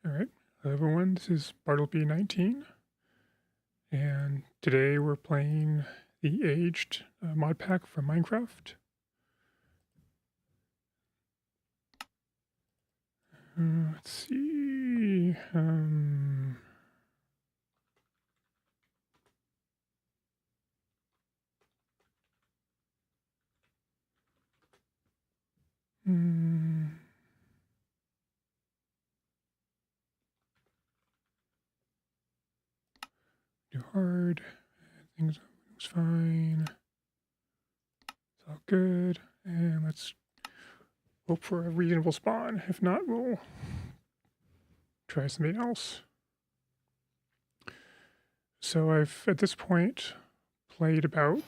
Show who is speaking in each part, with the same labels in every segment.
Speaker 1: Alright, hello everyone, this is Bartleby19, and today we're playing the Aged mod pack from Minecraft. Let's see, do hard, things fine, it's all good, and let's hope for a reasonable spawn. If not, we'll try something else. So I've, at this point, played about,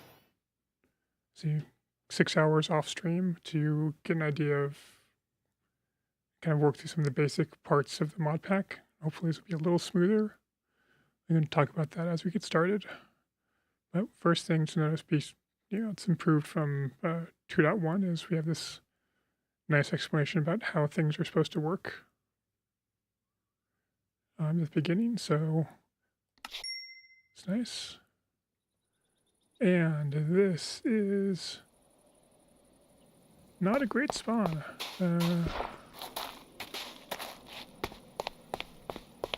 Speaker 1: 6 hours off stream to get an idea of, kind of work through some of the basic parts of the mod pack. Hopefully this will be a little smoother. We're going to talk about that as we get started. But first thing to notice, it's improved from 2.1 is we have this nice explanation about how things are supposed to work at the beginning, so it's nice. And this is not a great spawn.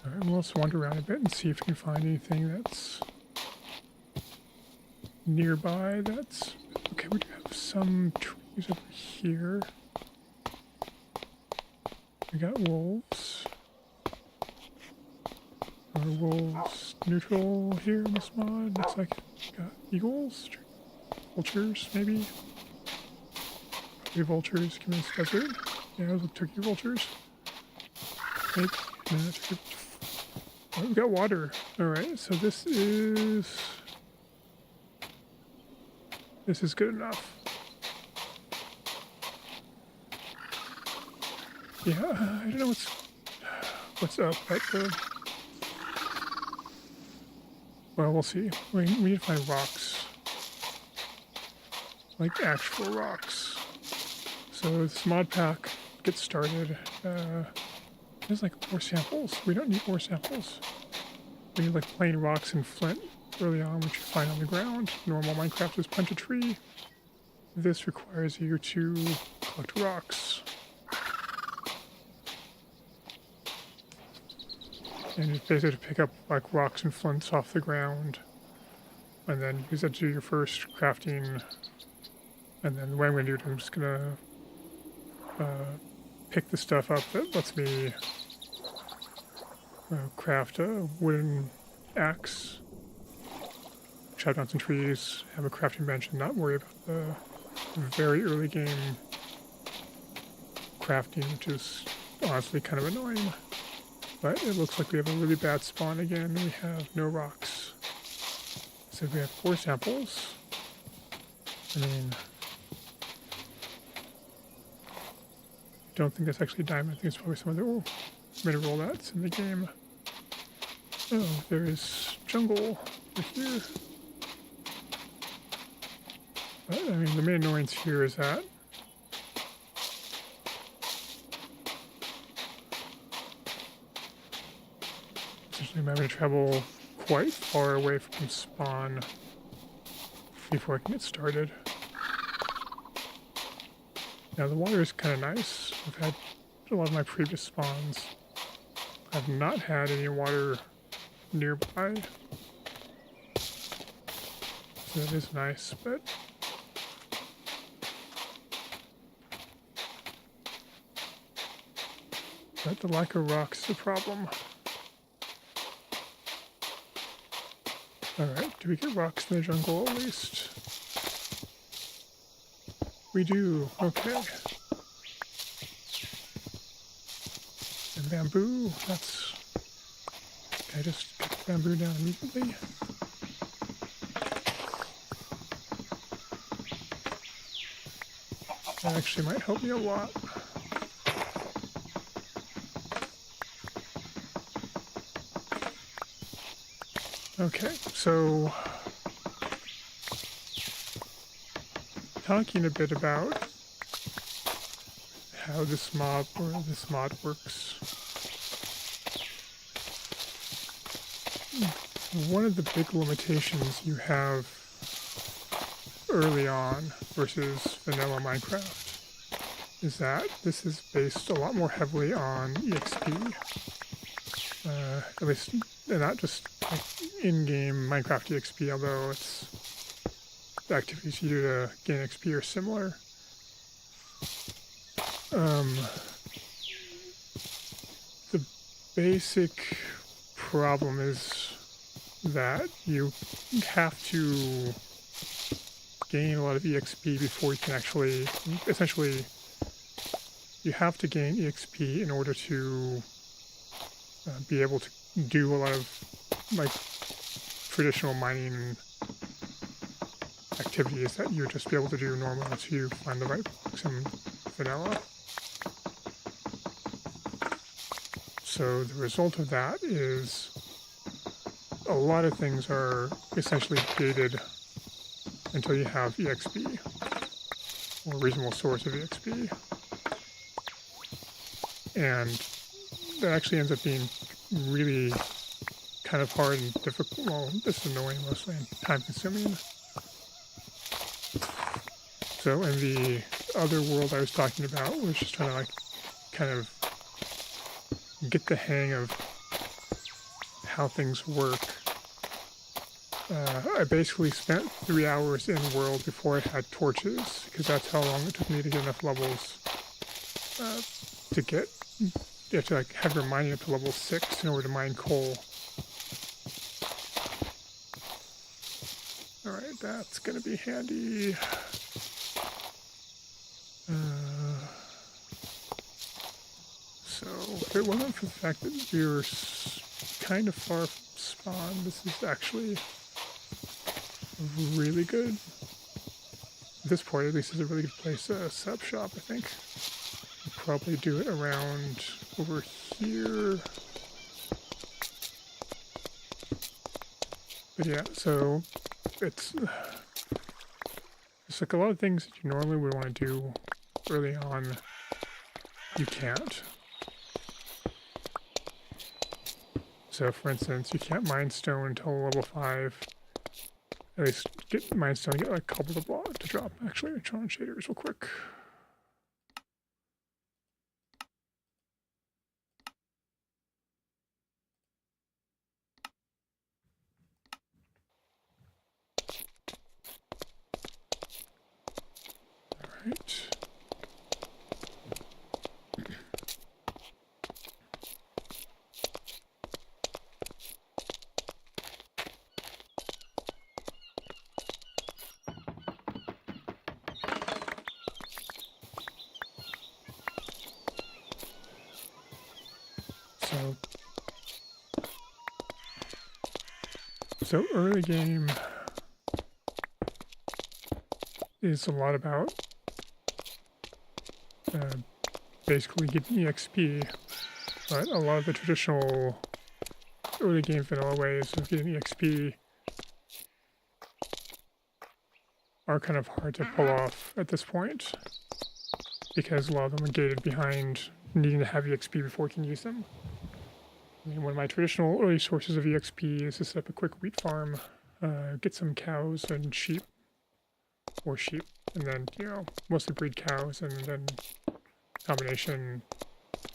Speaker 1: Alright, we'll also wander around a bit and see if we can find anything that's nearby. That's okay. We do have some trees over here. We got wolves. Are wolves neutral here in this mod? Looks like we got eagles, vultures, maybe. Probably vultures come in this desert. Yeah, those look turkey vultures. Maybe. No, turkey. Oh, we got water. Alright, so this is good enough. Yeah, I don't know what's up, but well, we'll see. We need to find rocks. Like actual rocks. So this mod pack gets started. There's like 4 samples. We don't need more samples. We need like plain rocks and flint early on, which you find on the ground. Normal Minecraft is punch a tree. This requires you to collect rocks. And you basically pick up like rocks and flints off the ground. And then use that to do your first crafting. And then what I'm going to do, I'm just going to pick the stuff up that lets me craft a wooden axe, chop down some trees, have a crafting bench, and not worry about the very early game crafting, which is honestly kind of annoying. But it looks like we have a really bad spawn again. We have no rocks. So we have 4 samples. I mean, don't think that's actually diamond. I think it's probably some other mineral that's in the game. Oh, there is jungle right here. But, I mean, the main annoyance here is that essentially I'm having to travel quite far away from spawn before I can get started. Now the water is kind of nice. I've had a lot of my previous spawns. I've not had any water nearby. So that is nice, but the lack of rocks is a problem. Alright, do we get rocks in the jungle at least? We do, okay. And bamboo, that's... Can I just cut the bamboo down immediately? That actually might help me a lot. Okay, so talking a bit about how this mod works. one of the big limitations you have early on versus vanilla Minecraft is that this is based a lot more heavily on EXP. At least not just like in-game Minecraft EXP, although it's the activities you do to gain XP are similar. The basic problem is that you have to gain a lot of EXP before you can actually, essentially, you have to gain EXP in order to be able to do a lot of like traditional mining activities that you would just be able to do normally once you find the right blocks in vanilla. So the result of that is a lot of things are essentially gated until you have EXP, or a reasonable source of EXP. And that actually ends up being really kind of hard and difficult. Well, this is annoying mostly and time consuming. So in the other world I was talking about, was just trying to like kind of get the hang of how things work. I basically spent 3 hours in world before I had torches, because that's how long it took me to get enough levels to get. You have to like have your mining up to level 6 in order to mine coal. Alright, that's gonna be handy. So, if it wasn't for the fact that we were kind of far from spawn, this is actually really good. At this point, at least, is a really good place to set up shop, I think. I'll probably do it around over here. But yeah, so it's like a lot of things that you normally would want to do early on, you can't. So for instance, you can't mine stone until level 5. At least get mine stone, get like cobble to drop. Actually, I'm trying shaders real quick. Alright. So early game is a lot about basically getting EXP, but a lot of the traditional early game vanilla ways of getting EXP are kind of hard to pull off at this point, because a lot of them are gated behind needing to have EXP before you can use them. I mean, one of my traditional early sources of EXP is to set up a quick wheat farm, get some cows and sheep, and then, you know, mostly breed cows, and then combination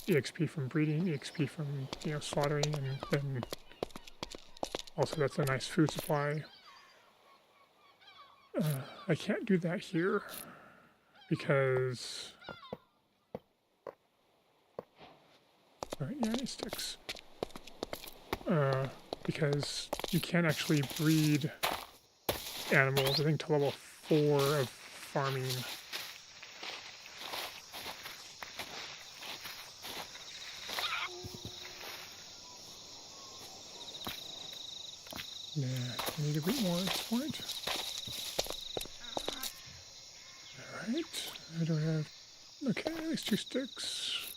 Speaker 1: EXP from breeding, EXP from, you know, slaughtering, and then also that's a nice food supply. I can't do that here because... Alright, yeah, any sticks. Because you can't actually breed animals, I think, to level 4 of farming. Yeah, I need a bit more at this point. Alright, I don't have... Okay, at least 2 sticks.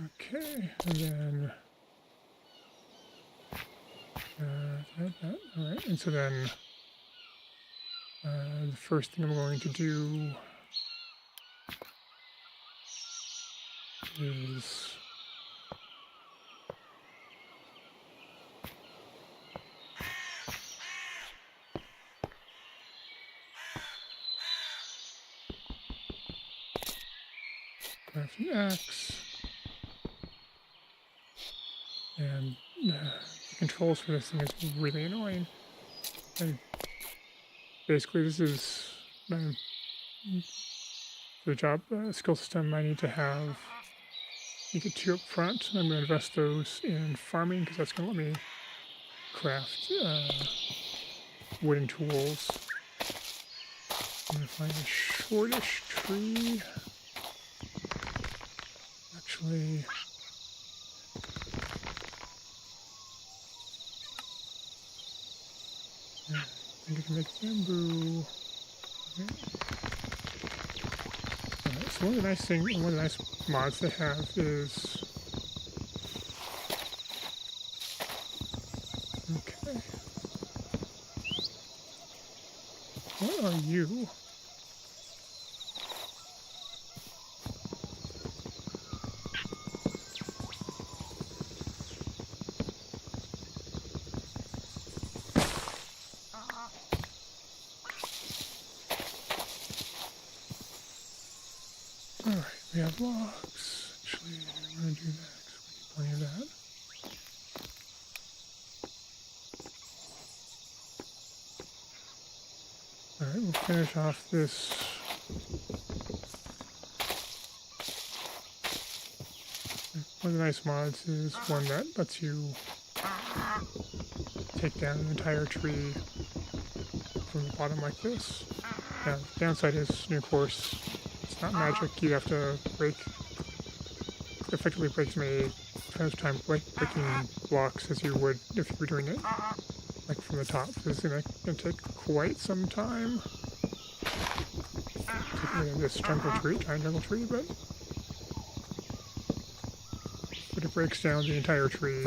Speaker 1: Okay, and then... Alright, and so then... the first thing I'm going to do is Craft an axe. And the controls for this thing is really annoying. And basically, this is my the job skill system I need to have. You get 2 up front. I'm going to invest those in farming because that's going to let me craft wooden tools. I'm going to find a shortish tree. Actually, yeah, I think I can make bamboo. Okay. So one of the nice mods they have is okay. What are you? Alright, we have logs. Actually, I'm going to do that because we need plenty of that. Alright, we'll finish off this. One of the nice mods is one that lets you take down an entire tree from the bottom like this. Now, the downside is, of course, it's not magic. You have to effectively break as many time breaking blocks as you would if you were doing it like from the top. This is gonna take quite some time. Taking this giant jungle tree, but it breaks down the entire tree,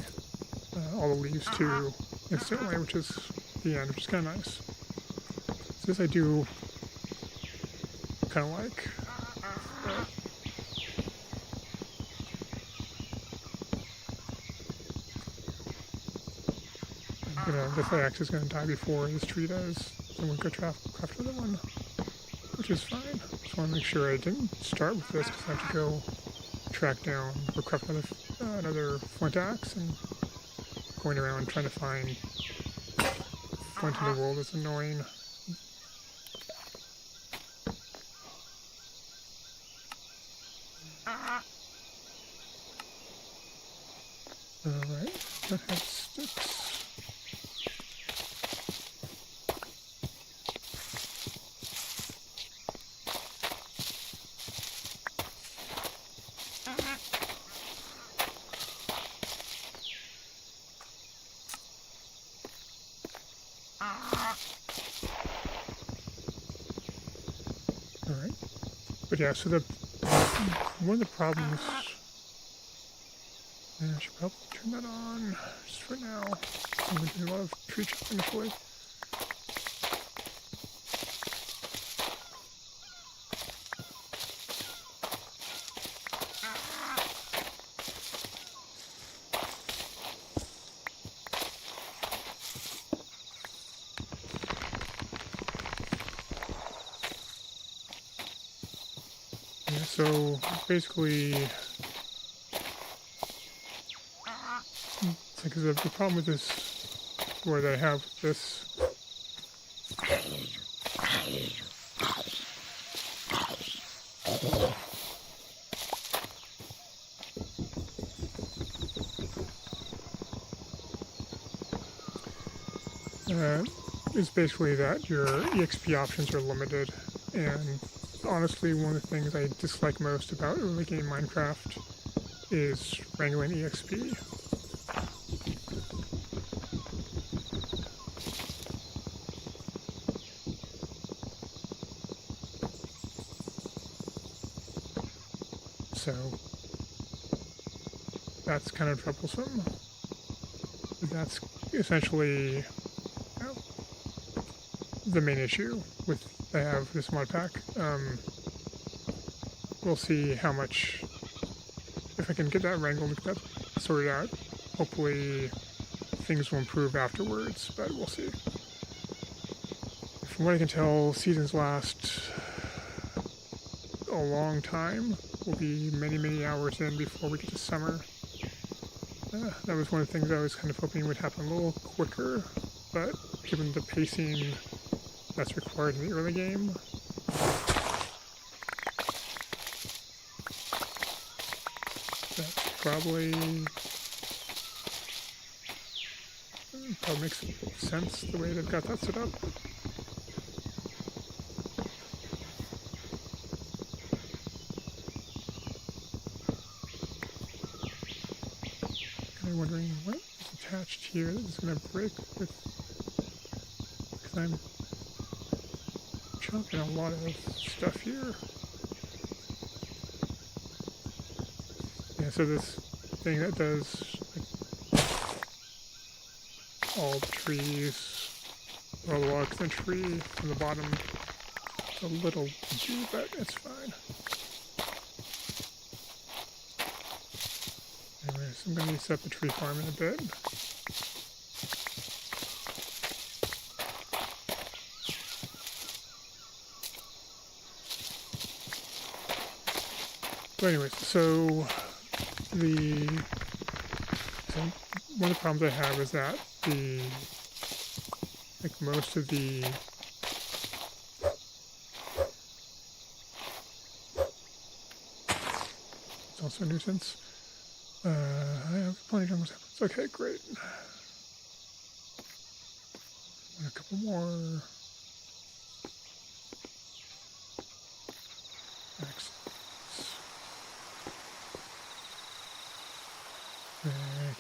Speaker 1: all the leaves too, instantly, which is the end, which is kind of nice. So this I do kind of like. This axe is going to die before this tree does, so I'm going to go craft another one, which is fine. Just want to make sure I didn't start with this because I have to go track down or craft another flint axe, and going around trying to find flint in the world is annoying. Alright, that has sticks. Alright, but yeah, so one of the problems, and I should probably turn that on just for now. I'm going to do a lot of tree chopping initially. Yeah, so basically, it's like the problem with this, what I have with this, is basically that your EXP options are limited, and honestly, one of the things I dislike most about early game Minecraft is wrangling EXP. So that's kind of troublesome. But that's essentially the main issue with I have this mod pack. We'll see how much, if I can get that wrangled, get that sorted out. Hopefully things will improve afterwards, but we'll see. From what I can tell, seasons last a long time. we'll be many hours in before we get to summer. That was one of the things I was kind of hoping would happen a little quicker, but given the pacing that's required in the early game, that probably makes sense the way they've got that set up. I'm wondering what is attached here that is going to break with, because I'm chopping a lot of stuff here. Yeah, so this thing that does like, all the trees, all the logs in the tree from the bottom, it's a little itchy, but it's fine. Anyways, I'm going to set up the tree farm in a bit. But anyways, so one of the problems I have is that most of the it's also a nuisance. I have plenty of jungle saplings. Okay, great. And a couple more.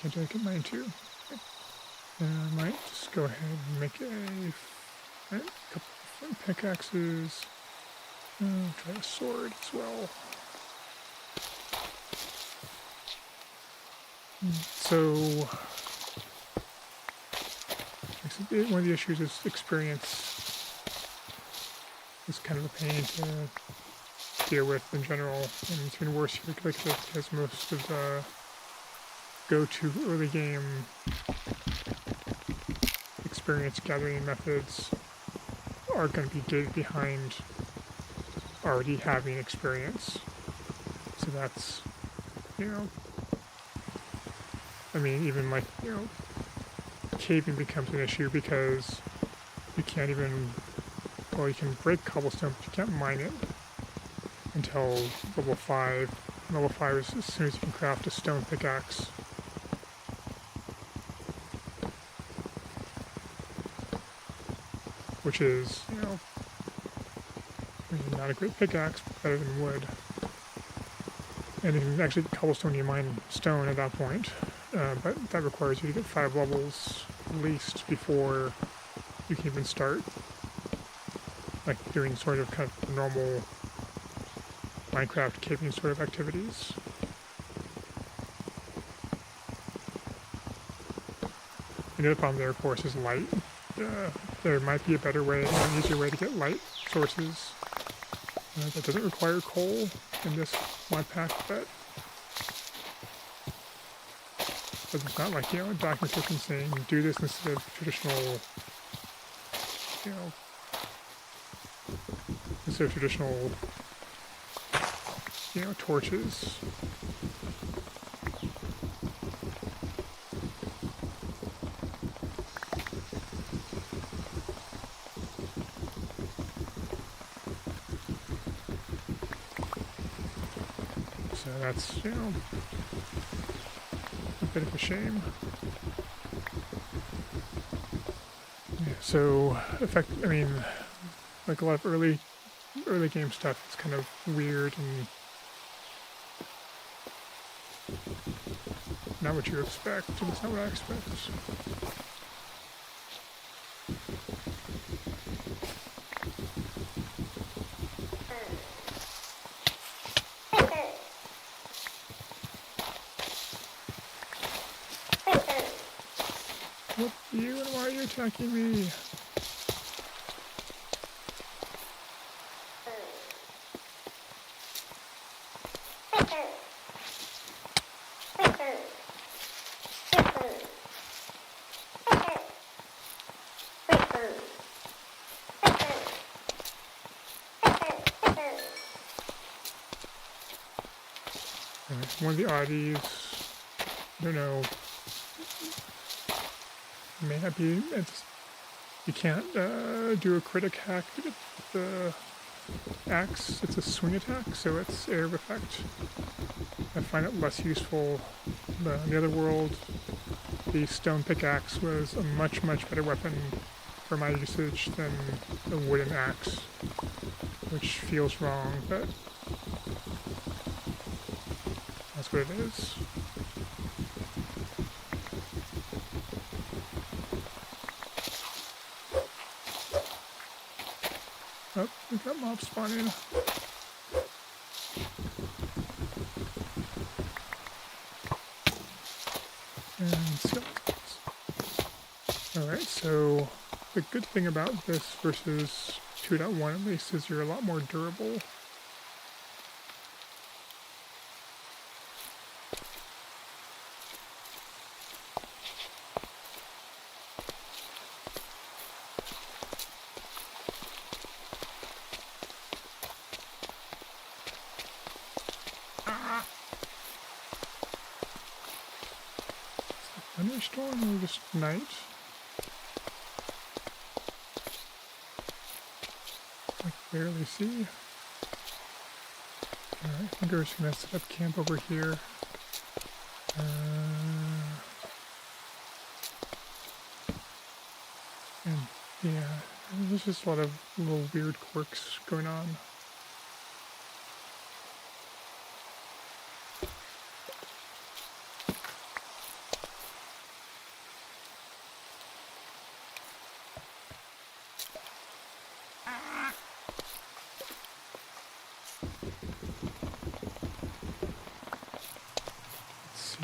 Speaker 1: Can't I get mine too? Okay. And I might just go ahead and make a couple different pickaxes. Try a sword as well. So, one of the issues is experience. It's kind of a pain to deal with in general, and it's been worse here because most of the go-to early game experience gathering methods are going to be gated behind already having experience. So that's, I mean, even like, caving becomes an issue because you can't even, well, you can break cobblestone, but you can't mine it until level 5. Level 5 is as soon as you can craft a stone pickaxe. Which is, not a great pickaxe, but better than wood. And you can actually cobblestone you mine stone at that point, but that requires you to get 5 levels at least before you can even start, like doing sort of kind of normal Minecraft caving sort of activities. And the other problem there, of course, is light. There might be a better way, an easier way to get light sources that doesn't require coal in this Modpack, but it's not like, a document looking saying do this instead of traditional, torches. So that's, a bit of a shame. Yeah, so, like a lot of early game stuff, it's kind of weird and not what you expect, and it's not what I expect. What you and why are you attacking me? one of the oddities, I don't know, may not be, you can't do a crit hack with the axe. It's a swing attack, so it's area of effect. I find it less useful. But in the other world, the stone pickaxe was a much better weapon for my usage than the wooden axe, which feels wrong, but that's what it is. Oh, we got mobs spawning. And skeletons. Alright, so the good thing about this versus 2.1 at least is you're a lot more durable. Thunderstorm or just night? I can barely see. Alright, I think we're just gonna set up camp over here. And yeah, there's just a lot of little weird quirks going on.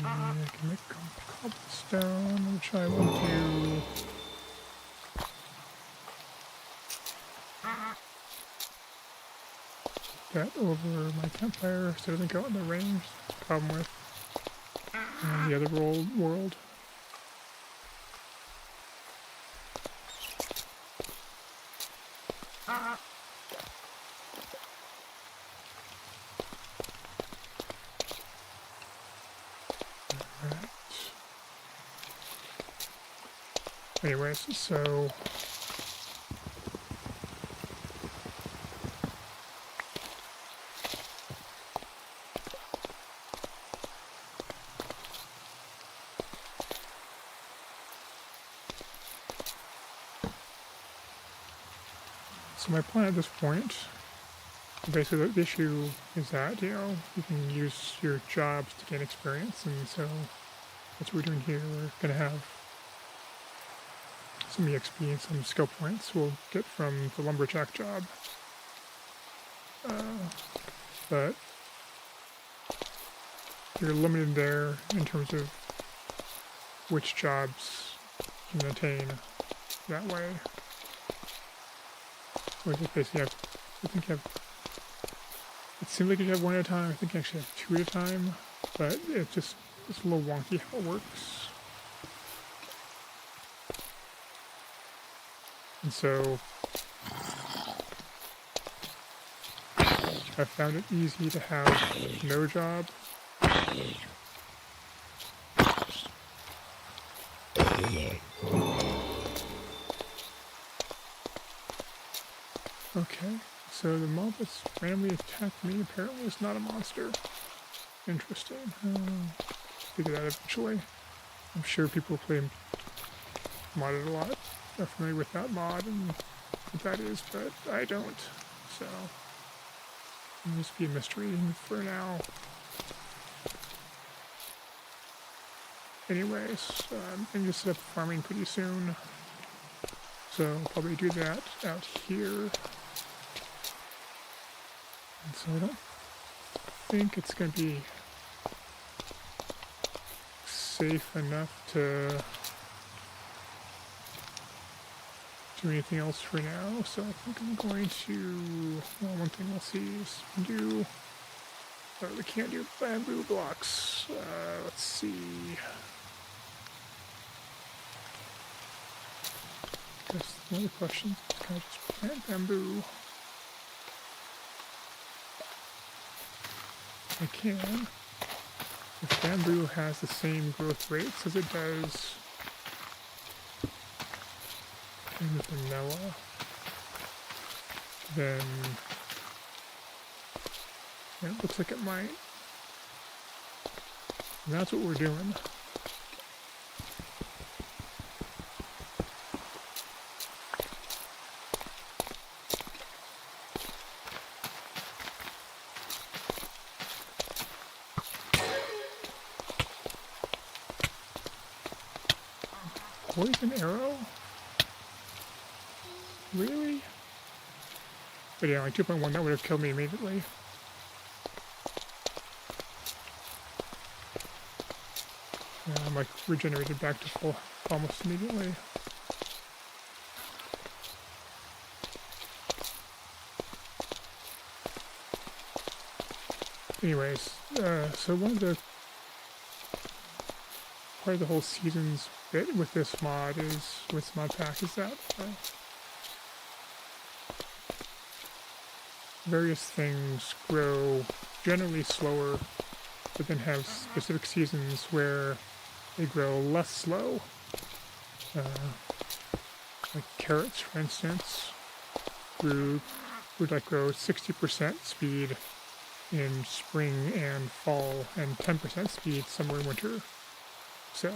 Speaker 1: I can make cobblestone, which I will do. That over my campfire so it doesn't go out in the range. That's the problem with the other world. Anyways, so my plan at this point, basically the issue is that, you know, you can use your jobs to gain experience, and so that's what we're doing here. We're going to have some EXP and some skill points we'll get from the lumberjack job. But you're limited there in terms of which jobs you can attain that way. Which is basically I think you have, it seems like you have one at a time. I think you actually have two at a time, but it's a little wonky how it works. And so I found it easy to have no job. Okay, so the mob that's randomly attacked me apparently is not a monster. Interesting. Figure that eventually. I'm sure people play modded a lot are familiar with that mod and what that is, but I don't. So it'll just be a mystery for now. Anyways, I'm going to set up farming pretty soon. So I'll probably do that out here. And so I don't think it's going to be safe enough to do anything else for now. So I think I'm going to, well, one thing we'll see is do, we can't do bamboo blocks. Let's see. Guess one of the questions is, can I just plant bamboo? I can. if bamboo has the same growth rates as it does in vanilla, then it looks like it might. And that's what we're doing. Poison arrow? Really? But yeah, like 2.1, that would have killed me immediately. Yeah, I'm like regenerated back to full almost immediately. Anyways, so one of the part of the whole seasons bit with this mod is, with Modpack, is that various things grow generally slower, but then have specific seasons where they grow less slow. Like carrots, for instance, would like grow 60% speed in spring and fall, and 10% speed summer and winter. So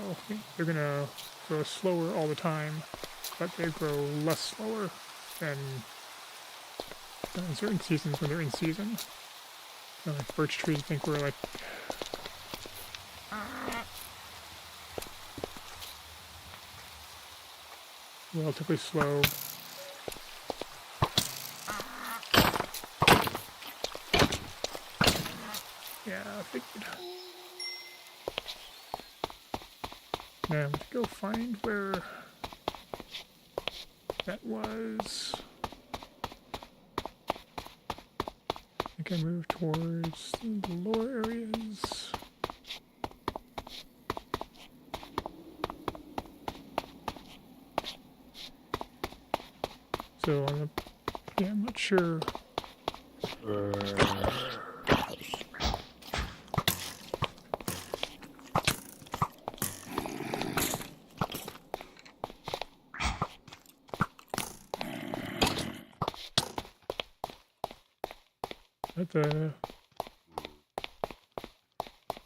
Speaker 1: they're gonna grow slower all the time, but they grow less slower than in certain seasons when they're in season. Like birch trees, I think, were like relatively slow. Yeah, I figured. Now, let's go find where that was. I think I moved towards the lower areas. So, I'm not sure. But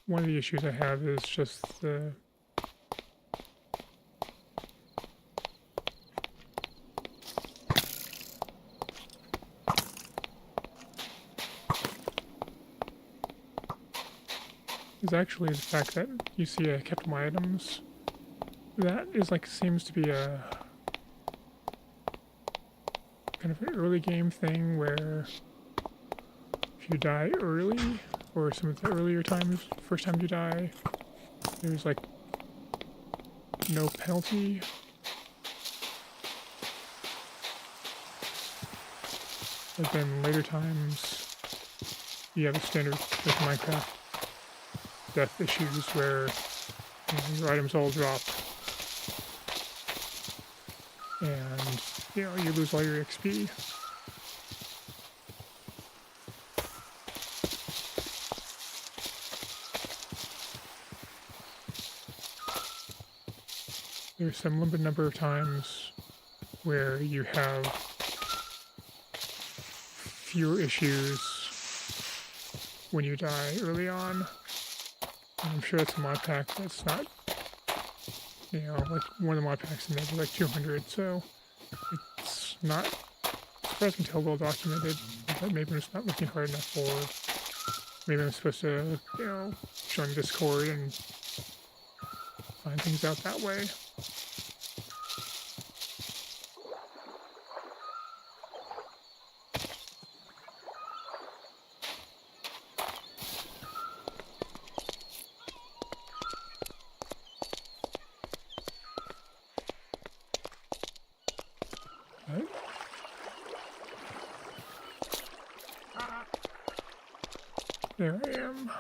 Speaker 1: one of the issues I have is just the actually the fact that you see I kept my items. That is like, seems to be a kind of an early game thing where if you die early, or some of the earlier times, first time you die, there's like no penalty. But then later times, you have a standard with Minecraft death issues where your items all drop, and you lose all your XP. There's some limited number of times where you have fewer issues when you die early on. I'm sure it's a mod pack that's not, like one of the mod packs in there was like 200, so it's not, as far as I can tell, well documented, but maybe I'm just not looking hard enough, or maybe I'm supposed to, join Discord and find things out that way. Right? There I am.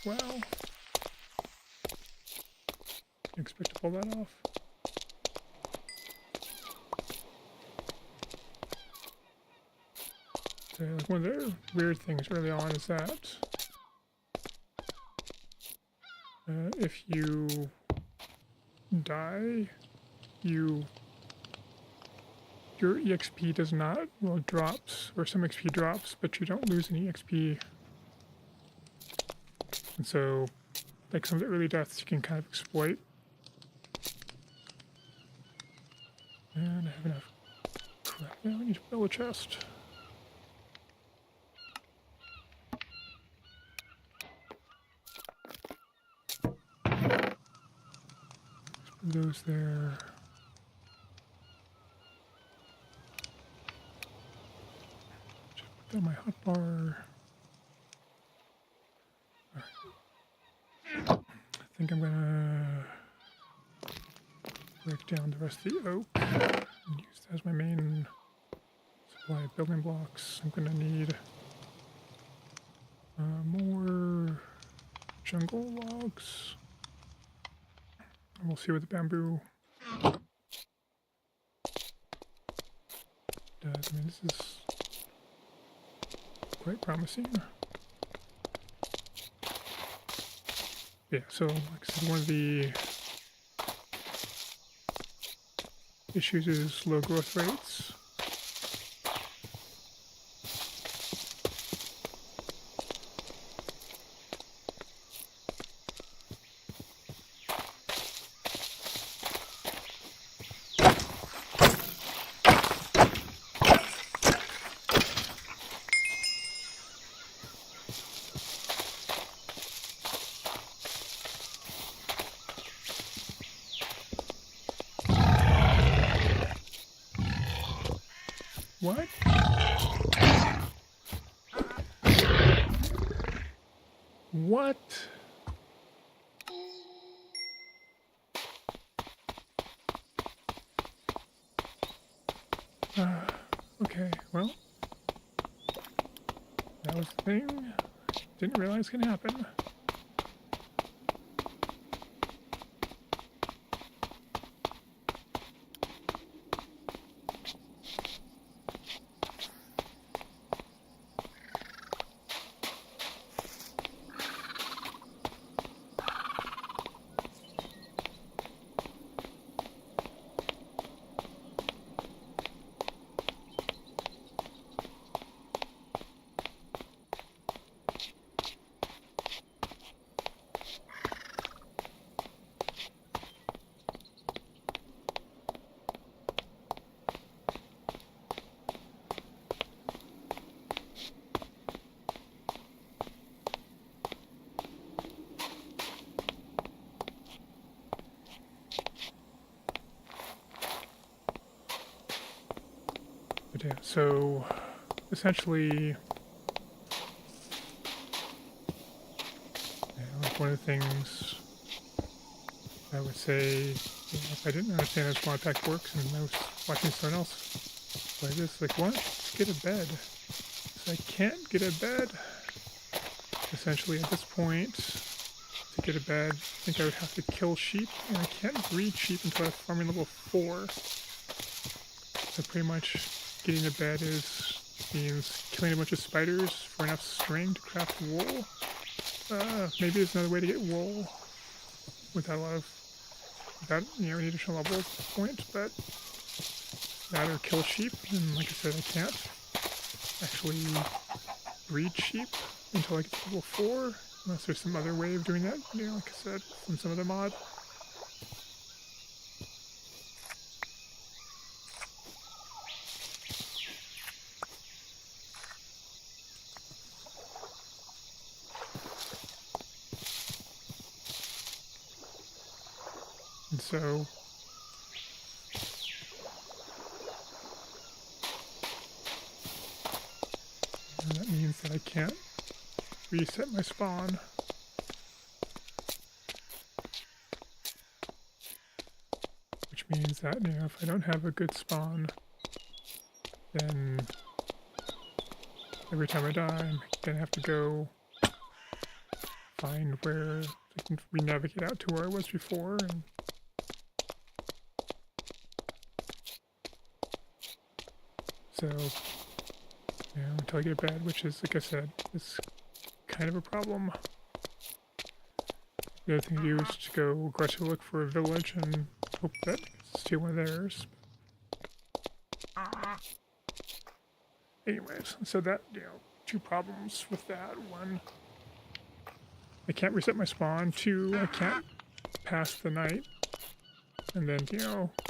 Speaker 1: well. You expect to pull that off? So, like, one of the weird things early on is that if you die, your EXP does not, well, it drops, or some XP drops, but you don't lose any XP. And so, like some of the early deaths you can kind of exploit. And I have enough crap now, I need to build a chest. Put those there. Just put that on my hotbar. Alright. I think I'm gonna break down the rest of the oak and use that as my main supply of building blocks. I'm gonna need more jungle logs. And we'll see what the bamboo does. I mean, this is quite promising. Yeah, so like I said, one of the issues is low growth rates. What? What? Okay, well, that was the thing. Didn't realize it could happen. But yeah, so essentially, like one of the things I would say, if I didn't understand how Modpack works and I was watching someone else play this, like, what? Get a bed. So I can't get a bed. Essentially, at this point, to get a bed, I think I would have to kill sheep, and I can't breed sheep until I'm farming level 4. So pretty much getting a bed means killing a bunch of spiders for enough string to craft wool. Maybe there's another way to get wool without any additional level at this point, but that or kill sheep, and like I said, I can't actually breed sheep until I get to level 4, unless there's some other way of doing that, like I said, from some other mod. And so, that means that I can't reset my spawn. Which means that, if I don't have a good spawn, then every time I die, I'm gonna have to go find where I can re-navigate out to where I was before. And so, until I get a bed, which is, like I said, is kind of a problem. The other thing to do is to go aggressively look for a village and hope that I steal one of theirs. Anyways, so that, two problems with that. One, I can't reset my spawn. Two, I can't pass the night. And then,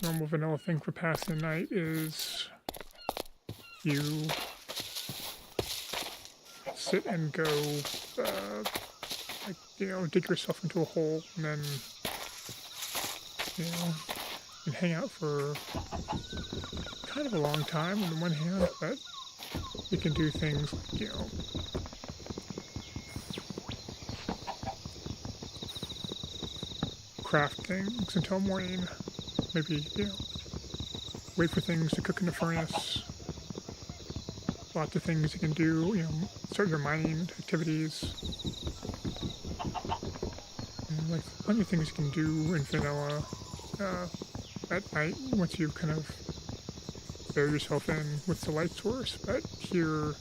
Speaker 1: normal vanilla thing for passing the night is you sit and go, dig yourself into a hole, and then, you can hang out for kind of a long time on the one hand, but you can do things like, craft things until morning. Maybe, wait for things to cook in the furnace. Lots of things you can do, start your mining activities. And, like, plenty of things you can do in vanilla at night once you've kind of bury yourself in with the light source. But here,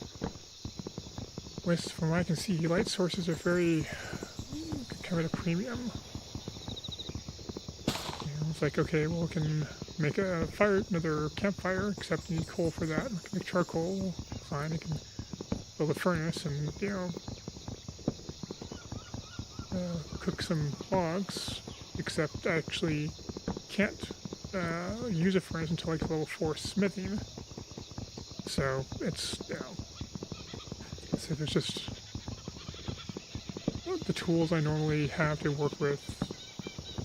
Speaker 1: from what I can see, light sources are very kind of at a premium. It's like, okay, well, we can make a fire, another campfire, except you need coal for that. I can make charcoal, fine. I can build a furnace and, cook some logs, except I actually can't use a furnace until like level 4 smithing. So it's, so there's just the tools I normally have to work with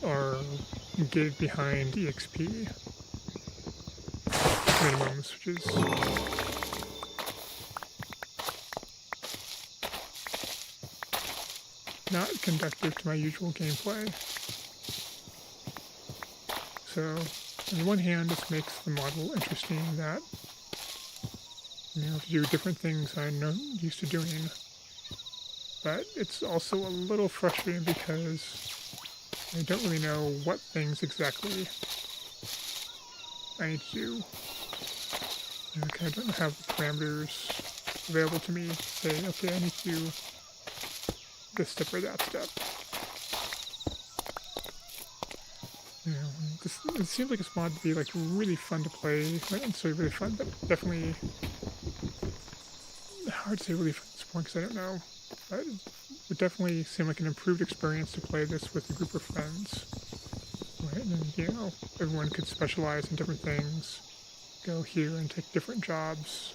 Speaker 1: are gated behind EXP minimums, which is not conducive to my usual gameplay. So, on the one hand, this makes the model interesting that, to do different things I'm not used to doing, but it's also a little frustrating because I don't really know what things exactly I need to do. I kind of don't have the parameters available to me to say, okay, I need to do this step or that step. It seems like this mod would be like really fun to play. Not necessarily really fun, but definitely hard to say really fun at this point because I don't know. But it would definitely seem like an improved experience to play this with a group of friends. Right? And everyone could specialize in different things, go here and take different jobs.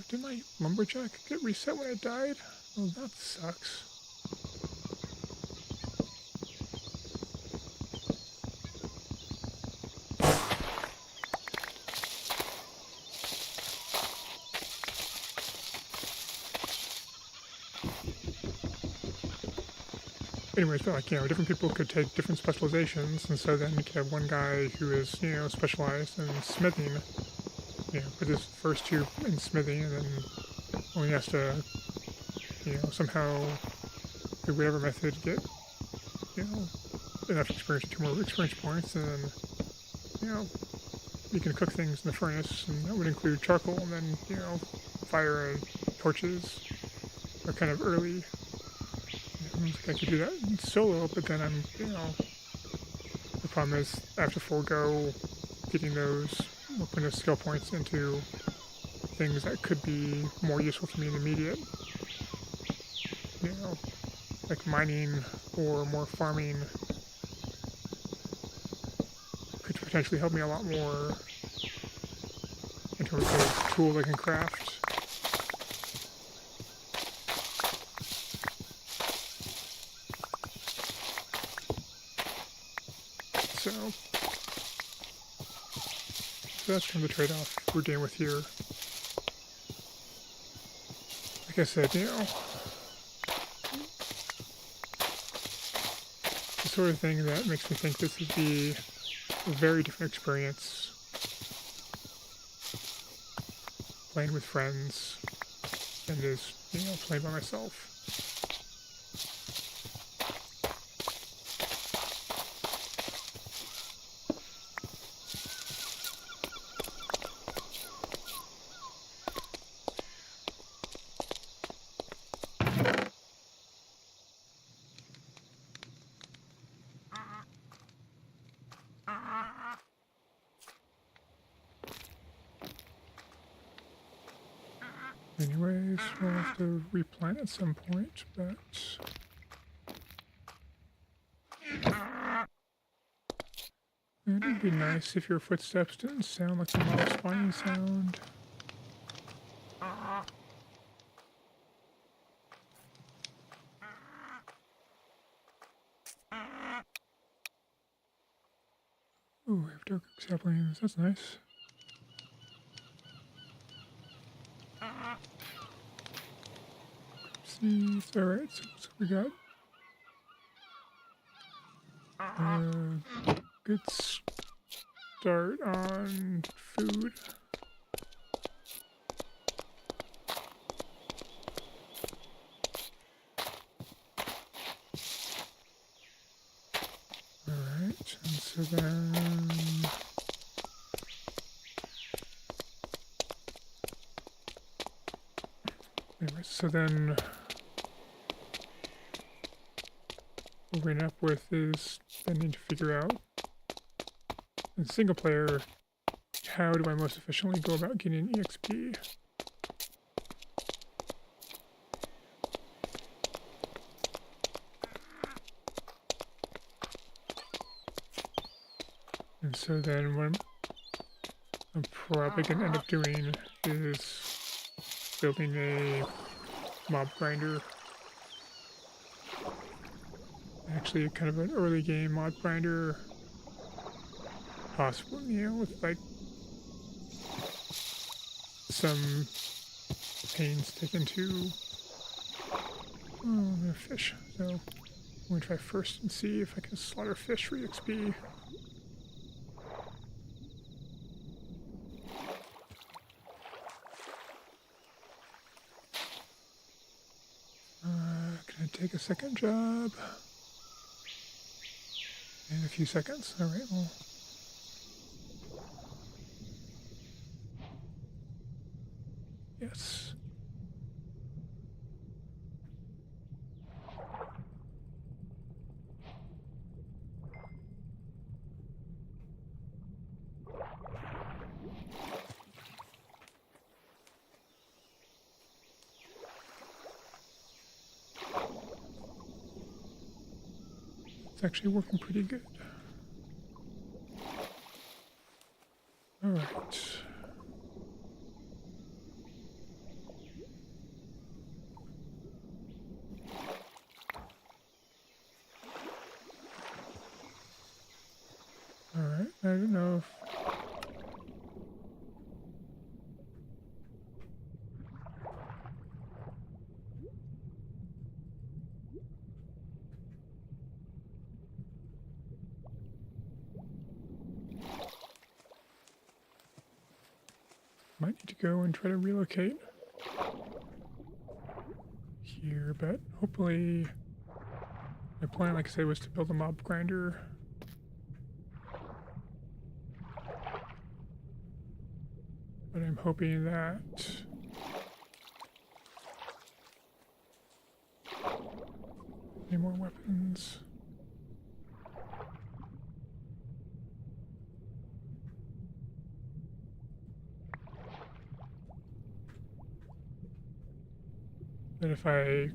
Speaker 1: Did my lumberjack get reset when I died? Oh, that sucks. Anyways, but like, different people could take different specializations, and so then you could have one guy who is, specialized in smithing, put his first two in smithing, and then only has to, somehow, through whatever method, get, enough experience, 2 more experience points, and then, you can cook things in the furnace, and that would include charcoal, and then, fire and torches are kind of early. I could do that solo, but then I'm, the problem is I have to forego getting those, putting those skill points into things that could be more useful to me in the immediate. Like mining or more farming could potentially help me a lot more in terms of tools I can craft. So that's kind of the trade-off we're dealing with here. Like I said, the sort of thing that makes me think this would be a very different experience playing with friends than it is, playing by myself. Anyways, we'll have to replant at some point, but it'd be nice if your footsteps didn't sound like the mob spawning sound. Ooh, we have dark saplings, that's nice. Seeds, alright, so we got good start on food. Alright, and so then anyway, so then what we end up with is I need to figure out in single player how do I most efficiently go about getting EXP. And so then what I'm probably going to end up doing is building a mob grinder. Actually, kind of an early game mob grinder. Possible, with like some pains taken to fish. So I'm going to try first and see if I can slaughter fish for EXP. Can I take a second job? In a few seconds. Alright, well. Yes. It's actually working pretty good. All right. All right. I don't know if might need to go and try to relocate here, but hopefully my plan, like I said, was to build a mob grinder. But I'm hoping that any more weapons. That if I... Okay.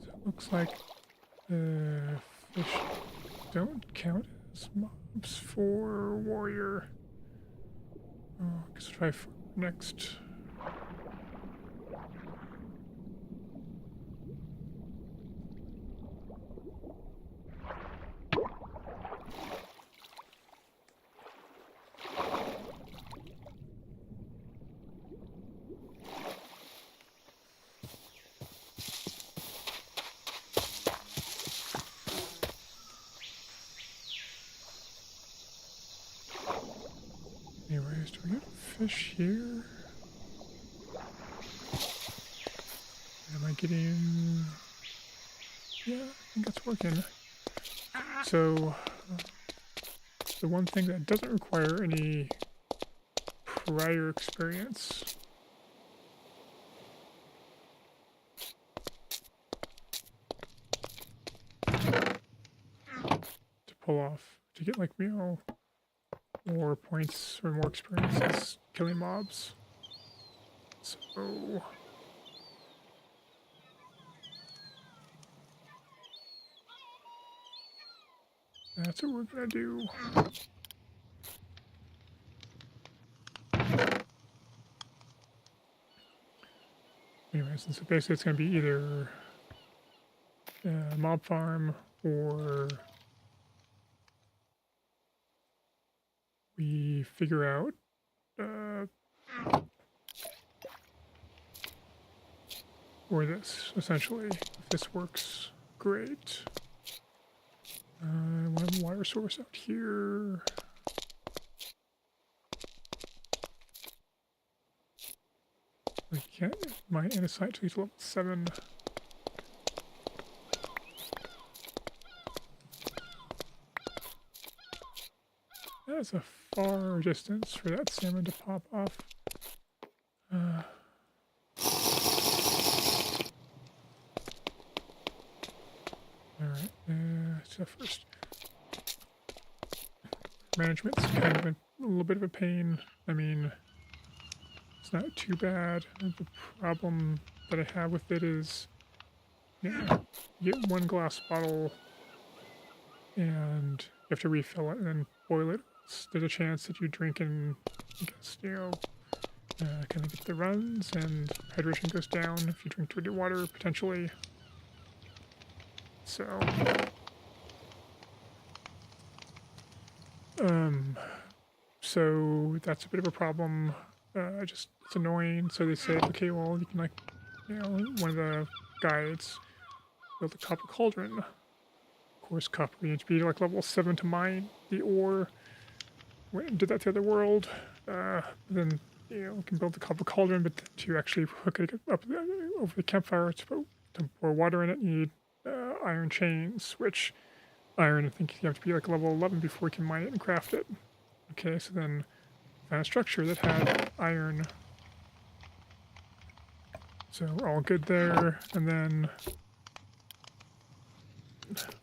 Speaker 1: So it looks like the fish don't count as mobs for warrior. Oh, I guess try for next. Anyways, Anyways, do we get fish here? Am I getting... Yeah, I think that's working. So, the one thing that doesn't require any prior experience to pull off, to get like, you know, more points or more experience is killing mobs. So... that's what we're gonna do. Anyways, so basically it's gonna be either mob farm or we figure out or this, essentially. If this works, great. I want a water source out here. I can't, my andesite to level 7. That's a far distance for that salmon to pop off. Alright, so first. Management's kind of a little bit of a pain. I mean, it's not too bad. The problem that I have with it is, yeah, you get one glass bottle and you have to refill it and then boil it. So there's a chance that you drink and, I guess, you know, kind of get the runs and hydration goes down if you drink dirty water, potentially. So, so that's a bit of a problem. Just, it's annoying. So they say, okay, well, you can, like, you know, one of the guides build a copper cauldron. Of course, copper, you need to be like level 7 to mine the ore. Went and did that to the other world. Then, you know, you can build the copper cauldron, but to actually hook it up over the campfire to pour water in it, you need iron chains, which iron, I think you have to be like level 11 before you can mine it and craft it. Okay, so then found a structure that had iron. So we're all good there. And then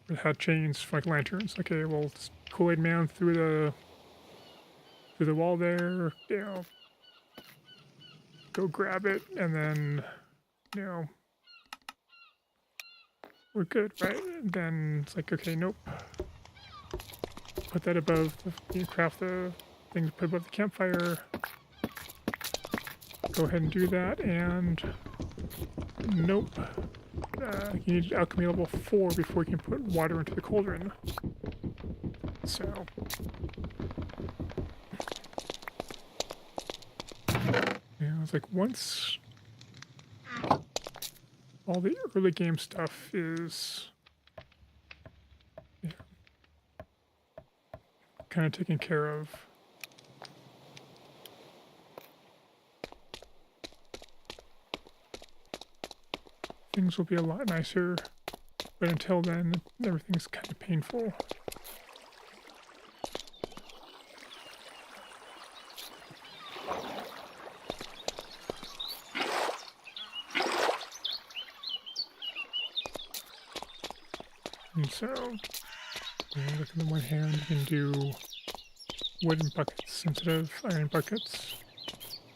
Speaker 1: it had chains for like lanterns. Okay, well, Kool-Aid Man through the wall there, you know, go grab it, and then, you know, we're good, right? And then it's like, okay, nope. Put that above, you craft the thing to put above the campfire. Go ahead and do that, and nope. You need alchemy level 4 before you can put water into the cauldron. So, yeah, it's like once all the early game stuff is, yeah, kind of taken care of. Things will be a lot nicer, but until then, everything's kind of painful. And so, you know, look on the one hand, you can do wooden buckets instead of iron buckets,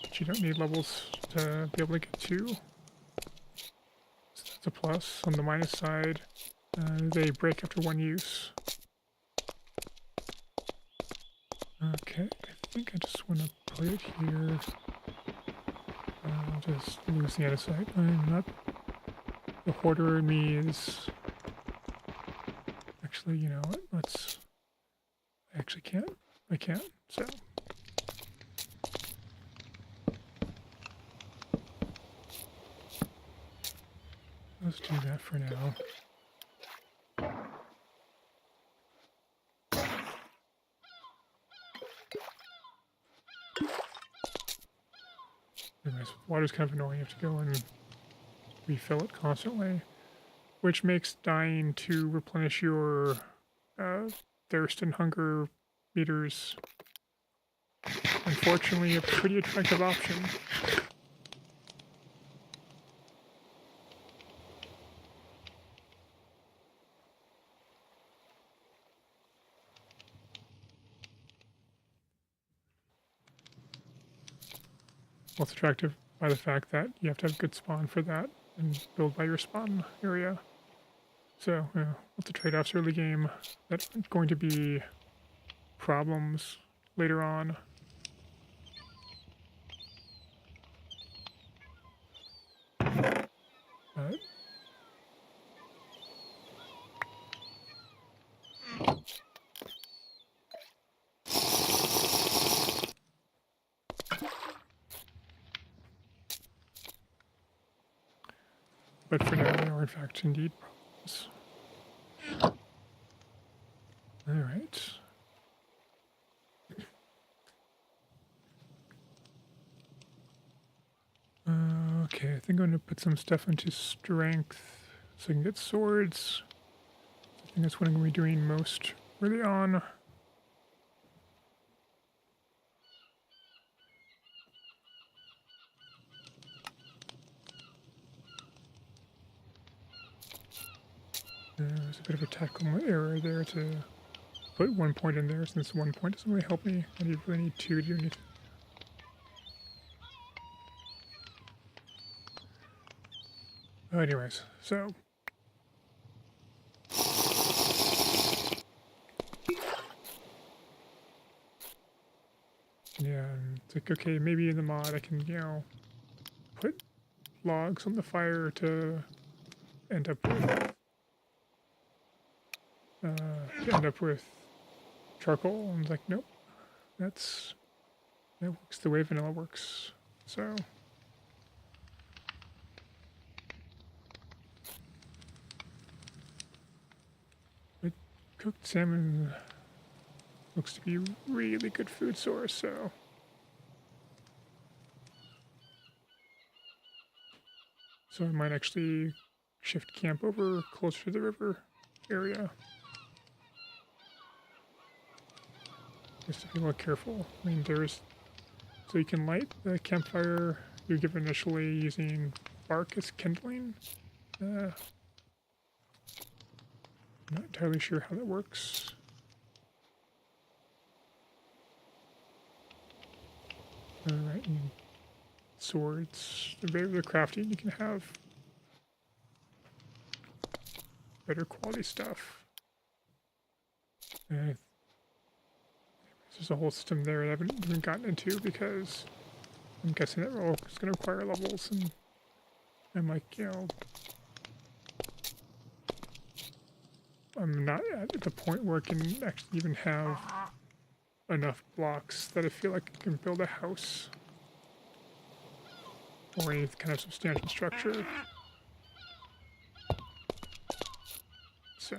Speaker 1: but you don't need levels to be able to get to. So that's a plus. On the minus side, they break after one use. Okay, I think I just want to put it here. I'll just lose the andesite. I'm not... The hoarder in me is... Actually, you know what? Let's... I actually can't. I can't, so... Let's do that for now. Anyways, water's kind of annoying. You have to go and refill it constantly, which makes dying to replenish your thirst and hunger meters unfortunately a pretty attractive option. Well, it's attractive by the fact that you have to have good spawn for that and build by your spawn area. So, lots of trade-offs early game that aren't going to be problems later on. But for now, there are in fact indeed problems. Alright. Okay, I think I'm going to put some stuff into strength so I can get swords. I think that's what I'm going to be doing most early on. There's a bit of a tactical error there to put 1 point in there, since 1 point doesn't really help me. I really need 2 to do anything. Anyways, so yeah, it's like, okay, maybe in the mod I can, put logs on the fire to end up with charcoal, and it's like, nope, that works the way vanilla works. So cooked salmon looks to be a really good food source, so I might actually shift camp over closer to the river area. Just to be more careful. I mean, so you can light the campfire you give initially using bark as kindling. I'm not entirely sure how that works. Alright, and swords. The better the crafting, you can have better quality stuff. There's a whole system there that I haven't even gotten into because I'm guessing that role is going to require levels, and I'm like, I'm not at the point where I can actually even have enough blocks that I feel like I can build a house or any kind of substantial structure. So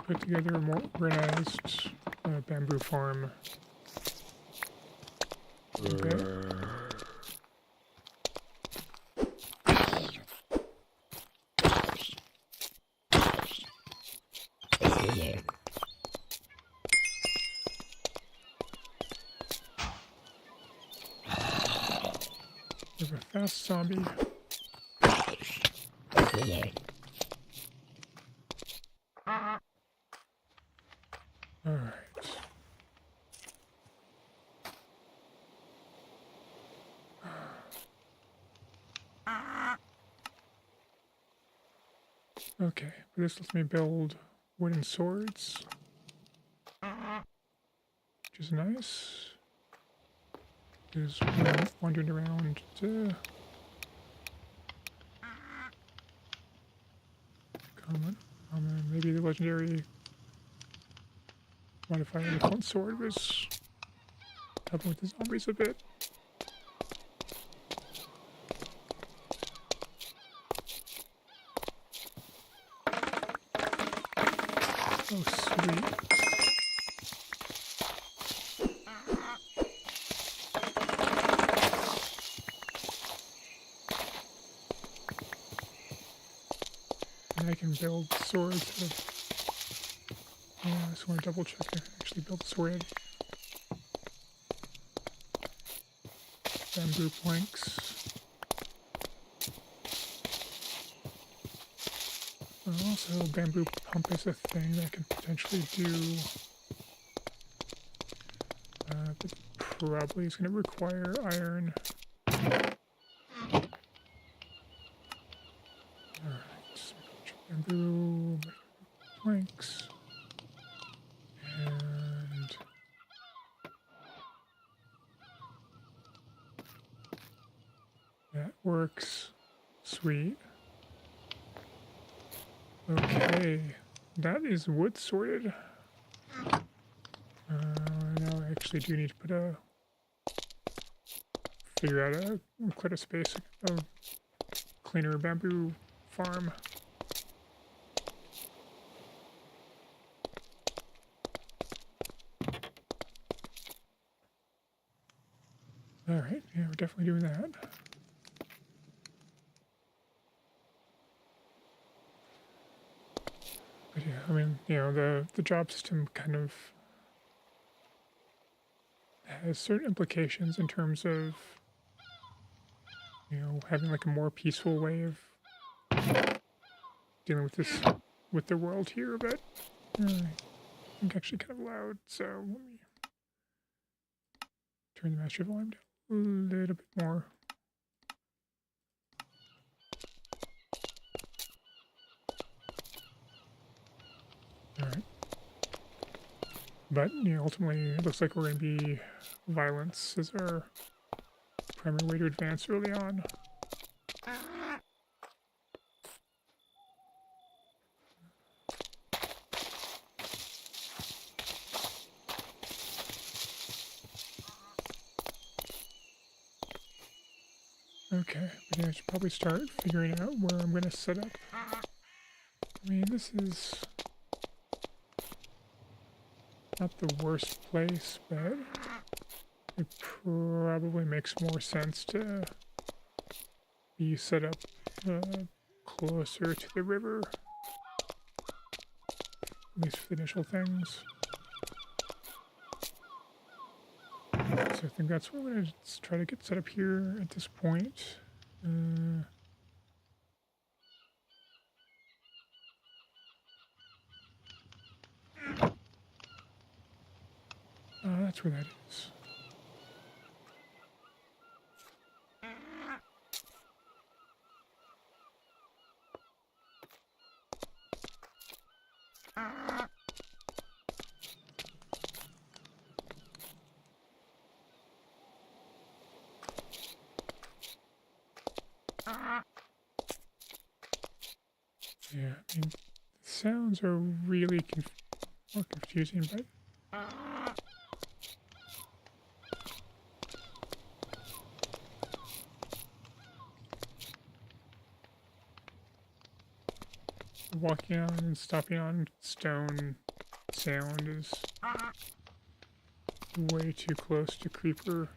Speaker 1: put together a more organized bamboo farm. Okay. There's a fast zombie. Alright. Okay, this lets me build wooden swords. which is nice. There's wandering around common, maybe the legendary modifier on the front sword was helping with the zombies a bit. Oh, sweet. And I can build swords out of... Yeah, I just want to double check I can actually build a sword. Bamboo planks. Also, bamboo pump is a thing that I can potentially do. But probably is going to require iron. Alright, bamboo planks. And that works. Sweet. Okay, that is wood sorted. Now I actually do need to figure out quite a space of cleaner bamboo farm. Alright, yeah, we're definitely doing that. But yeah, I mean, you know, the job system kind of has certain implications in terms of, you know, having like a more peaceful way of dealing with the world here, but I think actually kind of loud, so let me turn the master volume down a little bit more. Alright. But, you know, ultimately, it looks like we're going to be violence as our primary way to advance early on. Okay, but yeah, I should probably start figuring out where I'm going to set up. I mean, this is not the worst place, but it probably makes more sense to be set up closer to the river, at least for the initial things. So I think that's what I'm going to try to get set up here at this point. That's where that is. Yeah, I mean, the sounds are really more confusing, but walking on and stopping on stone sound is way too close to creeper.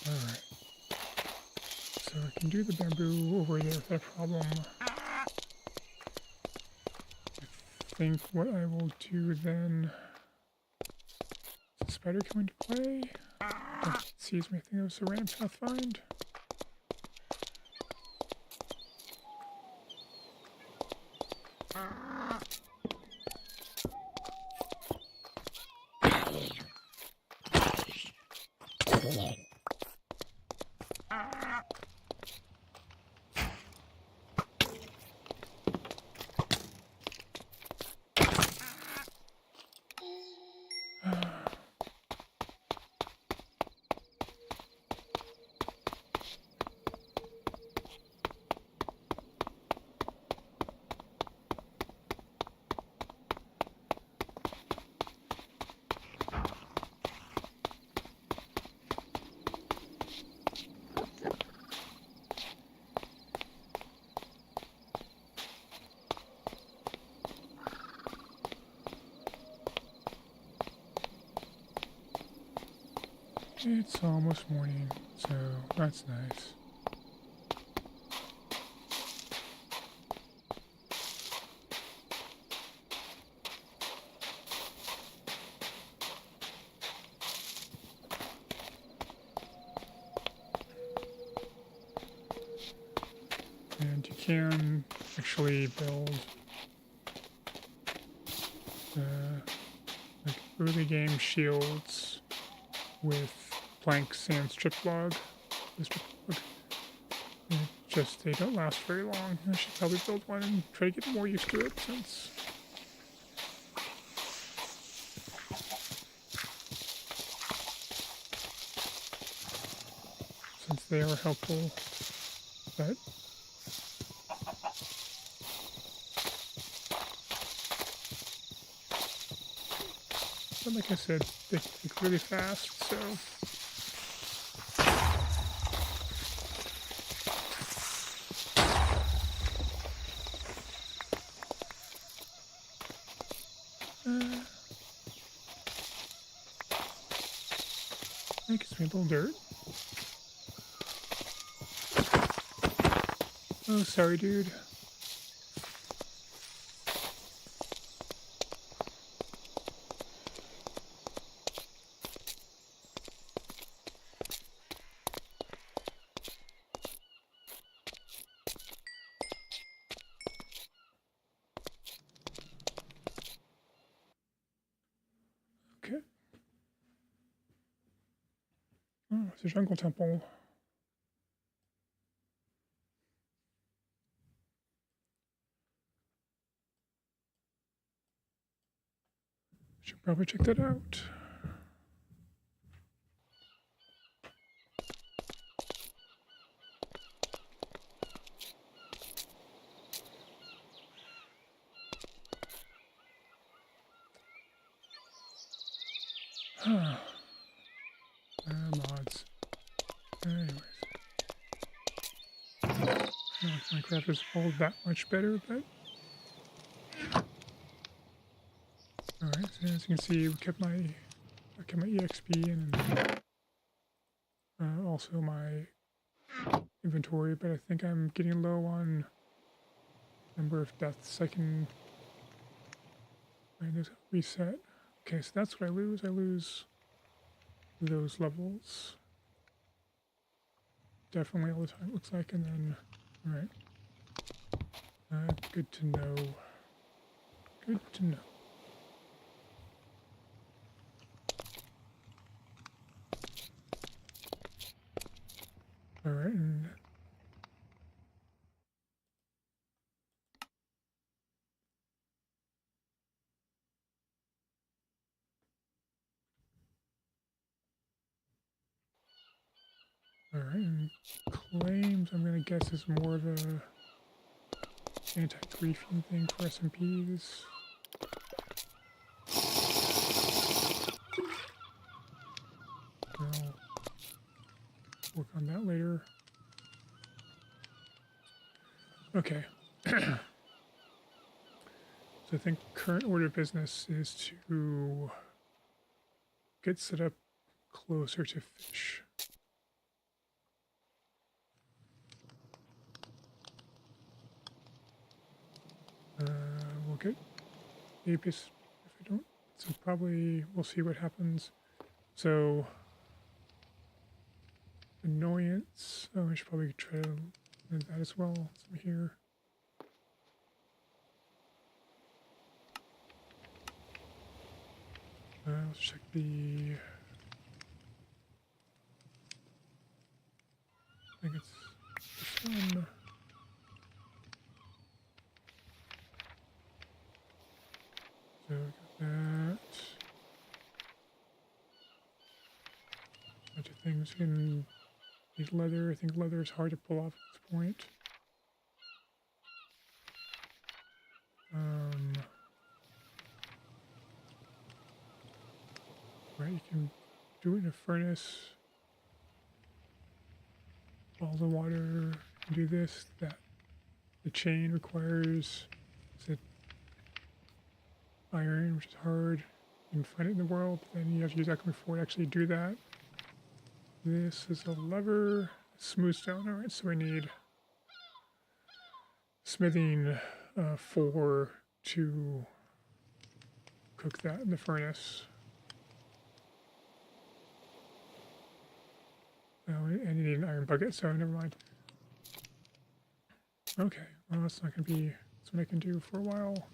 Speaker 1: Alright. So I can do the bamboo over there without a problem. I think what I will do then... Does the spider come into play? Oh, it sees me. I think it was a random path find. It's almost morning, so that's nice. And you can actually build like early game shields with planks and strip log. Just they don't last very long. I should probably build one and try to get more used to it since they are helpful. But like I said, they click really fast, so that gives me a little dirt. Oh, sorry, dude. Okay. Oh, it's a jungle temple. Should probably check that out. Mods. Anyways. Minecraft is all that much better, but... Alright, so as you can see, I kept my EXP and also my inventory, but I think I'm getting low on number of deaths. I can reset. Okay, so that's what I lose. I lose those levels. Definitely all the time, it looks like, and then, alright. Good to know. Good to know. Alright, and alright, and claims I'm gonna guess is more of a anti-griefing thing for SMPs. I'll work on that later. Okay. So I think current order of business is to get set up closer to fish. We'll get Apis if I don't. So probably we'll see what happens. So annoyance. Oh, I should probably try to do that as well. So here. Let's check the think it's this one. So we got that. Bunch of things in these leather. I think leather is hard to pull off at this point. Right, you can do it in a furnace. Balls of water. Do this. That the chain requires iron, which is hard. You can find it in the world. Then you have to use Alchemy 4 to actually do that. This is a lever. Smooth stone. Alright, so we need smithing 4 to cook that in the furnace. Oh, and you need an iron bucket, so never mind. Okay, well that's not going to be something I can do for a while.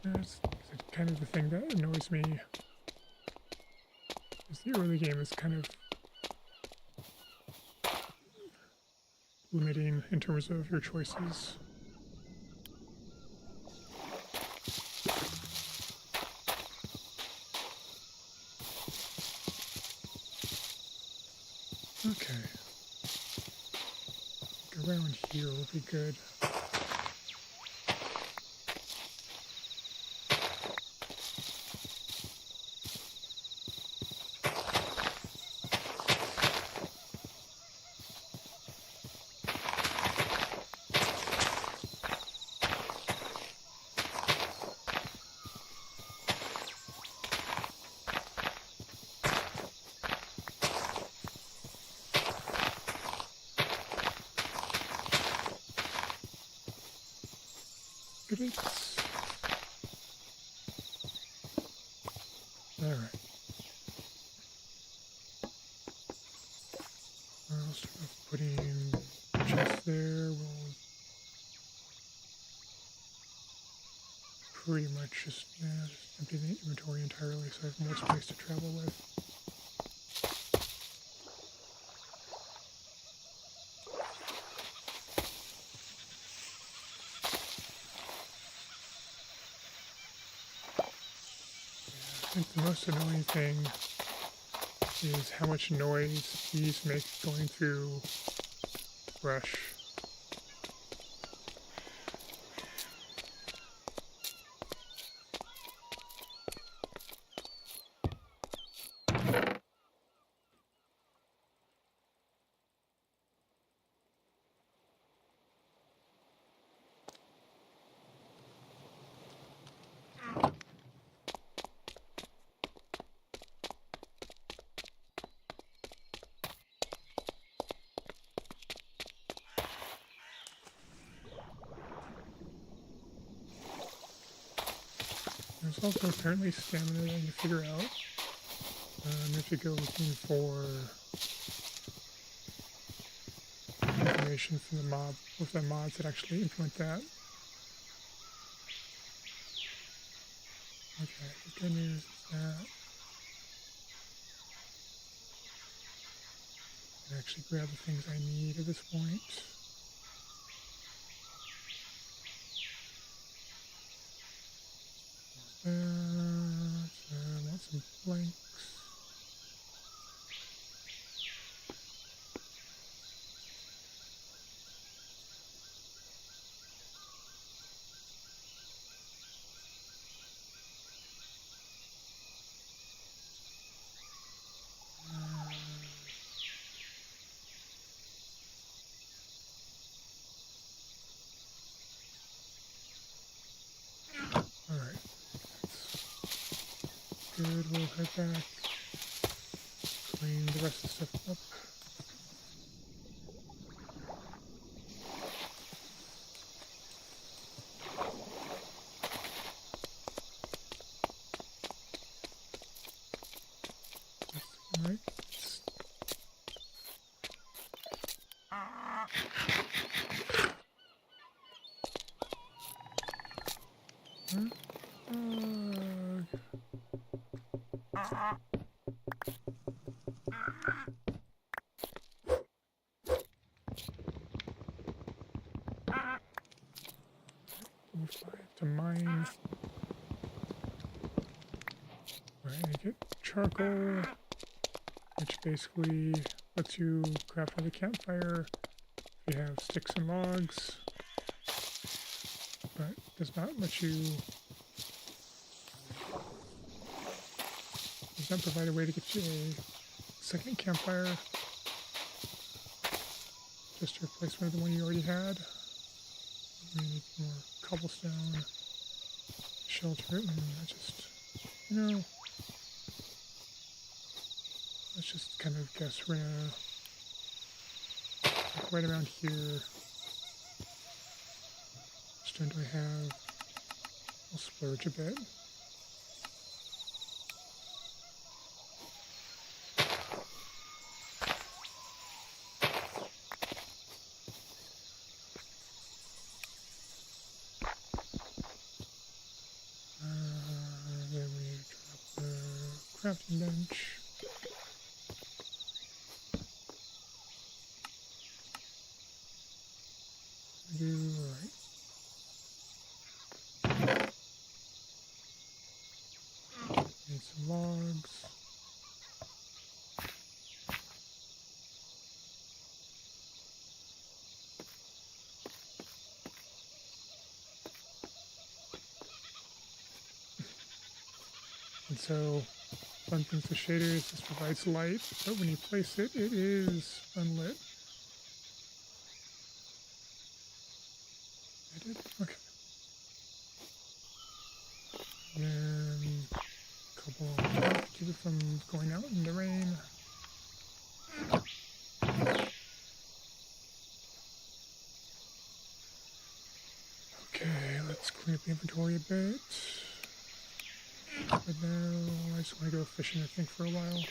Speaker 1: That's kind of the thing that annoys me. Is the early game is kind of limiting in terms of your choices. Okay. Around here will be good. Good bits. Alright. I'll start off putting chests there. We'll pretty much just empty the inventory entirely so I have more space to travel with. I think the most annoying thing is how much noise these make going through brush. There's also apparently stamina that you figure out. You have to go looking for information from the mob, with the mods that actually implement that. Okay, the good news is that I can actually grab the things I need at this point. I want some blanks. Alright. Good, we'll head back. Clean the rest of the stuff up. Alright. We'll fly it to mine. Alright, and get charcoal, which basically lets you craft another campfire if you have sticks and logs, but does not let you, does not provide a way to get you a second campfire, just to replace one of the one you already had. We need more cobblestone, shelter it, and I just, you know, let's just kind of guess we're gonna, like right around here. Stone do I have? I'll splurge a bit. Then we need to drop the crafting bench. Alright. Need some logs. And so, fun things with shaders, this provides light, but when you place it, it is unlit. I did? Okay. And then a couple on top to keep it from going out in the rain. Okay, let's clean up the inventory a bit. But now I just want to go fishing, I think, for a while.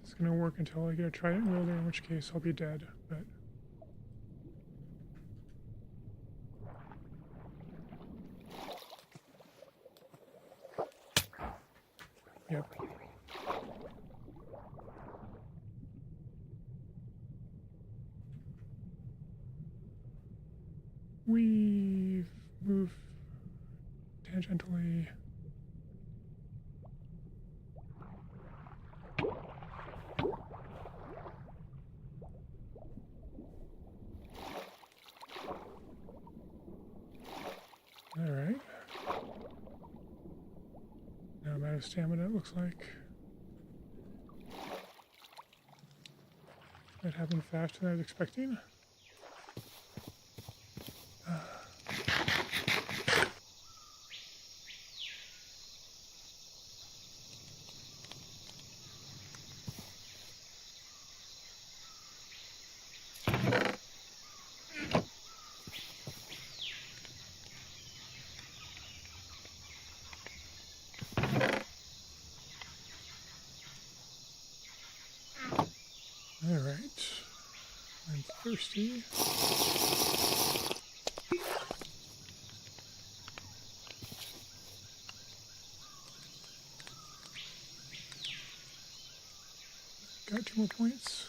Speaker 1: It's gonna work until I get a trident wielder, in which case I'll be dead, but yep. We've moved tangentially. Alright. Now I'm out of stamina, it looks like. That happened faster than I was expecting. Alright. I'm thirsty. got 2 more points.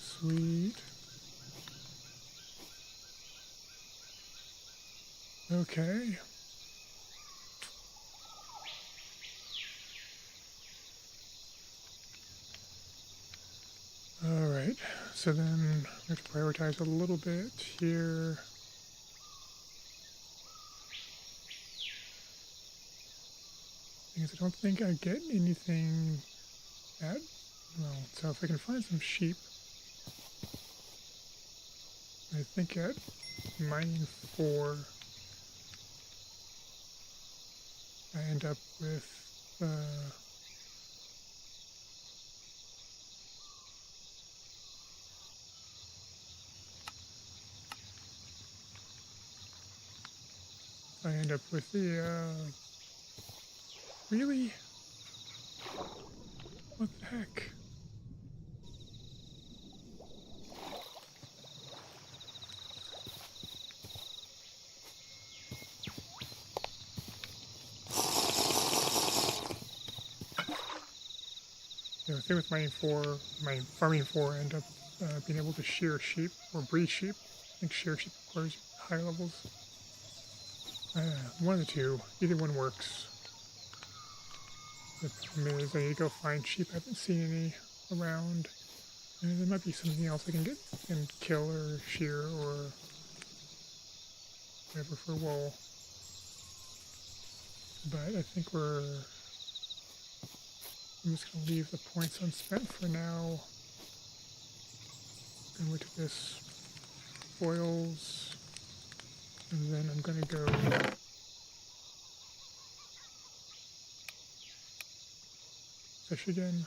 Speaker 1: Sweet. Okay. Alright, so then we have to prioritize a little bit here. Because I don't think I get anything at, well, so if I can find some sheep, I think at mining 4, I end up with, the, really? What the heck? The thing with my farming 4, I end up being able to shear sheep or breed sheep. I think shear sheep requires higher levels. One of the two, either one works. The problem is I need to go find sheep. I haven't seen any around. And there might be something else I can get and kill or shear or whatever for wool. But I think I'm just going to leave the points unspent for now. And look at this. Foils. And then I'm going to go fish again.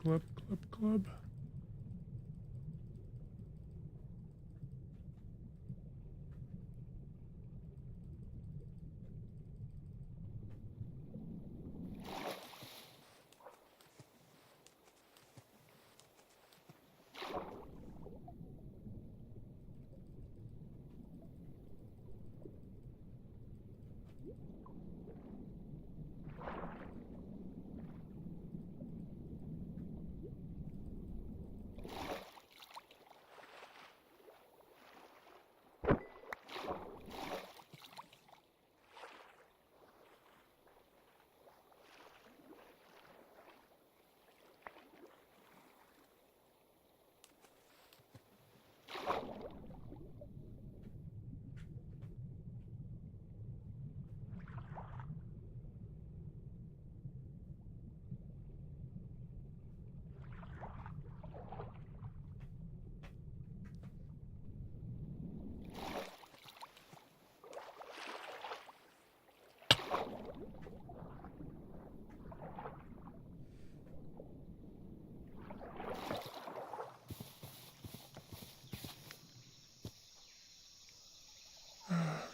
Speaker 1: Club, club, club.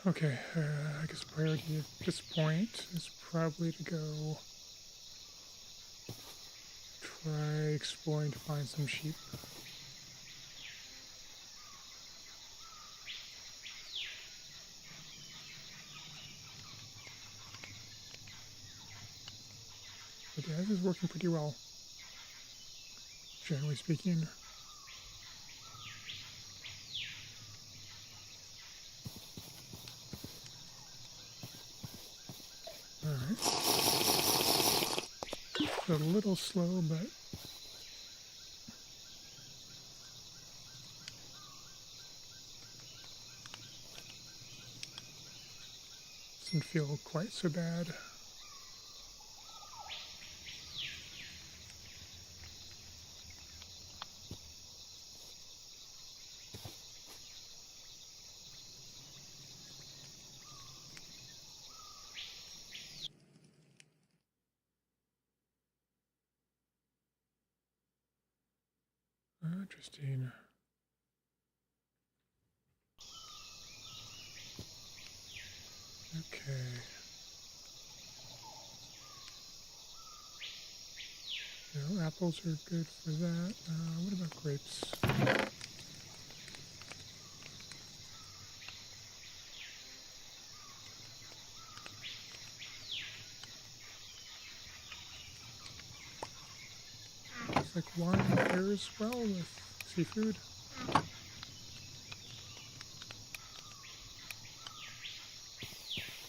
Speaker 1: Okay, I guess priority at this point is probably to go try exploring to find some sheep. But yeah, this is working pretty well, generally speaking. Alright. It's a little slow, but doesn't feel quite so bad. Interesting. Okay. No, apples are good for that. What about grapes? Looks like wine pairs well with seafood.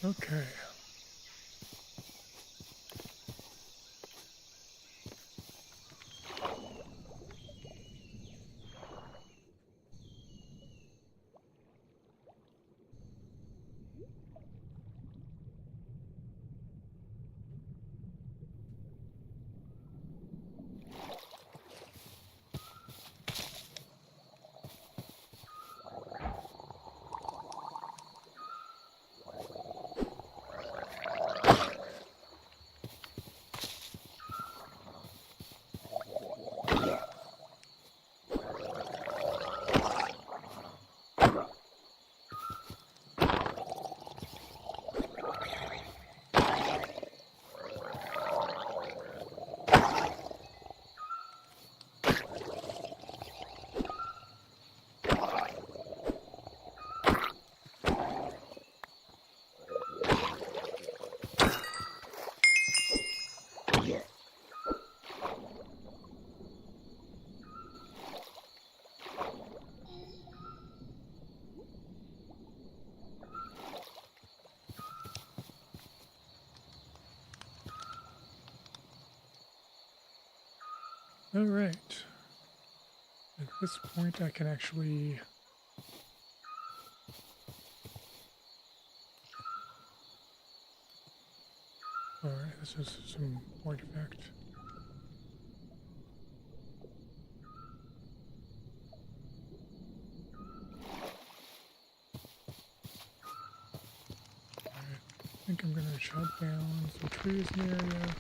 Speaker 1: Okay. All right. At this point, I can actually all right, this is some artifact. All right, I think I'm gonna chop down some trees in the area.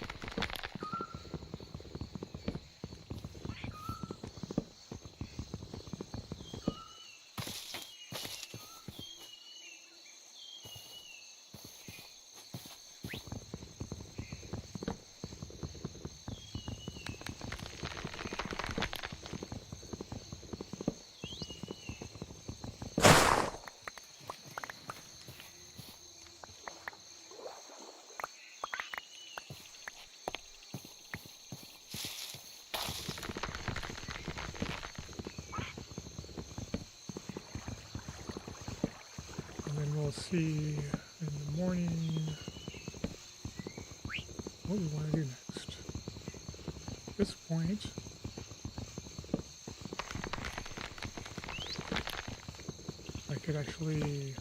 Speaker 1: We'll see in the morning what we want to do next. At this point, I could actually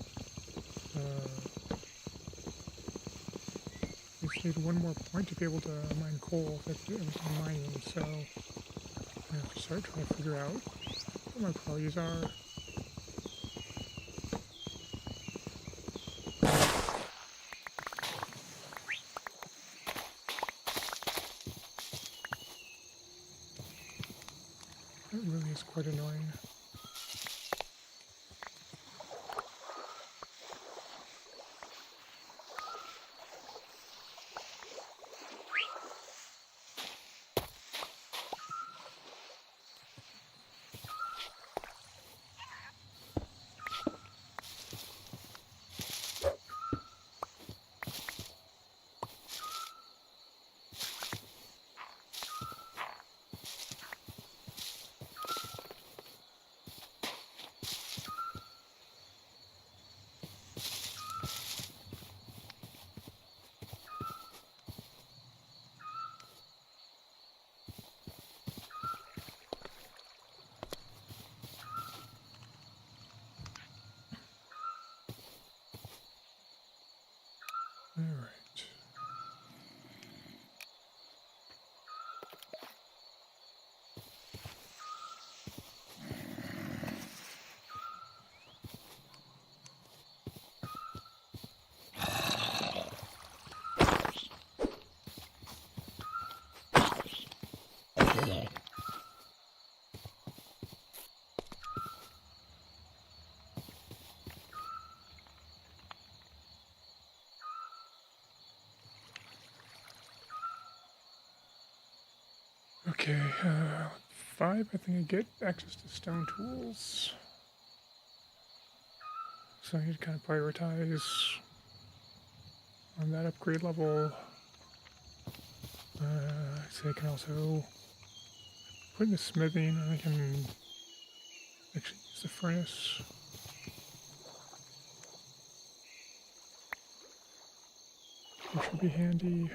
Speaker 1: just need one more point to be able to mine coal if I do everything mining, so I have to start trying to figure out what my priorities are. That really is quite annoying. All right. Okay, 5, I think I get access to stone tools. So I need to kind of prioritize on that upgrade level. So I can also put in the smithing, and I can actually use the furnace. Which would be handy.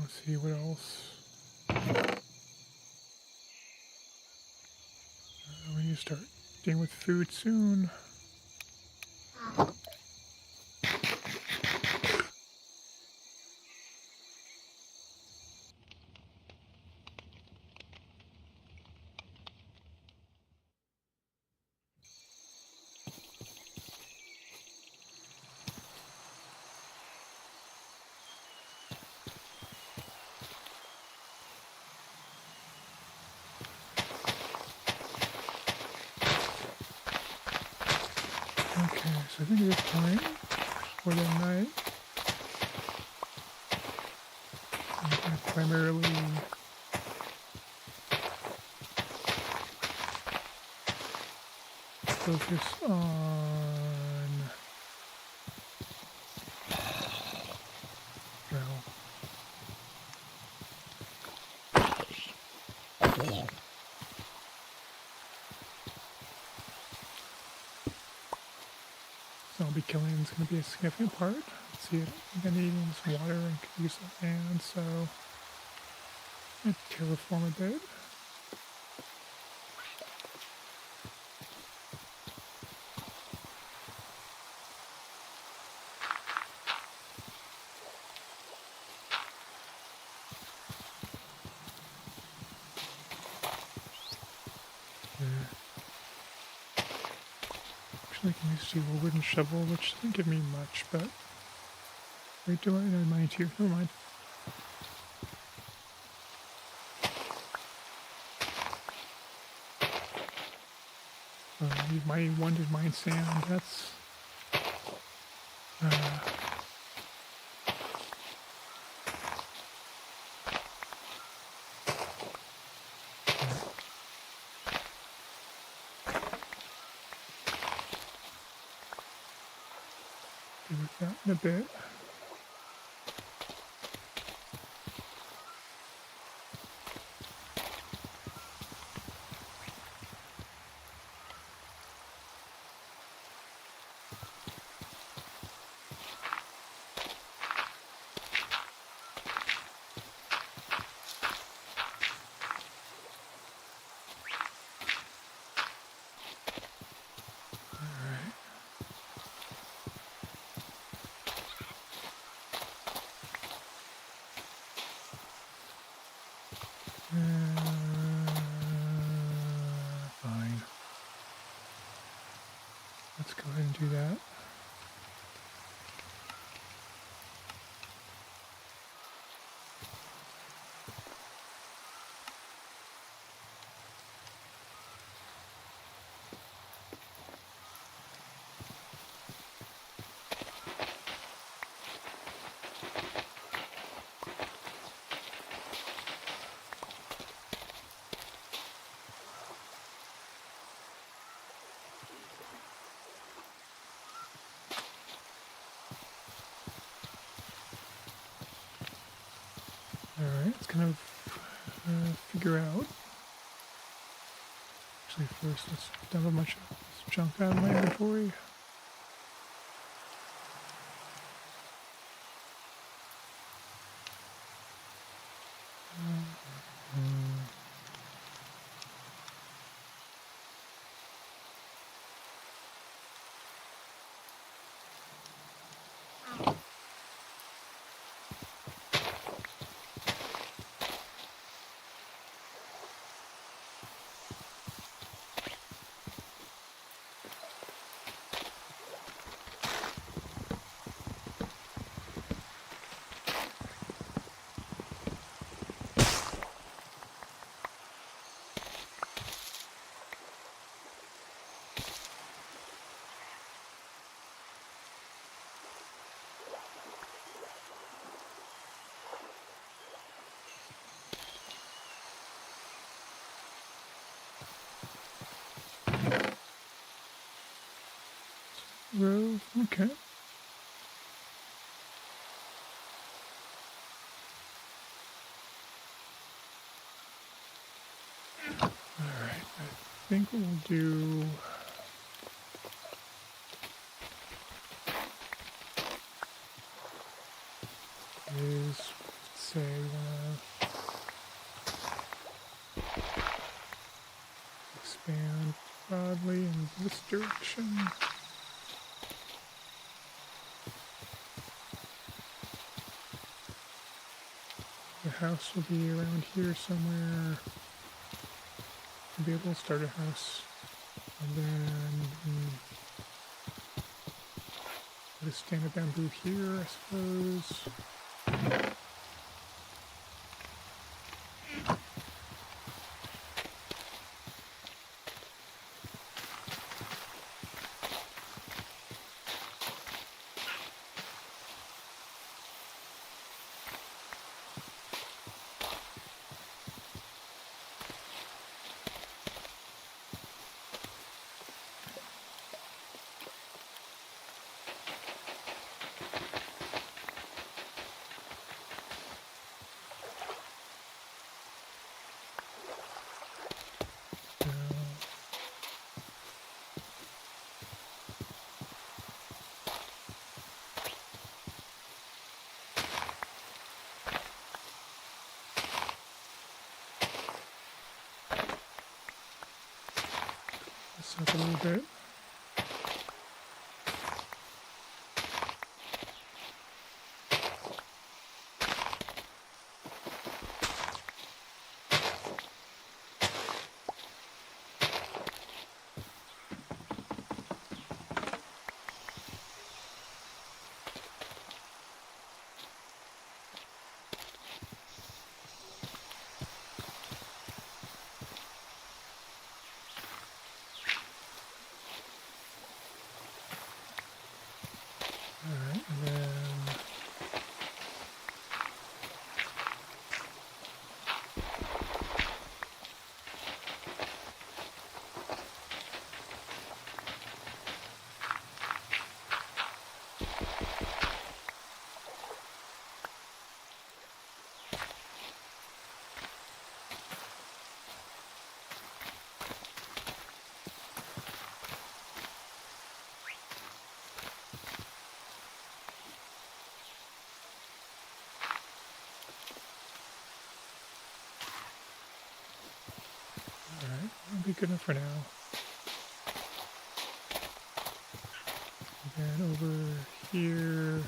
Speaker 1: Let's see what else. We need to start dealing with food soon. Okay, so I think it is time for the night. I'm going to primarily focus on, well, zombie killing is going to be a significant part. Let's see, I think I need some water and could use some land, so I'm going to terraform a bit. Actually, I can use a wooden shovel, which doesn't give me much, but... Wait, do I? Never mind too. Never mind. My one did mine sand, that's... deal with that in a bit. Fine. Let's go ahead and do that. Alright, let's kind of figure out. Actually, first, let's dump a bunch of this junk out of my inventory. row. Okay. Alright, I think what we'll do is, say, we want to expand broadly in this direction. The house will be around here somewhere. We'll be able to start a house. And then put a stand of bamboo here, I suppose. This up a little bit. Alright, and then alright, that'll be good enough for now. And then over here,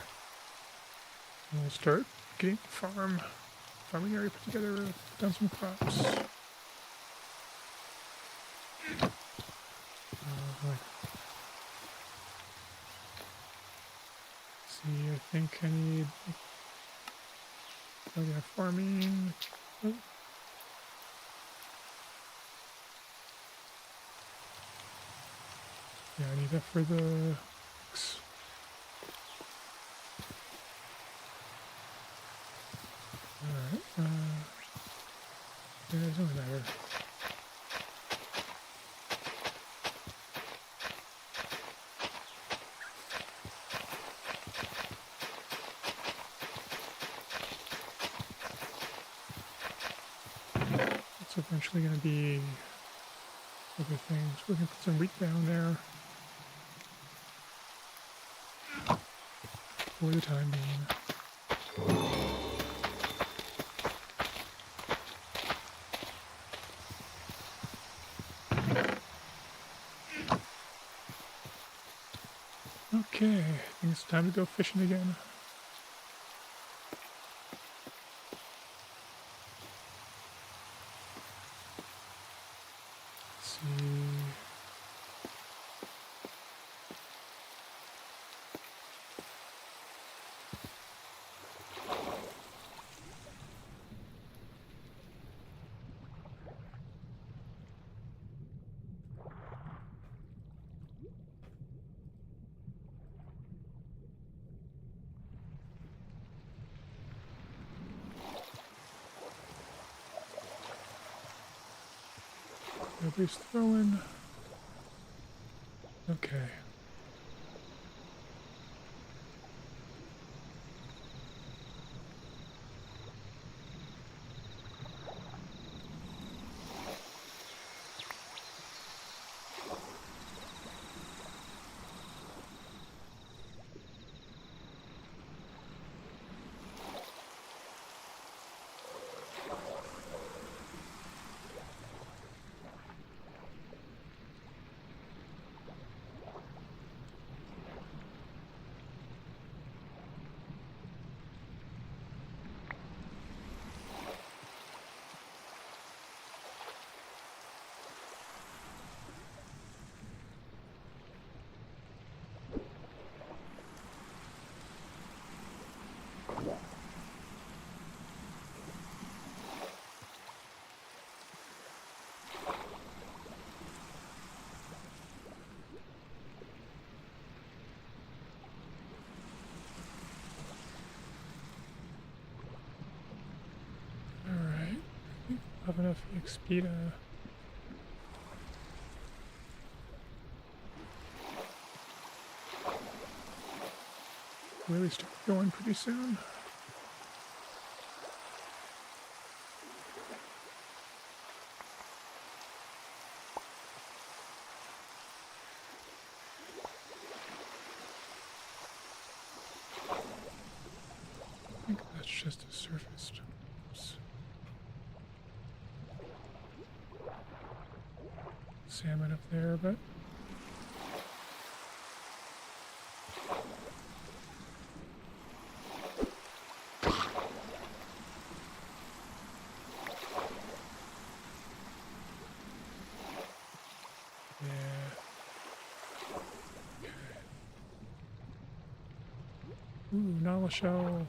Speaker 1: we'll start getting the farming area put together, put down some crops. Like, see, I think I need, oh yeah, farming. Oh. Yeah, I need that for the alright, yeah, it doesn't matter. It's eventually going to be other things. We can put some wheat down there for the time being. Okay, I think it's time to go fishing again. Let's see. Nobody's throwing. Okay. have enough XP to really start going pretty soon. I think that's just a surface. Oops. Salmon up there, but yeah. Okay. Ooh, Nala shell.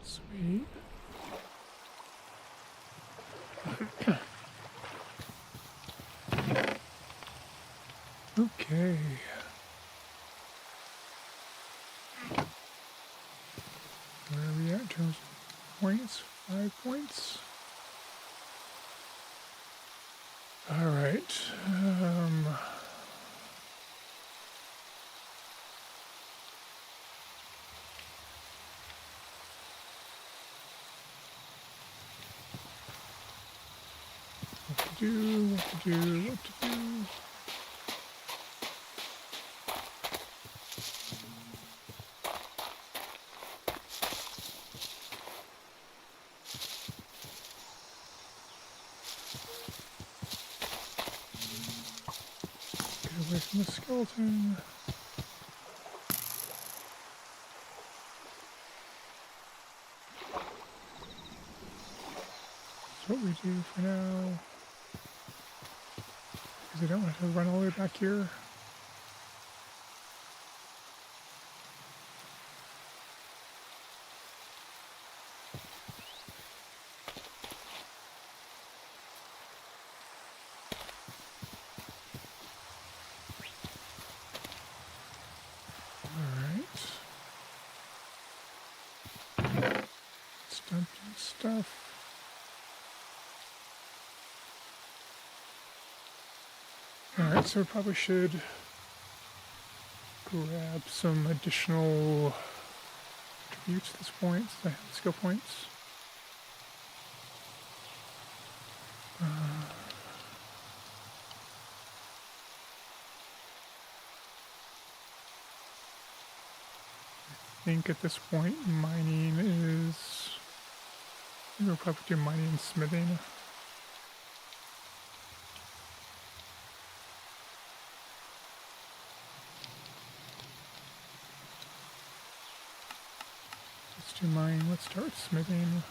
Speaker 1: Sweet. Okay. Where are we at in terms of points? 5 points. All right. What to do? What to do? What to do? Get away from the skeleton. That's what we do for now. Because I don't want to run all the way back here. Dumping stuff. Alright, so we probably should grab some additional attributes at this point, so I have skill points. I think at this point mining is... I think we'll probably do mining and smithing. Let's do mining, let's start smithing.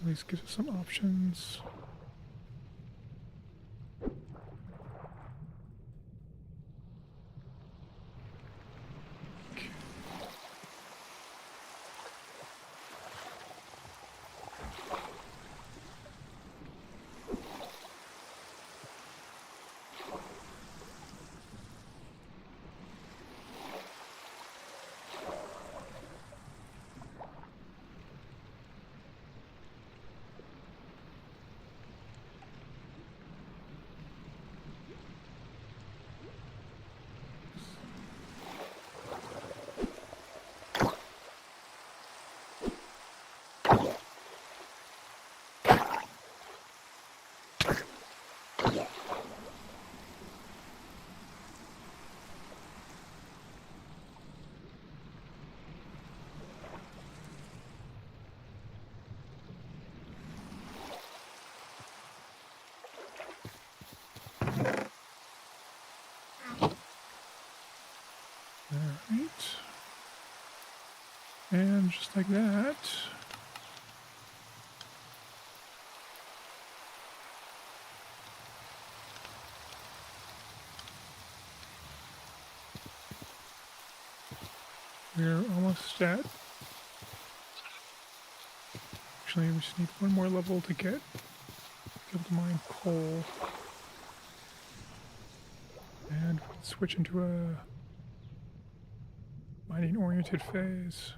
Speaker 1: At least gives us some options. Alright. And just like that, we're almost at Actually, we just need one more level to get able to mine coal. And switch into a mining oriented phase.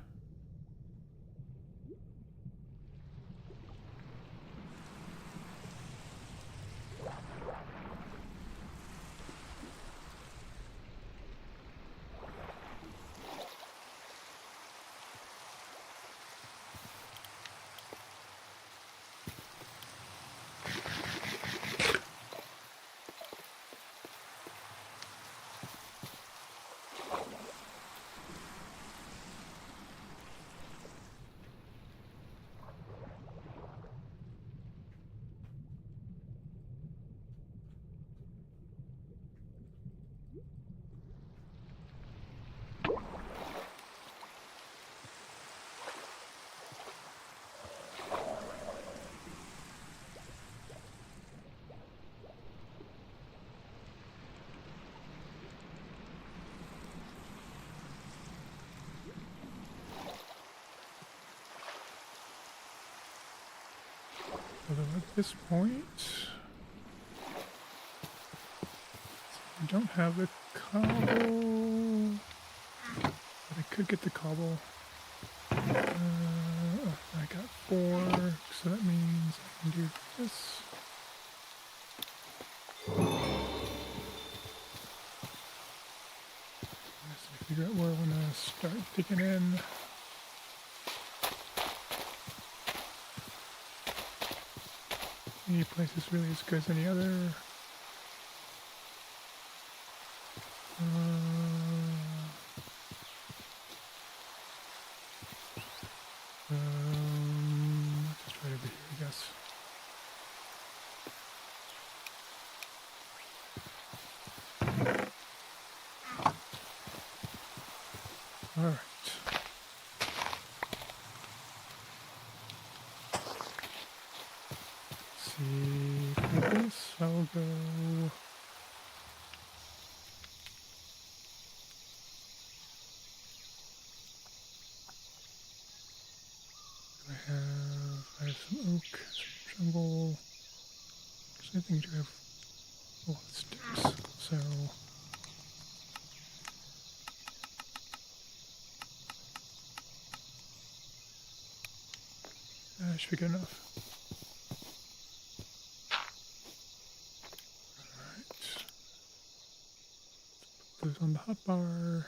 Speaker 1: Although at this point, I don't have the cobble, but I could get the cobble. I got 4, so that means I can do this. Let's figure out where I want to start digging in. Any place is really as good as any other. Just right over here, I guess. All right. See, for this, I'll go. I have some oak, some jungle. I think I do have a lot of sticks, so that should be good enough. Alright. Put those on the hotbar.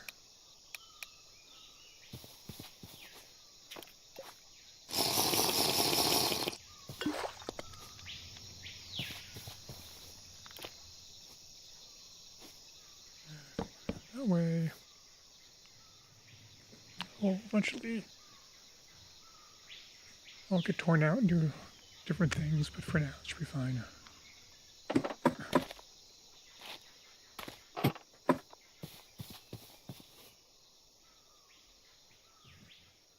Speaker 1: That way, well, eventually I'll get torn out and do different things, but for now it should be fine.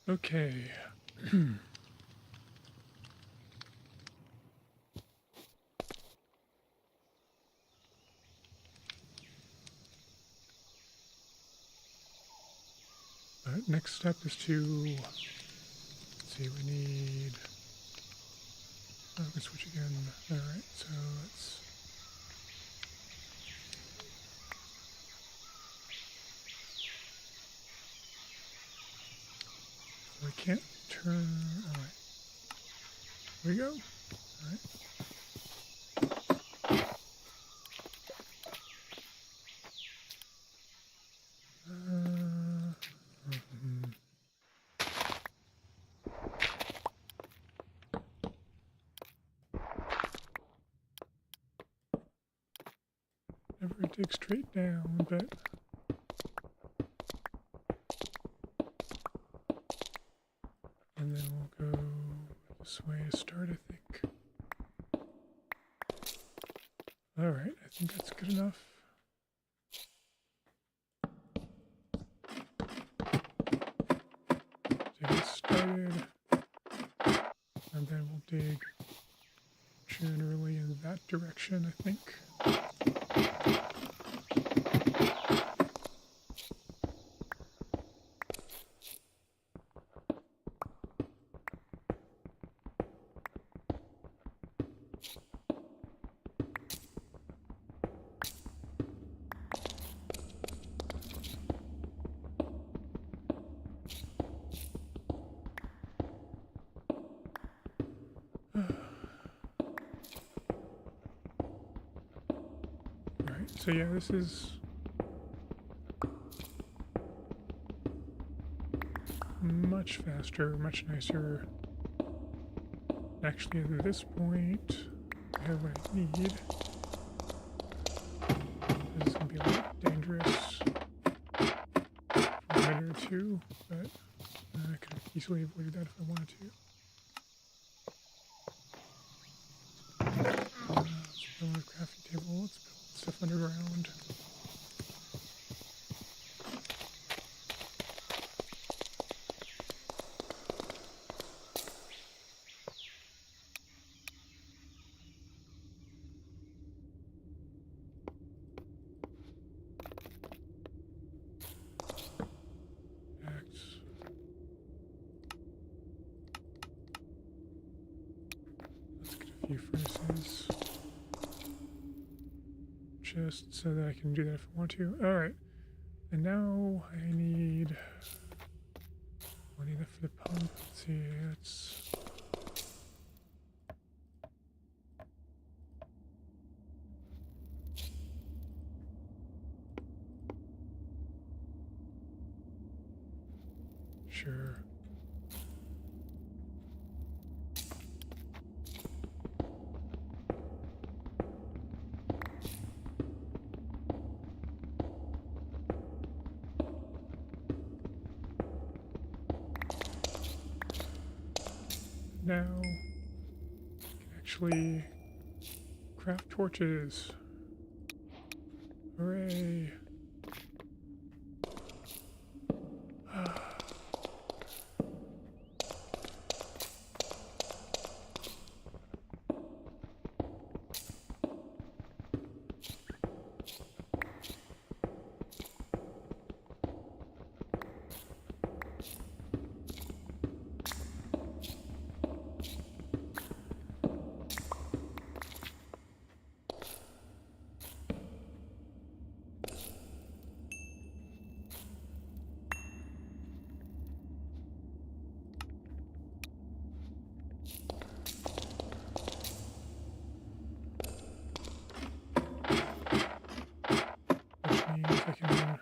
Speaker 1: Okay. Next step is to, let's see, we need, oh, we can switch again. Alright, so let's, I can't turn, alright, here we go, alright. Never dig straight down, but and then we'll go this way to start, I think. Alright, I think that's good enough. To get started, and then we'll dig generally in that direction, I think. So yeah, this is much faster, much nicer. Actually, at this point, I have what I need. This is going to be a little dangerous for a minute or two, but I could have easily avoided that if I wanted to. Let's build a crafting table. Let's build stuff underground. Few furnaces just so that I can do that if I want to. Alright, and now I need that for the pump. Let's see, it's sure. Now I can actually craft torches. Hooray! Means I can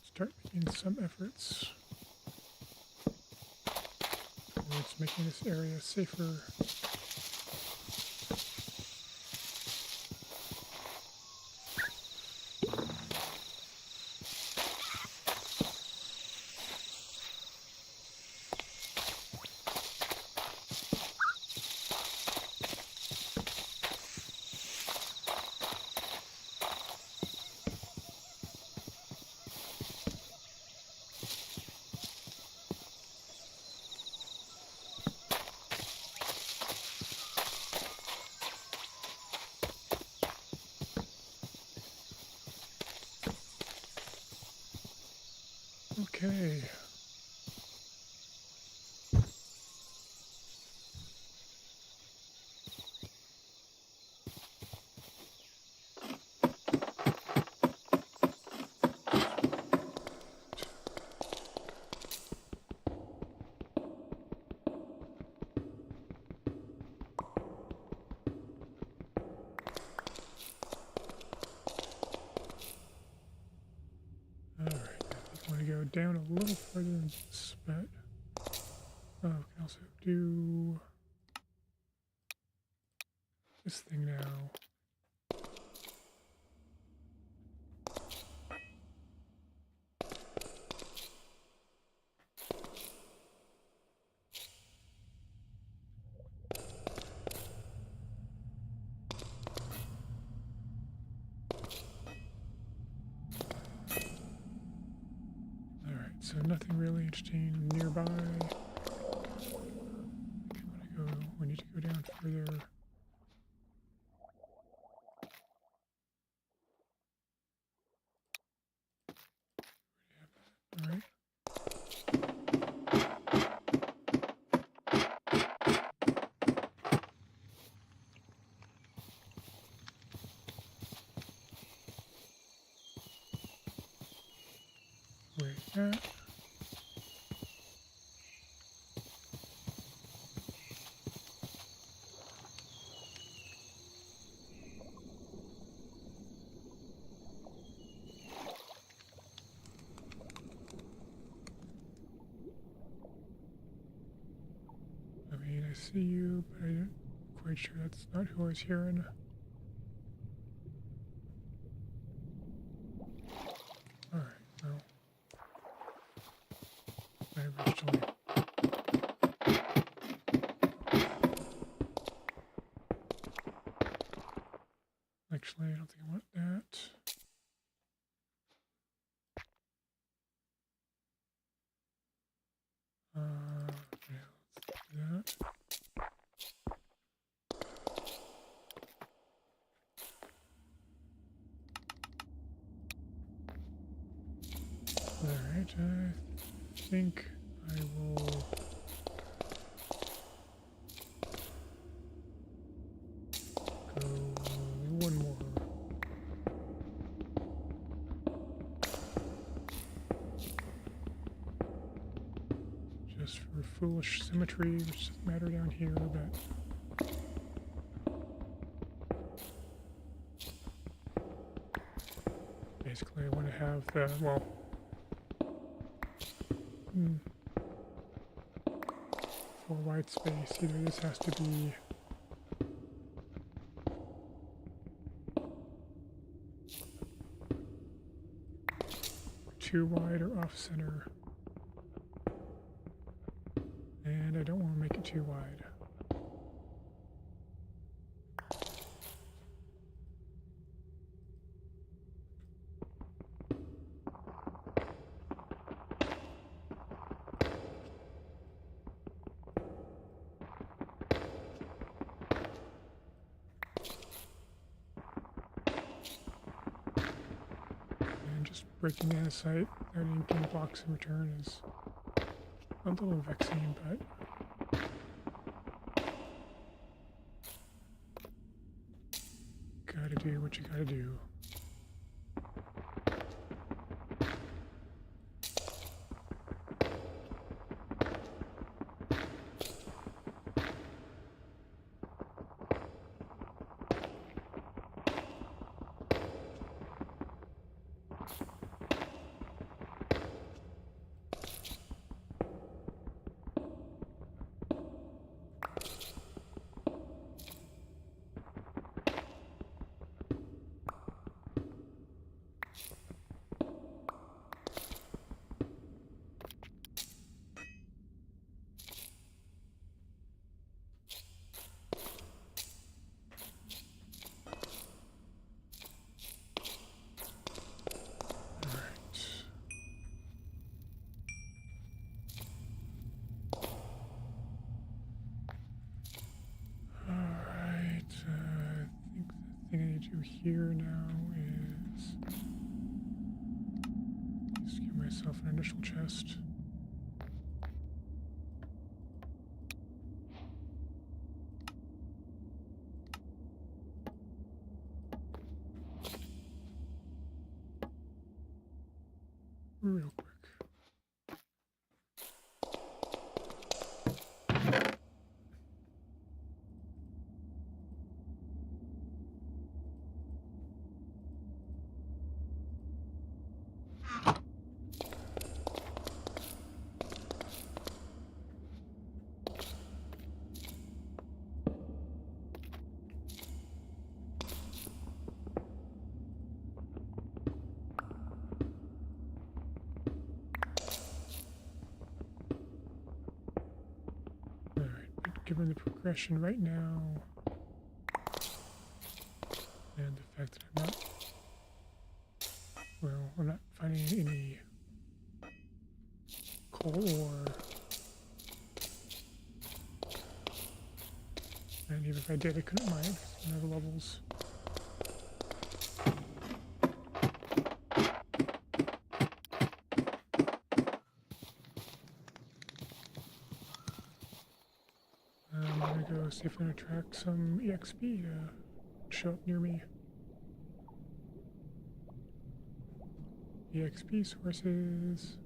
Speaker 1: start making some efforts towards making this area safer. Okay. Alright, I want to go down a little further than this, but oh, we can also do this thing now. Alright, so nothing really interesting nearby. We need to go down further. Alright. Where's that? see you, but I'm not quite sure that's not who I was hearing. Alright, well. I originally... Actually, I don't think I want that. Yeah, let's do that. Alright, I think I will go one more. Just for foolish symmetry, which doesn't matter down here, but... Basically, I want to have the, well... for white space, either this has to be too wide or off center. And I don't want to make it too wide. Breaking the sight without inking blocks in return is a little vexing, but gotta do what you gotta do. Here now is just give myself an initial chest. Real quick. Given the progression right now, and the fact that I'm not finding any coal ore, and even if I did, I couldn't mine because I don't have the levels. I'm gonna go see if I can attract some EXP to show up near me. EXP sources.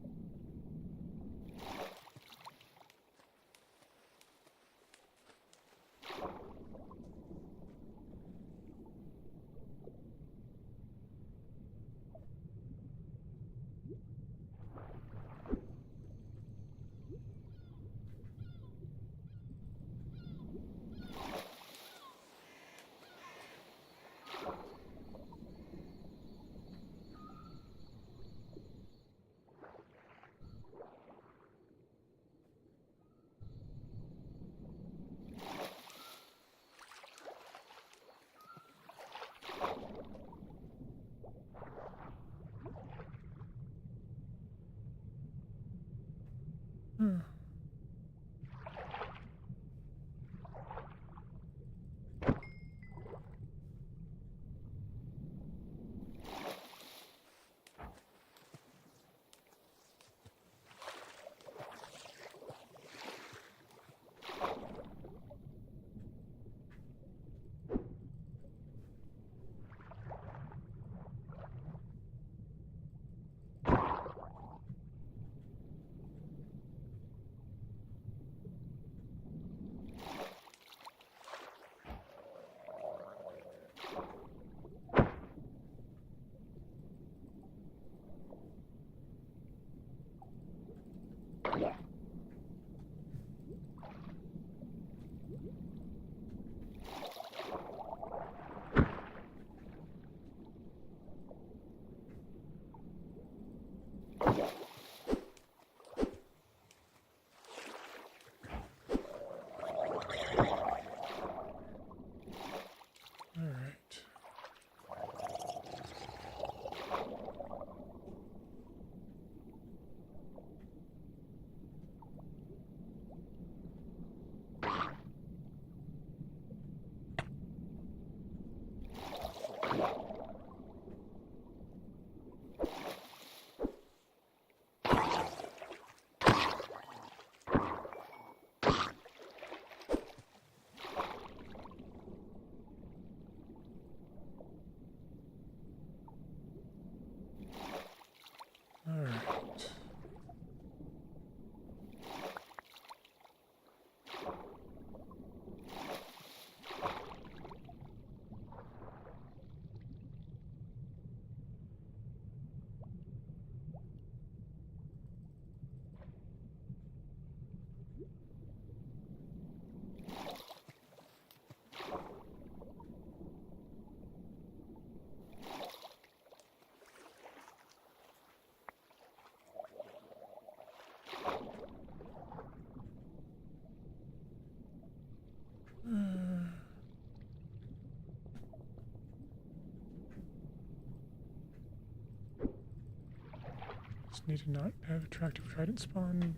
Speaker 1: Just need to not have attractive trident spawn.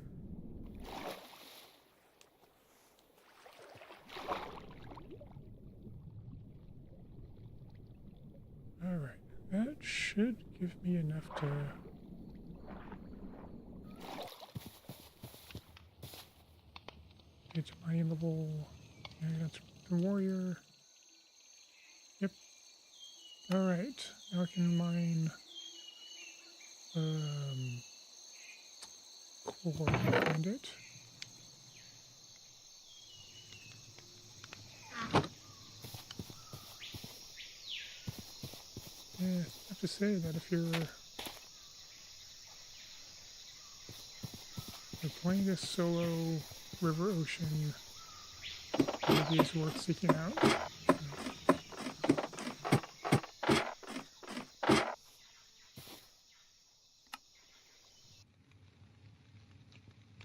Speaker 1: Alright, that should give me enough to get to mining level. Yeah, that's the warrior. Yep. Alright, now I can mine core and find it. Yeah, I have to say that if you're playing this solo river ocean, maybe it's worth seeking out.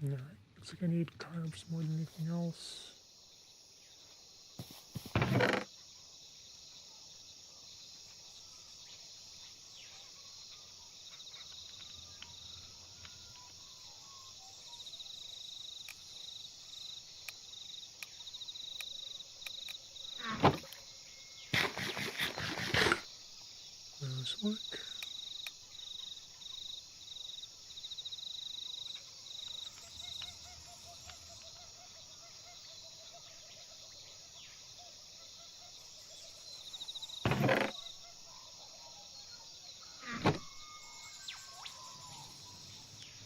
Speaker 1: Alright, looks like I need carbs more than anything else. Those work.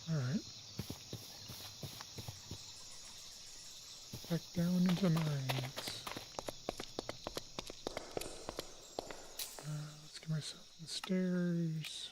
Speaker 1: Alright. Back down into the mines. Let's get myself the stairs.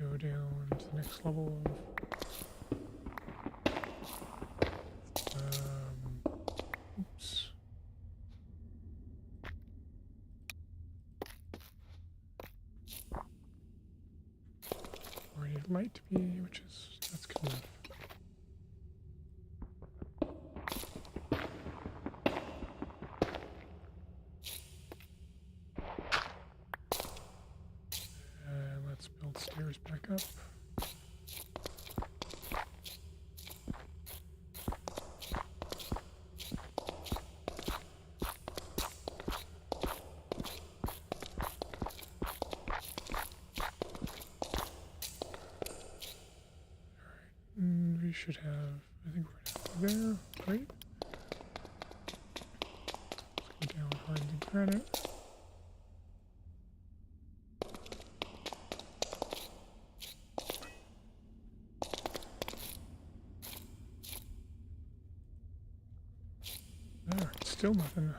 Speaker 1: Go down to the next level of oops. Where I need light to be, which is that's good enough. stairs back up. We should have, I think we're there, right? Let's go down hard the granite. Alright, still nothing.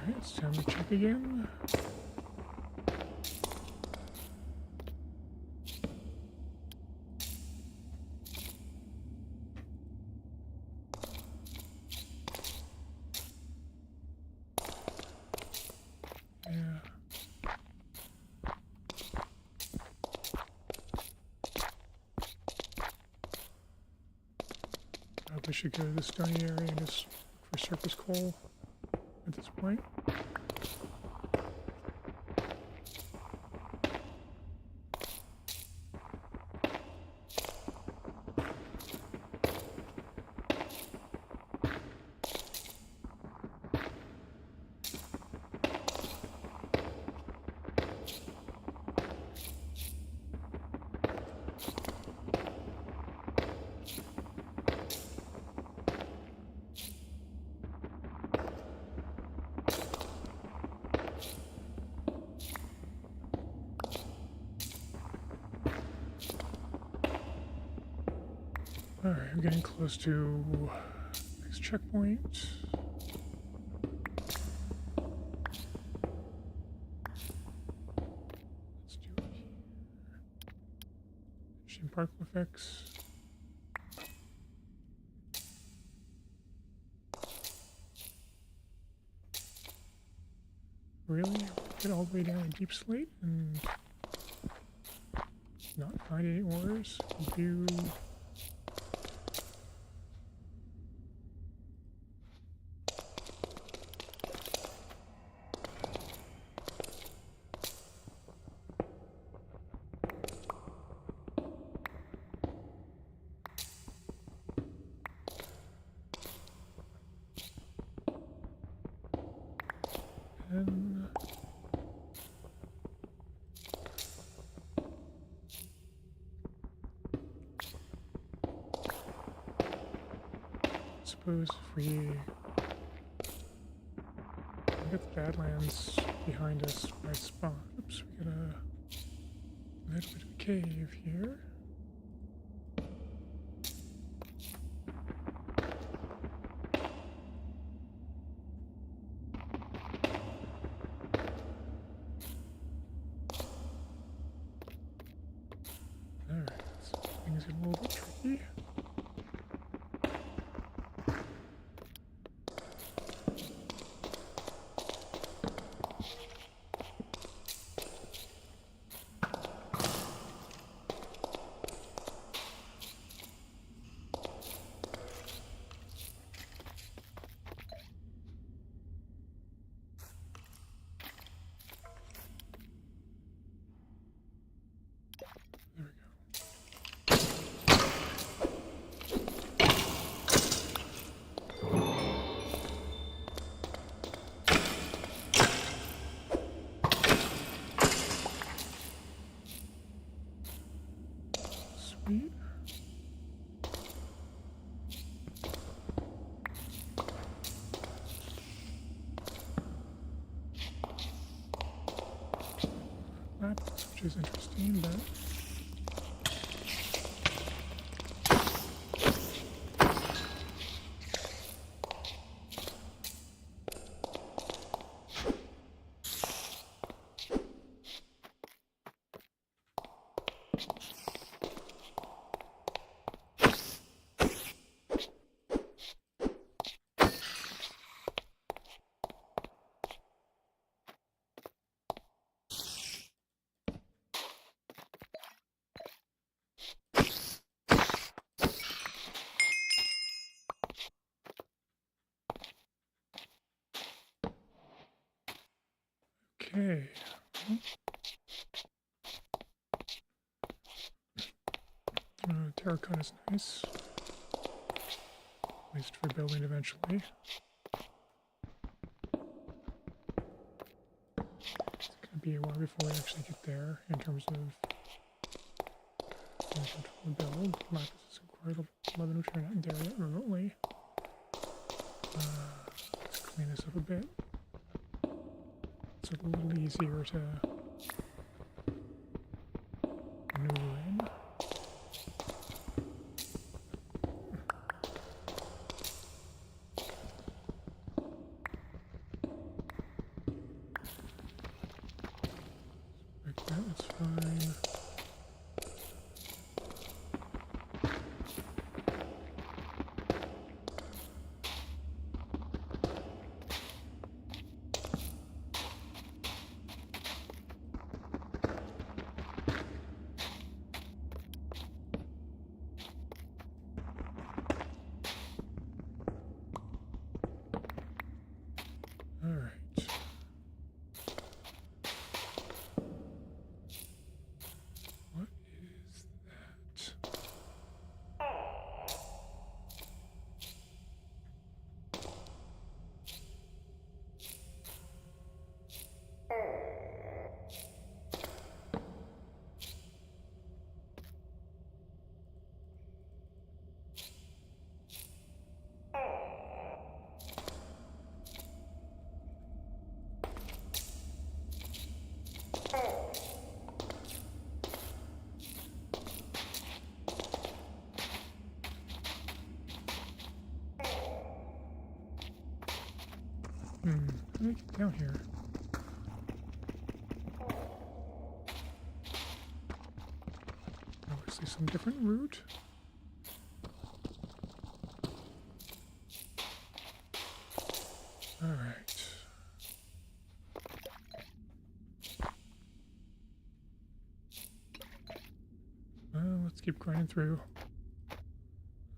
Speaker 1: Alright, it's time to check again. Yeah. Probably should go to the stony area and just look for surface coal at this point. Alright, we're getting close to next checkpoint. Let's do it here. Machine particle effects. Really? Get all the way down in deep slate and not find any ores? Do and suppose if we get the Badlands behind us, right spot. Oops, we got a little bit of a cave here. Alright, so things get a little bit tricky. which is interesting, but okay. Terracotta is nice, at least for building eventually. It's gonna be a while before we actually get there in terms of the build. Lapis isn't quite leather, which we're not there yet remotely. Let's clean this up a bit. It's a little easier to maneuver in. Like that, that's fine. All right. What is that? How do I get down here? Obviously some different route. All right. Well, let's keep grinding through.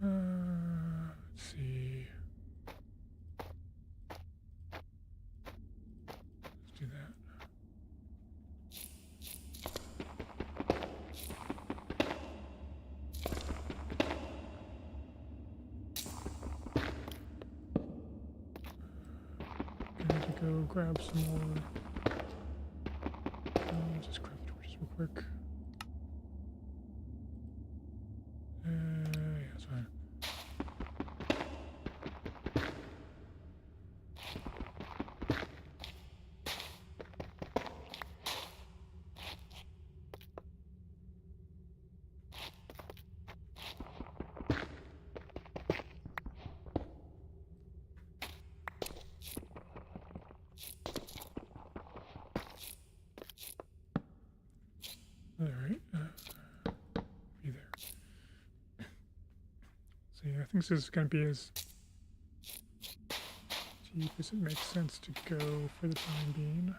Speaker 1: Let's see. Let's do that. I need to go grab some more. Just grab torches real quick. Yeah, it's fine. All right. Be there. So yeah, I think this is going to be as deep as it makes sense to go for the time being.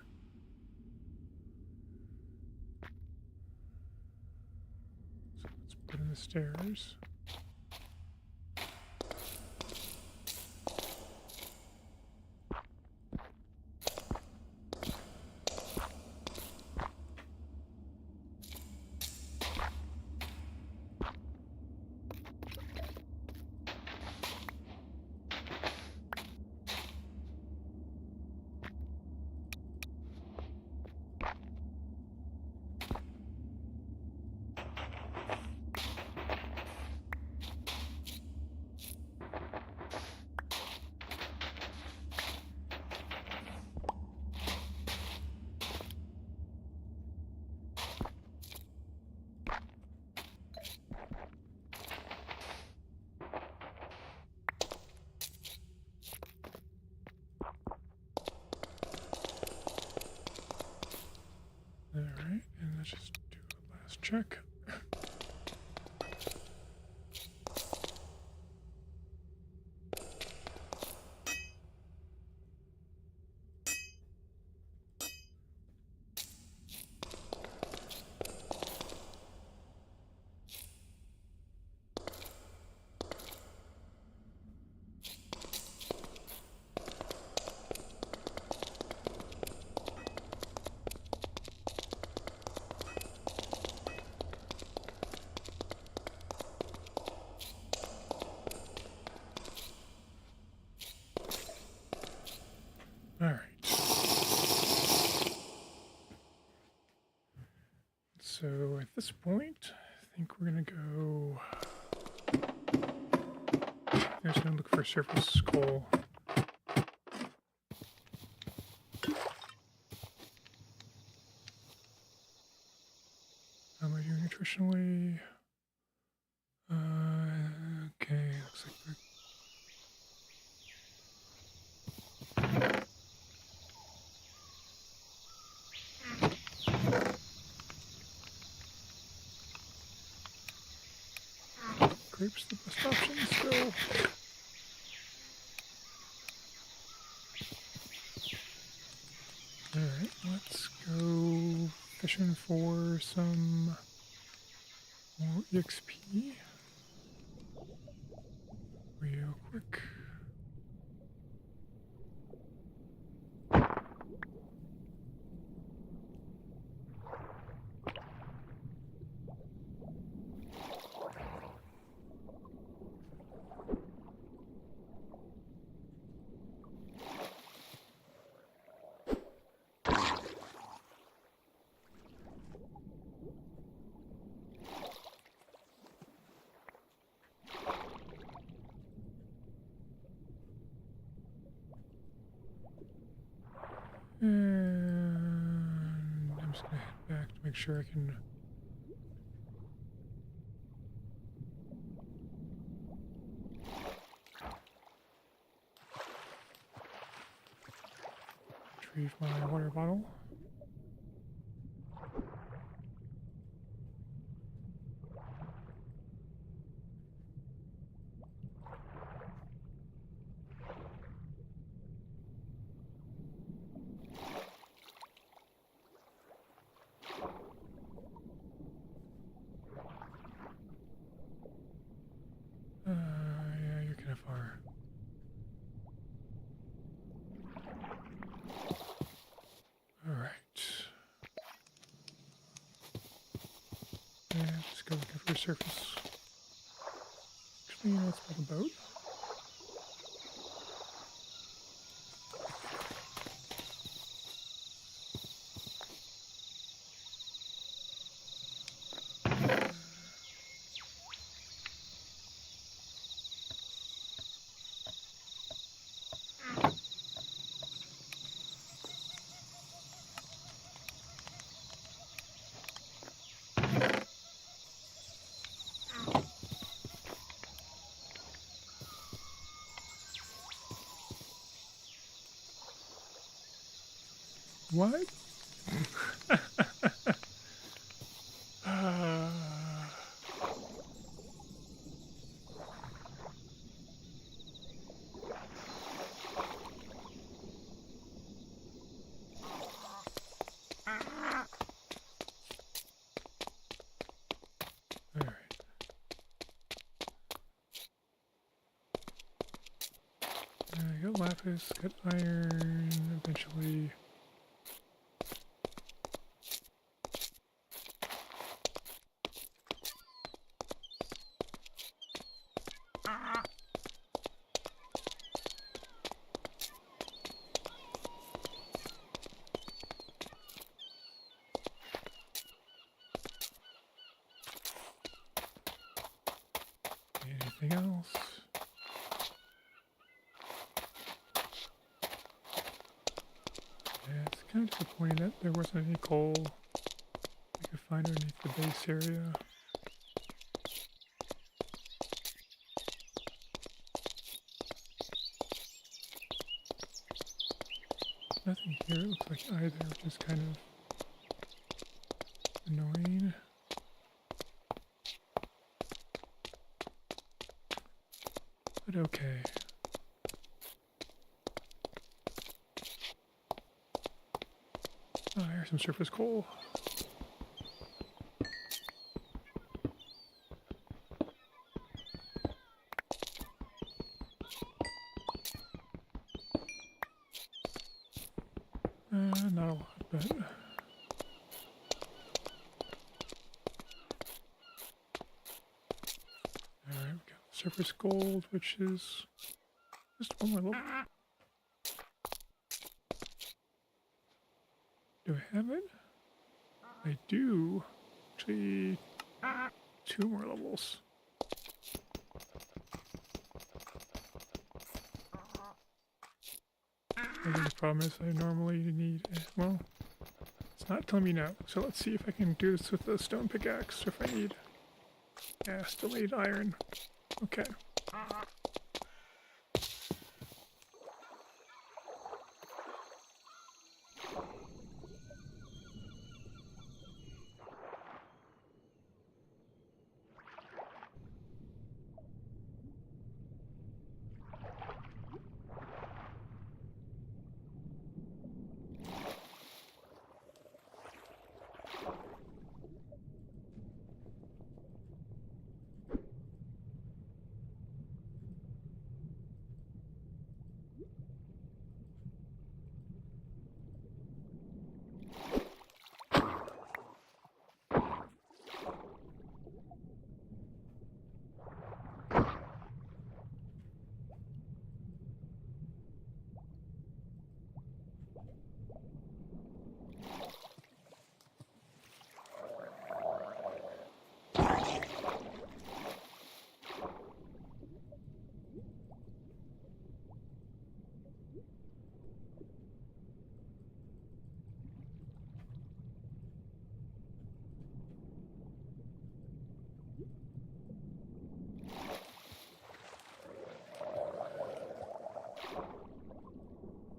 Speaker 1: So let's put in the stairs. check. All right. So at this point, I think we're gonna go. I'm just gonna look for a surface coal. How am I doing nutritionally? Okay, looks like we're grapes the best option still. Alright, let's go fishing for some more EXP. Real quick. And I'm just gonna head back to make sure I can. Retrieve my water bottle. Yeah, you're kind of far. Alright. Yeah, let's go looking for a surface. Actually, you know, it's like a boat. What? uh, Alright. I got lapis, got iron, eventually. Anything else? Yeah, it's kind of disappointing that there wasn't any coal we could find underneath the base area. Nothing here, it looks like either, which is kind of annoying. but okay. Oh, here's some surface coal. Not a lot, but... Alright, we got surface gold, which is just one more level. Do I have it? I do. Actually, 2 more levels. The problem is I normally need, well, it's not telling me no. So let's see if I can do this with the stone pickaxe, or if I need, yeah, still need iron. Okay.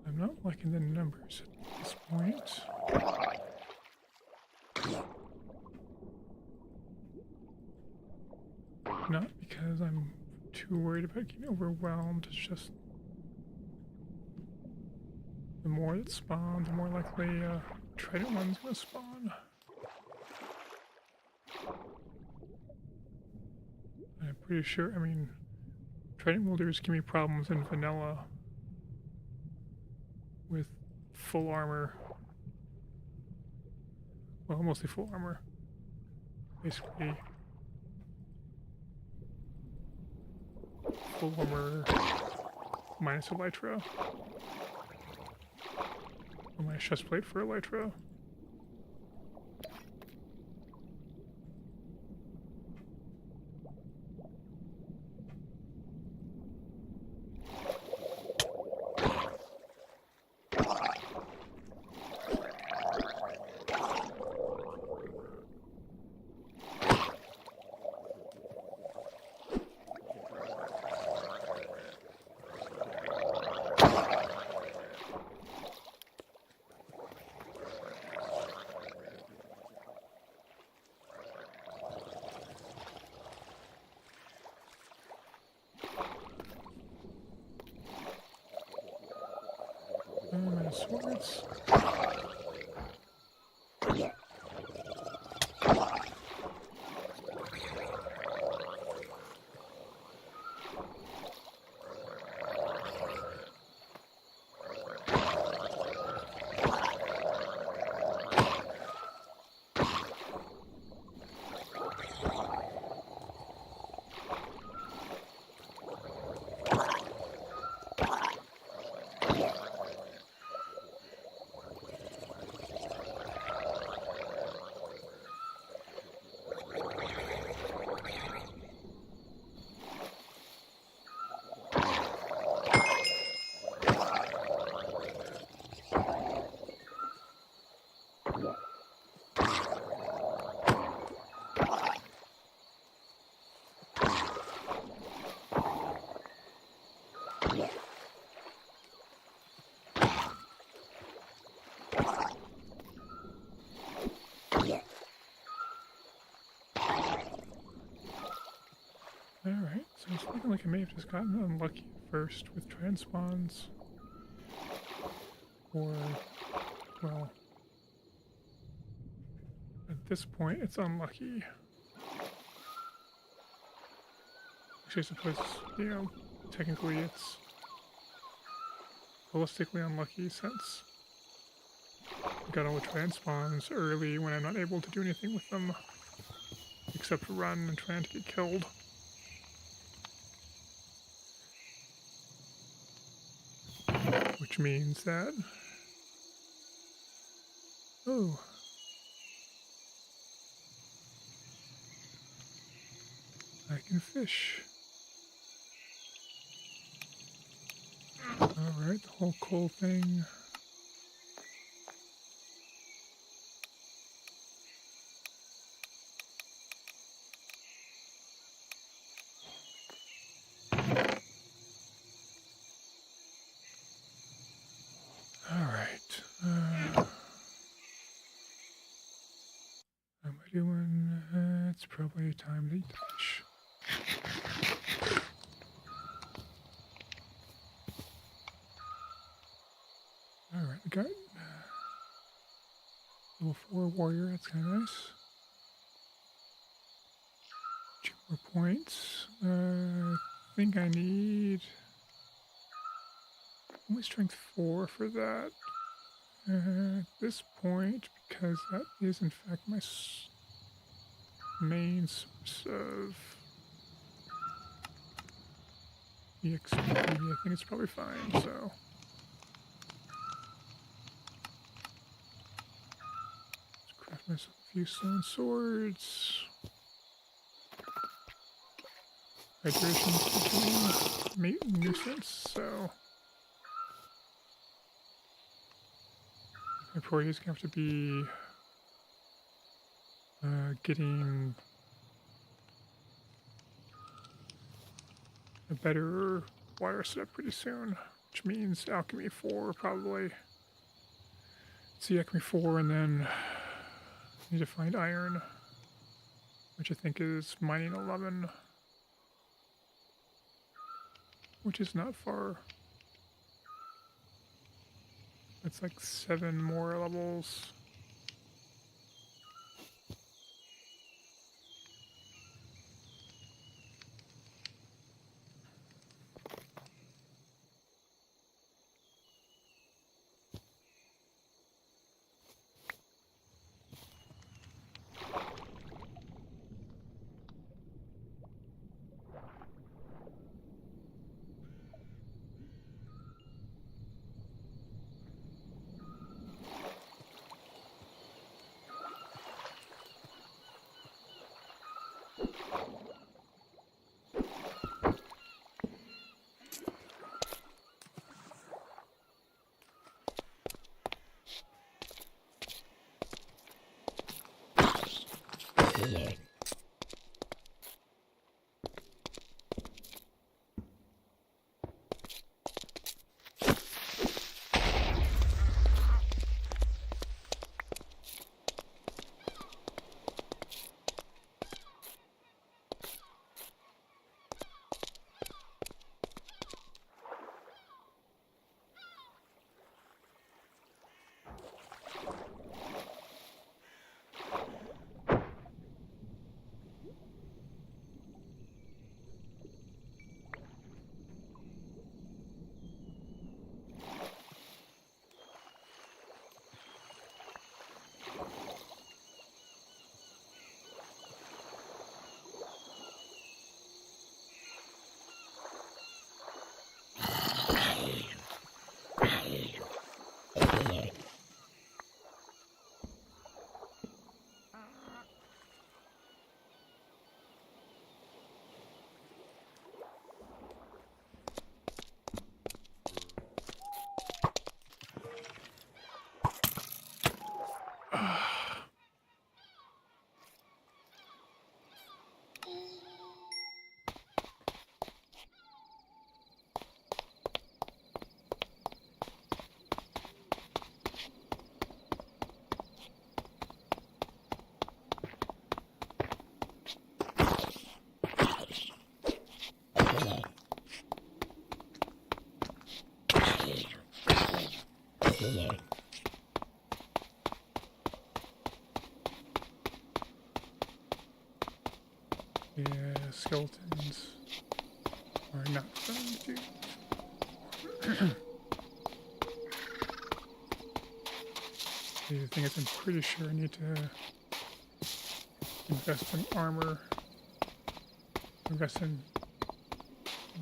Speaker 1: I'm not liking the numbers at this point. Not because I'm too worried about getting overwhelmed, it's just the more that spawn, the more likely trident one's gonna spawn. I'm pretty sure, I mean, trident wielders give me problems in vanilla with full armor. Well, mostly full armor. Basically, full armor minus elytra. Or minus chest plate for elytra. My swords. I may have just gotten unlucky first with transpawns. Or, well, at this point it's unlucky. Actually, I suppose, technically it's holistically unlucky since I got all the transpawns early when I'm not able to do anything with them except run and trying to get killed. Which means that... Oh. I can fish. Alright, the whole coal thing. Alright. How am I doing? It's probably time to eat the fish. Alright, we got level 4 warrior, that's kind of nice. 2 more points. I think I need only strength 4 for that. At this point, because that is in fact my main source of EXP, I think it's probably fine, so. Let's craft myself a few stone swords. Hydration's becoming a nuisance, so. My probably is going to have to be getting a better water setup pretty soon, which means alchemy 4 probably. See alchemy 4 and then need to find iron, which I think is mining 11, which is not far. It's like 7 more levels. Yeah, skeletons are not fun to do. The thing is, I'm pretty sure I need to invest in armor, invest in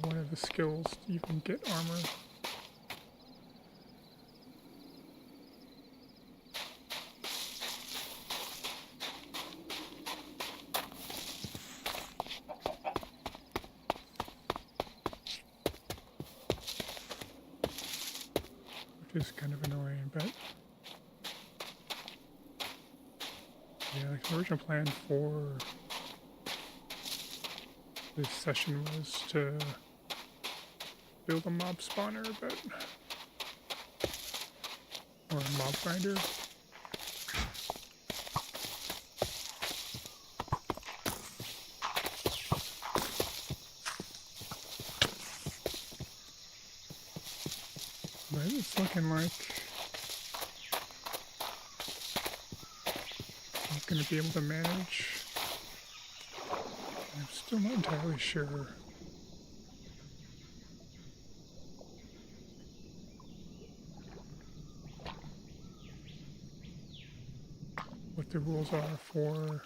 Speaker 1: one of the skills to even get armor. Which is kind of annoying, but yeah, like the original plan for this session was to build a mob spawner, or a mob grinder. But it's looking like I'm going to be able to manage. I'm still not entirely sure what the rules are for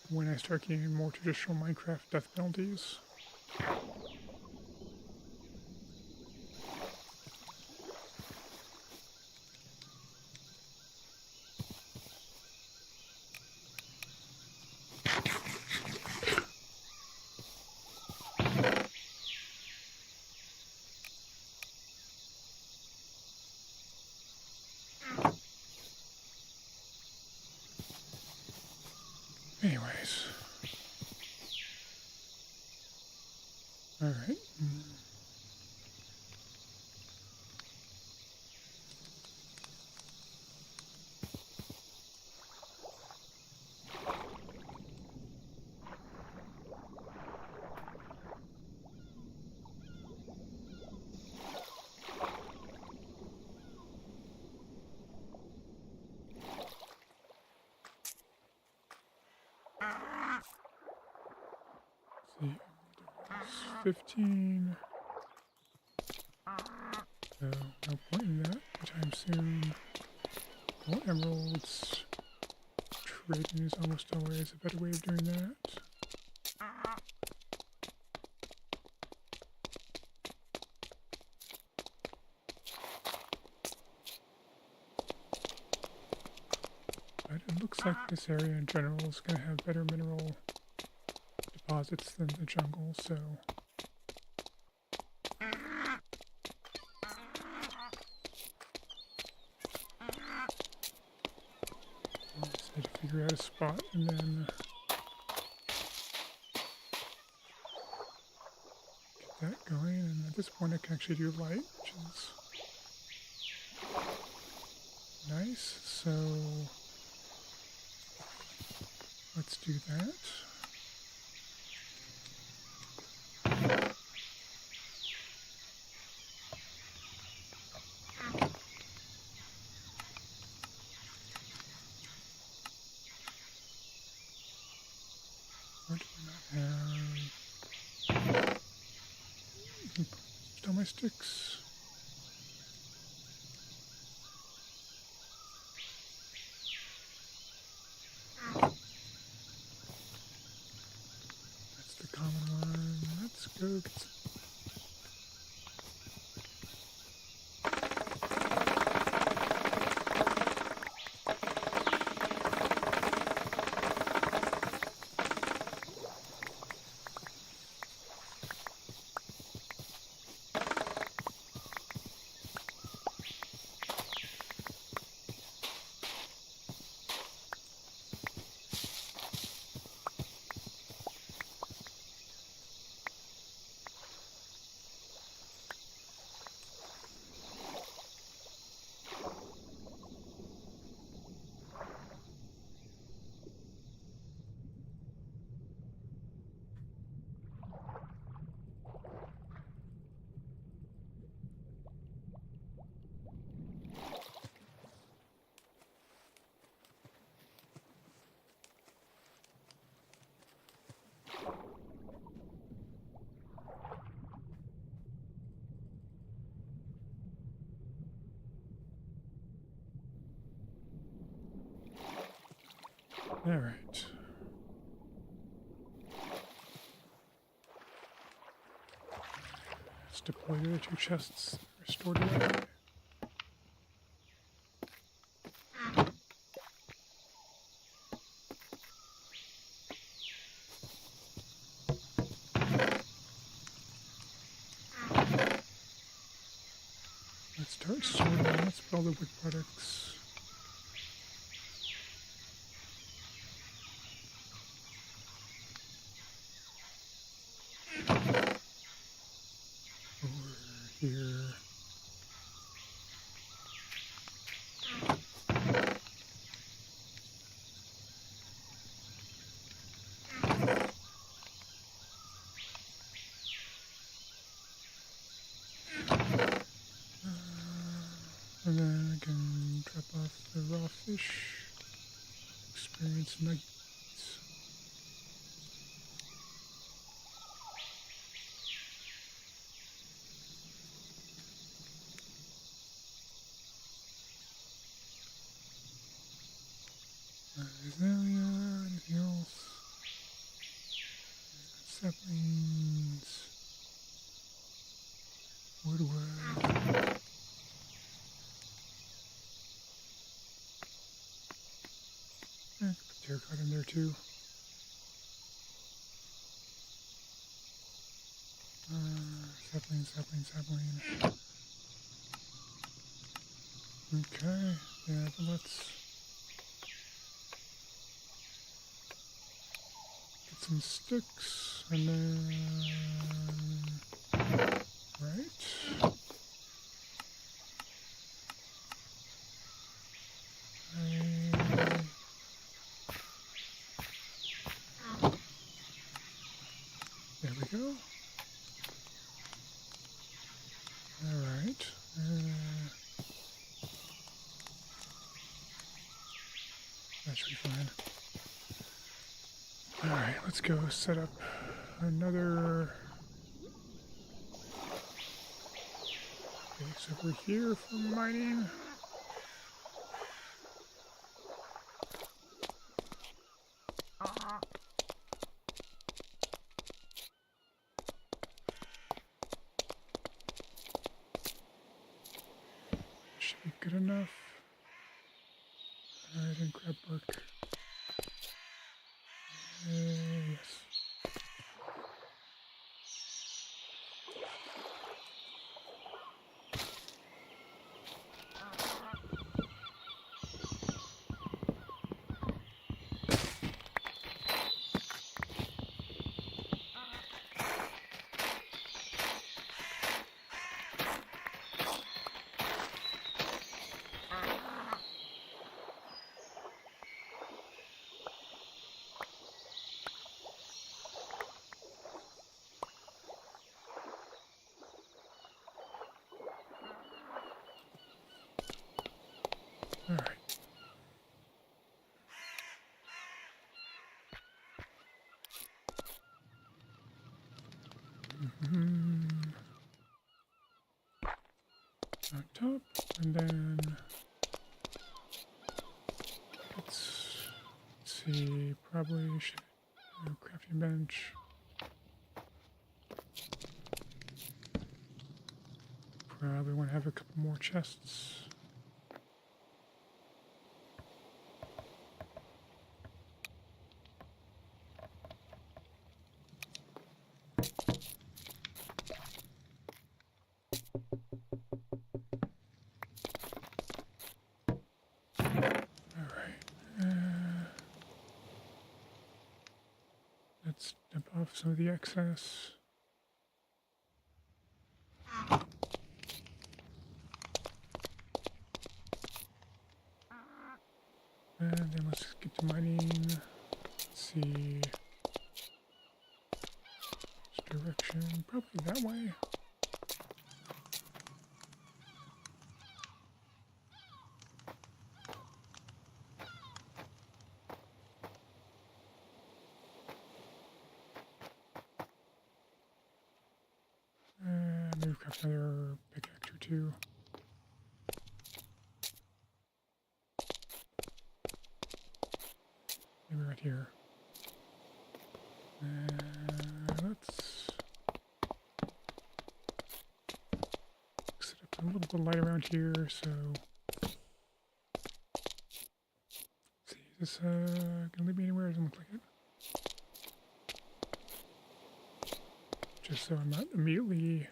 Speaker 1: when I start getting more traditional Minecraft death penalties. Anyways. Alright. See, there's 15. So, no point in that anytime soon. More emeralds. Trading is almost always a better way of doing that. But it looks like this area in general is going to have better mineral deposits than the jungle, so I just need to figure out a spot and then get that going. And at this point I can actually do light, which is nice. So let's do that. Or do we not have... Still my sticks. That's the common one. Let's go get some. All right. Let's deploy the other 2 chests restored away. Let's start sorting. Let's build the wood products. Over here. And then I can drop off the raw fish. Experience nuggets. Azalea, anything else? Saplings. Woodwork. I could put terracotta in there too. Sapling. Okay, yeah, but let's get some sticks and then, right? There we go. All right. That should be fine. All right, let's go set up another base over here for mining. Should be good enough. Alright, and grab bark. Yes. All right. On top, and then let's see. Probably should do a crafting bench. Probably want to have a couple more chests. Let's dump off some of the excess. And then let's get to mining. Let's see. Which direction? Probably that way. Maybe we've got another pickaxe or two. Maybe here. Let's set up a little bit of light around here. So, let's see, is this gonna lead me anywhere? Doesn't look like it. Just so I'm not immediately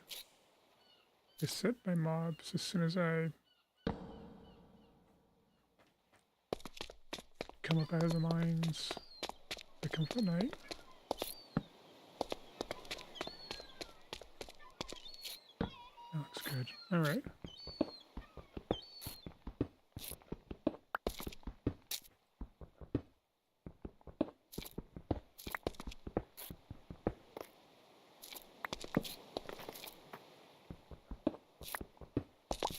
Speaker 1: beset by mobs as soon as I come up out of the mines. They come up at night. That looks good. All right.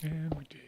Speaker 1: And we dig.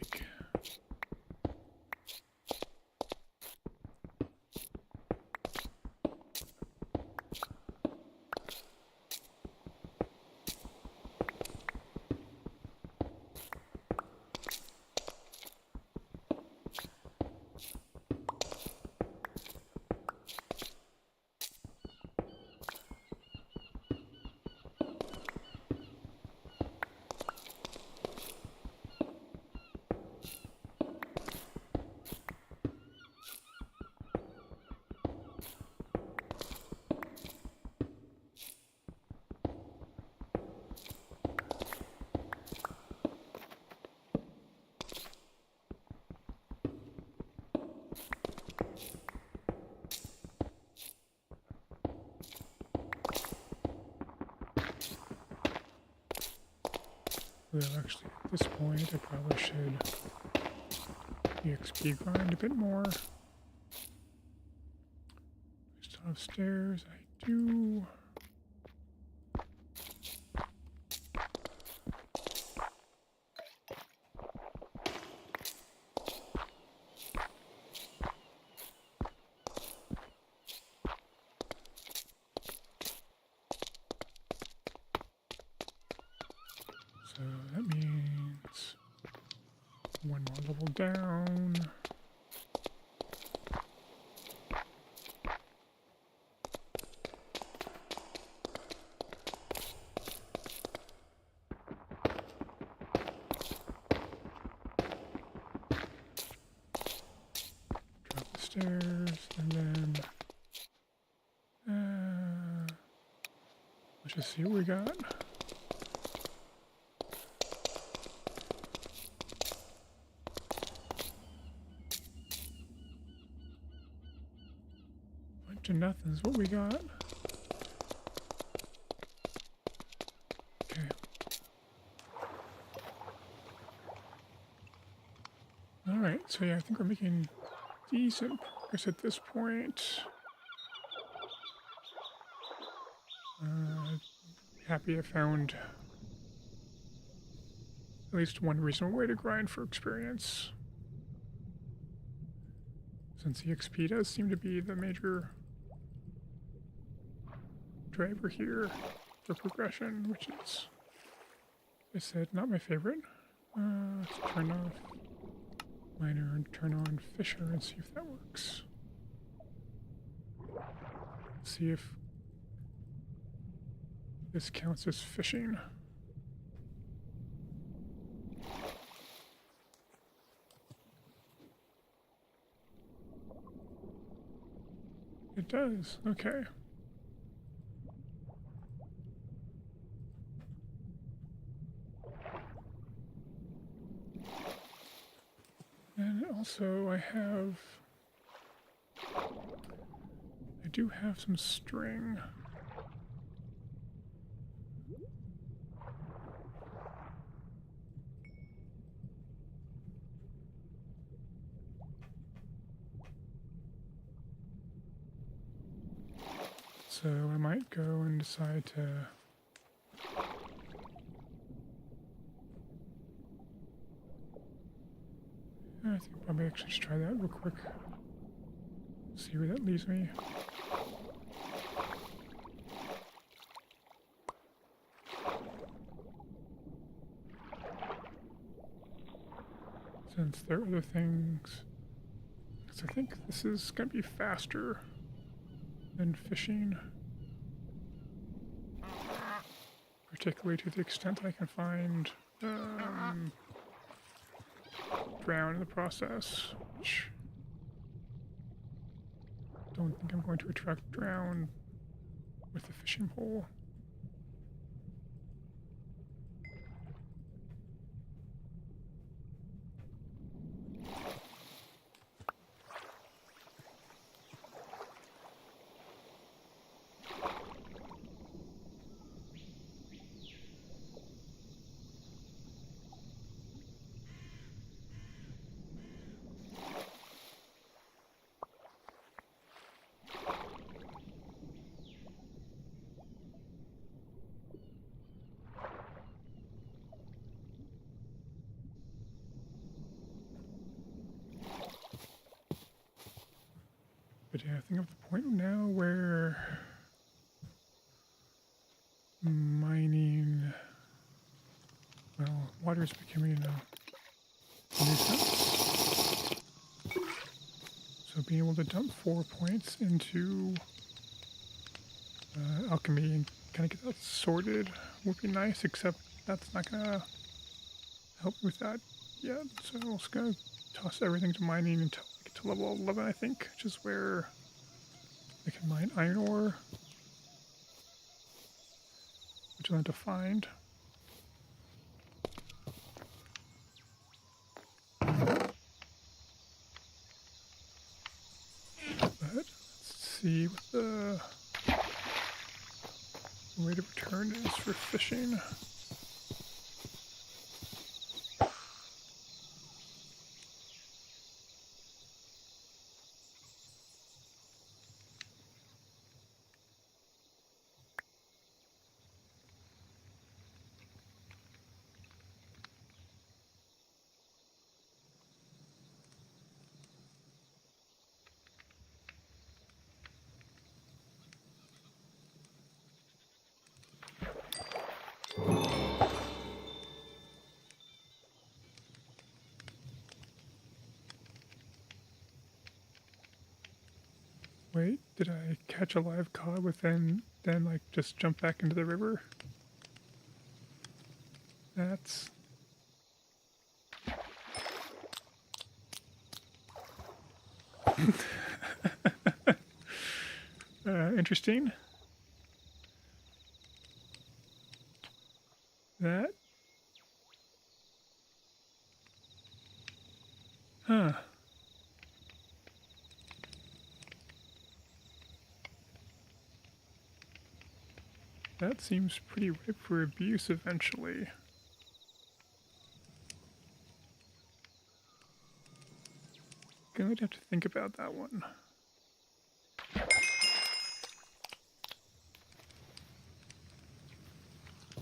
Speaker 1: Well, actually, at this point, I probably should EXP grind a bit more. Just upstairs, I do. So that means one more level down. Drop the stairs, and then let's just see what we got. To nothing is what we got. Okay. Alright, so yeah, I think we're making decent progress at this point. Happy I found at least one reasonable way to grind for experience. Since EXP does seem to be the major driver here for progression, which is, as I said, not my favorite. Let's turn off miner and turn on fisher and see if that works. See if this counts as fishing. It does, okay. And also I do have some string. So I might go and decide to I think probably actually just try that real quick. See where that leaves me. Since there are other things, because I think this is going to be faster and fishing. Particularly to the extent that I can find drown in the process, which I don't think I'm going to attract drown with the fishing pole. But yeah, I think I'm at the point now where mining, well, water is becoming a nuisance. So being able to dump 4 points into alchemy and kind of get that sorted would be nice, except that's not going to help me with that yet. So I'm just going to toss everything to mining until I get to level 11, I think, which is where I can mine iron ore, which I'll have to find. But let's see what the rate of return is for fishing. Wait, did I catch a live cod within, then like just jump back into the river? That's interesting. That, huh. That seems pretty ripe for abuse eventually. Going to have to think about that one.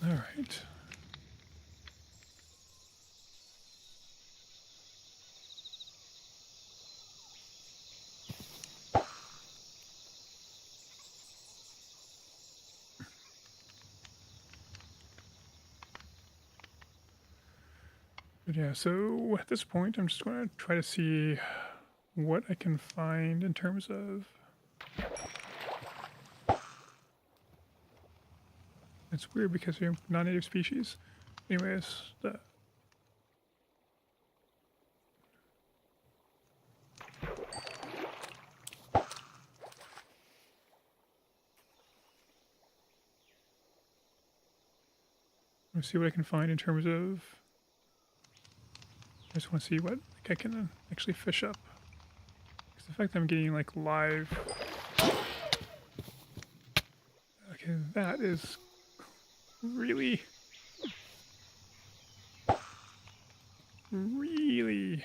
Speaker 1: All right. But yeah, so at this point, I'm just going to try to see what I can find in terms of... It's weird because we have non-native species. Anyways, let's see what I can find in terms of... I just want to see what like, I can actually fish up. Because the fact that I'm getting like live... Okay, that is really... Really...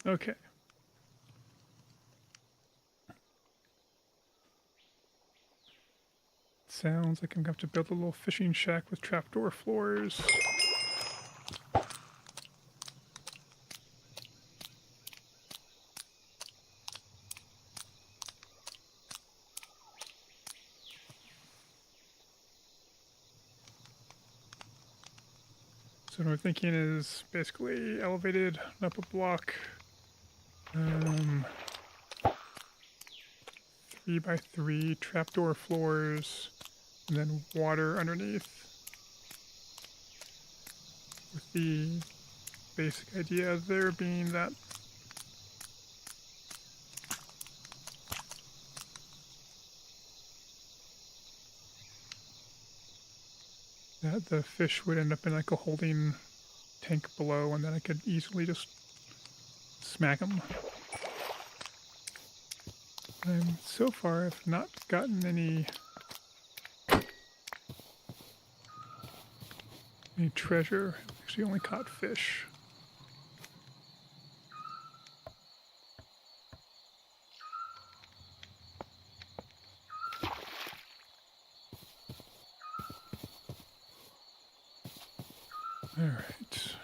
Speaker 1: okay. Sounds like I'm going to have to build a little fishing shack with trapdoor floors. So what I'm thinking is basically elevated up a block, 3x3 trapdoor floors, and then water underneath. With the basic idea there being that the fish would end up in like a holding tank below, and then I could easily just smack them. And so far I've not gotten any treasure. I've actually only caught fish. All right.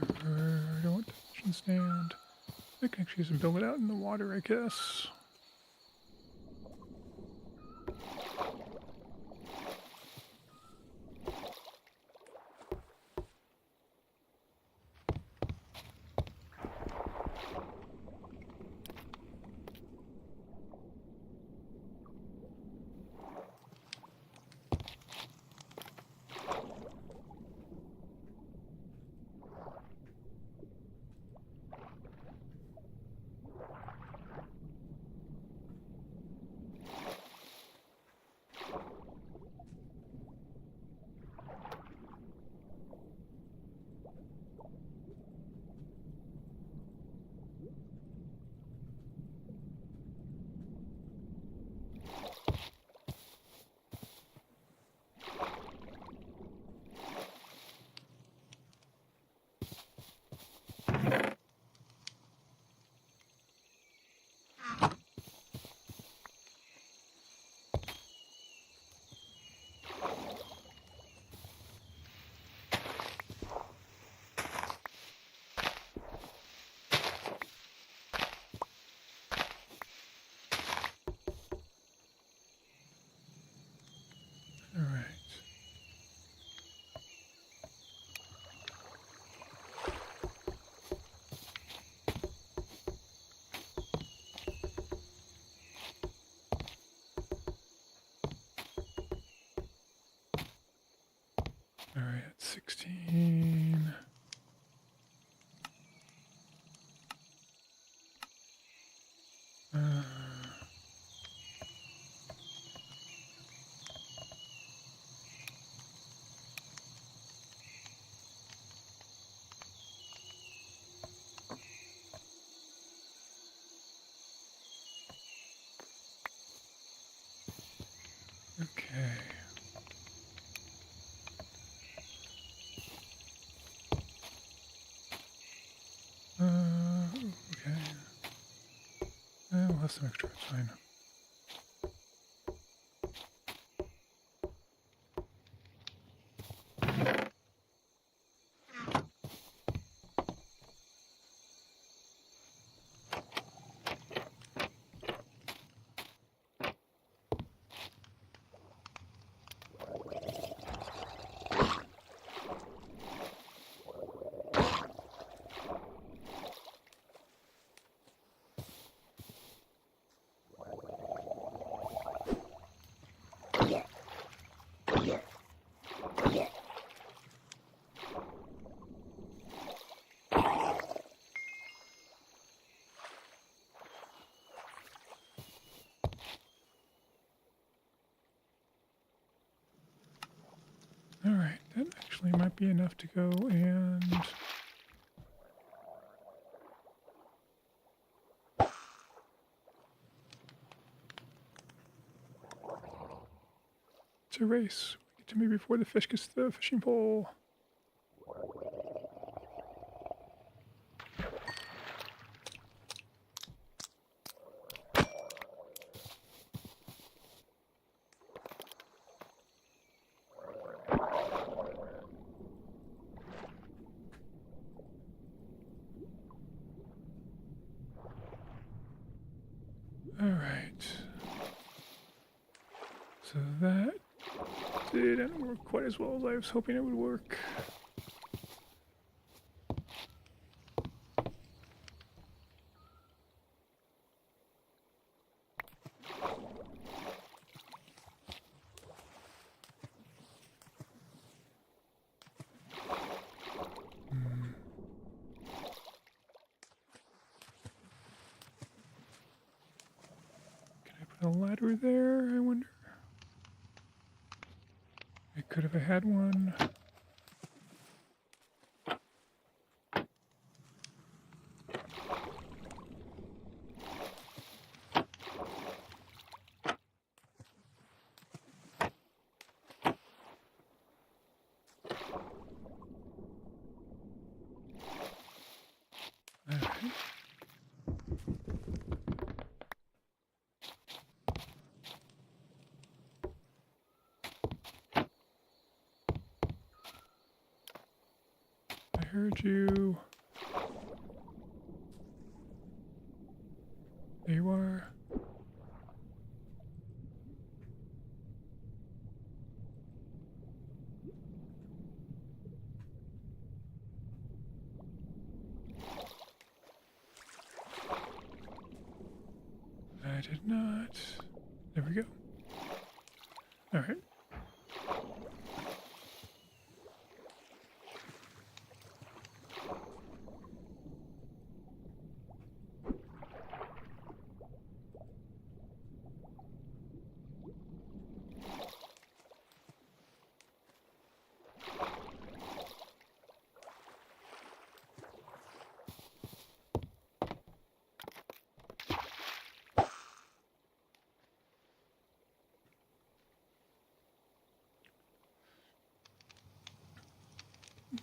Speaker 1: I don't want to stand. I can actually just build it out in the water, I guess. All right. All right, at 16. Okay. Okay. We'll have some extra, it's fine. All right, that actually might be enough to go and it's a race. We get to me before the fish gets to the fishing pole. All right. So that didn't work quite as well as I was hoping it would work. Can I put a ladder there, I wonder? I could if I had one. Alright. I heard you. There you are. I did not. There we go. Alright.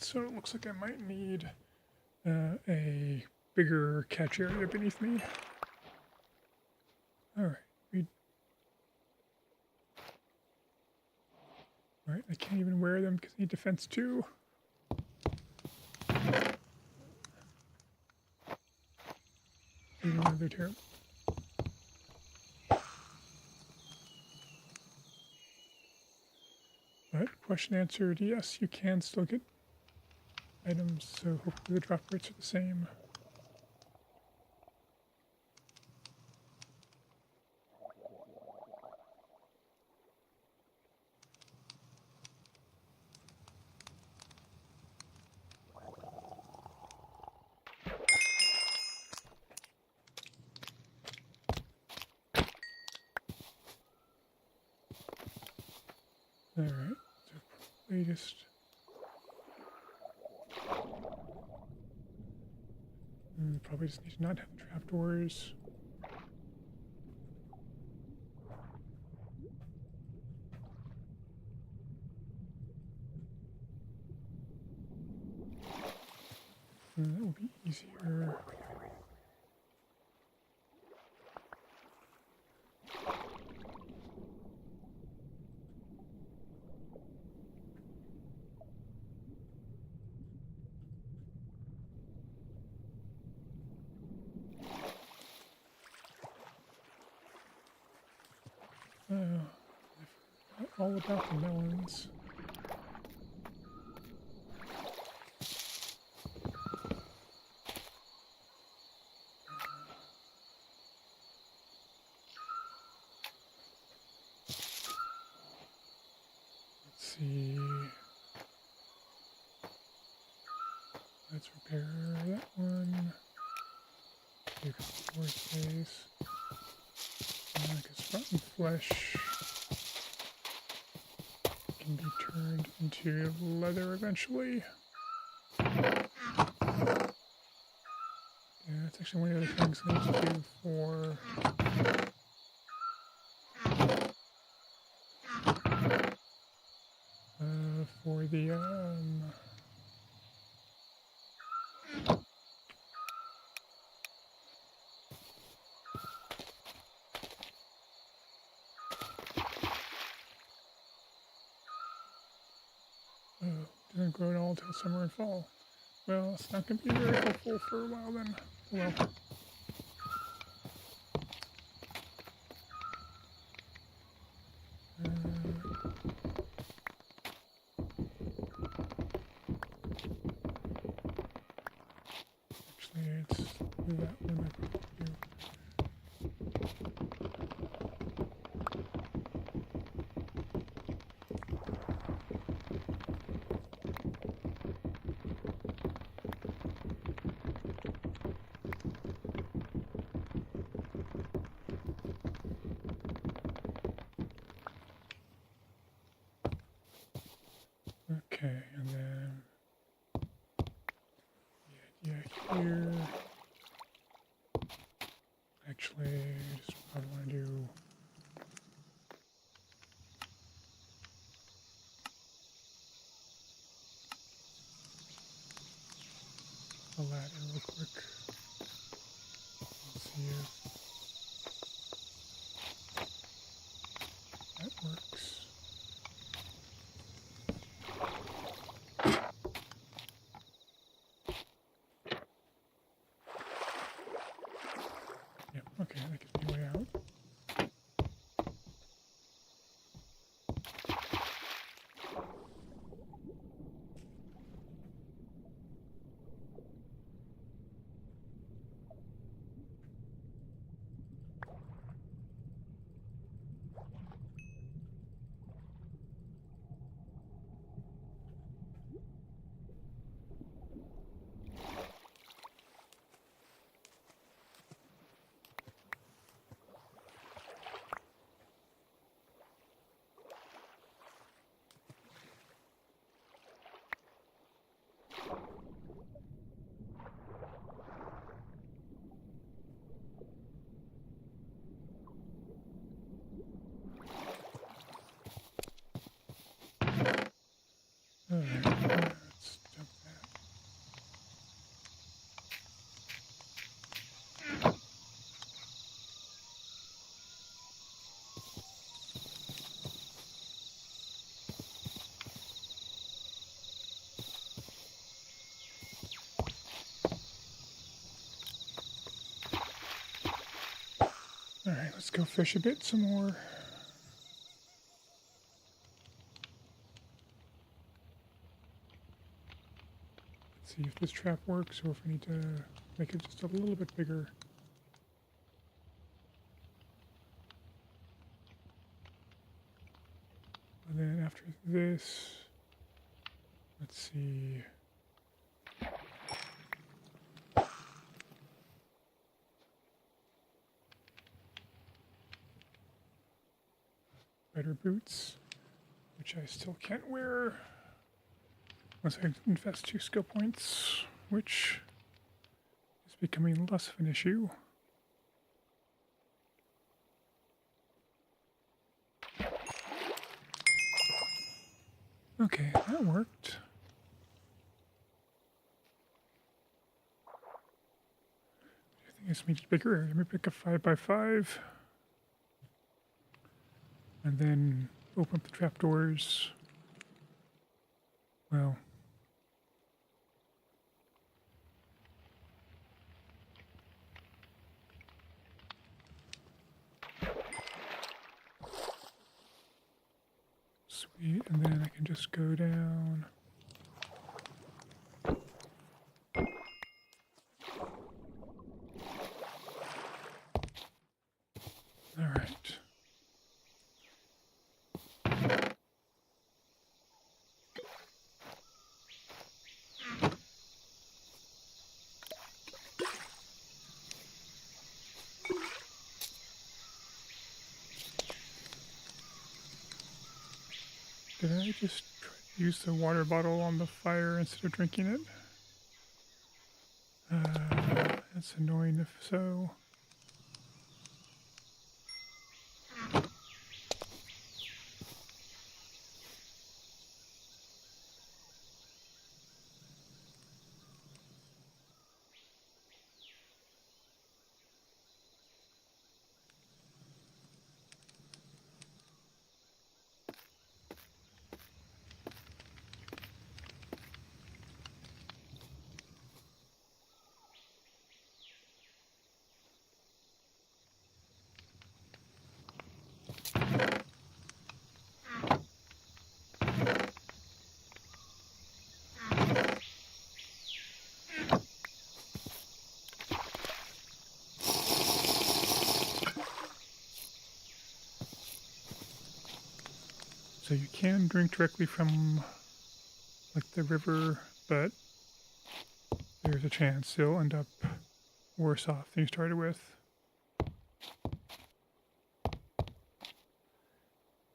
Speaker 1: So it looks like I might need a bigger catch area beneath me. Alright. Alright, I can't even wear them because I need defense 2. Even though they're terrible. But question answered, yes, you can still get items, so hopefully the drop rates are the same. Alright, so latest. Probably just need to not have the trapdoors. That will be easier. I forgot all about the melons. Let's see. Let's repair that one. Take up floor space. Because rotten flesh can be turned into leather eventually. Yeah, that's actually one of the things I need to do for the doesn't grow at all until summer and fall. Well, it's not going to be very helpful for a while then. Well. Actually, it's that one I could do. Okay, and then the idea here. Actually, just I want to do a ladder real quick. Let's see if that works. Yep, okay, that gives me a way out. Alright, let's dump that. Alright, let's go fish a bit some more. Let's see if this trap works or if we need to make it just a little bit bigger. And then after this, let's see. Better boots, which I still can't wear unless I invest 2 skill points, which is becoming less of an issue. Okay, that worked. I think this makes it bigger. Let me pick a 5x5. And then open up the trapdoors. Well. Sweet, and then I can just go down. All right. Did I just use the water bottle on the fire instead of drinking it? That's annoying if so. So you can drink directly from like the river, but there's a chance you'll end up worse off than you started with.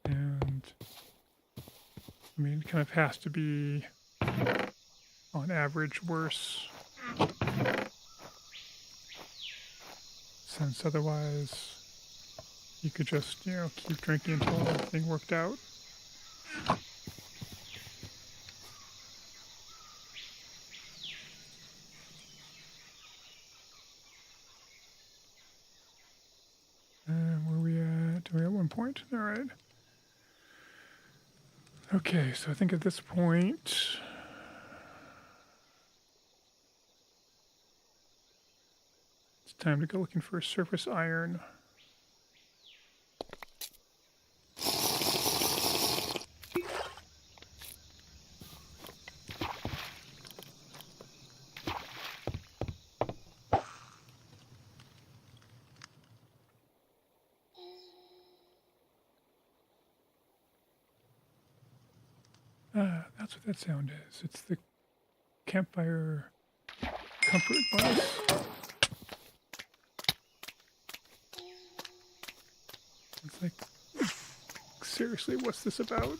Speaker 1: And I mean, it kind of has to be on average worse, since otherwise you could just, keep drinking until everything worked out. Where are we at? Are we at 1 point? All right. Okay, so I think at this point, it's time to go looking for surface iron. That's what that sound is. It's the campfire comfort buzz. It's like, seriously, what's this about?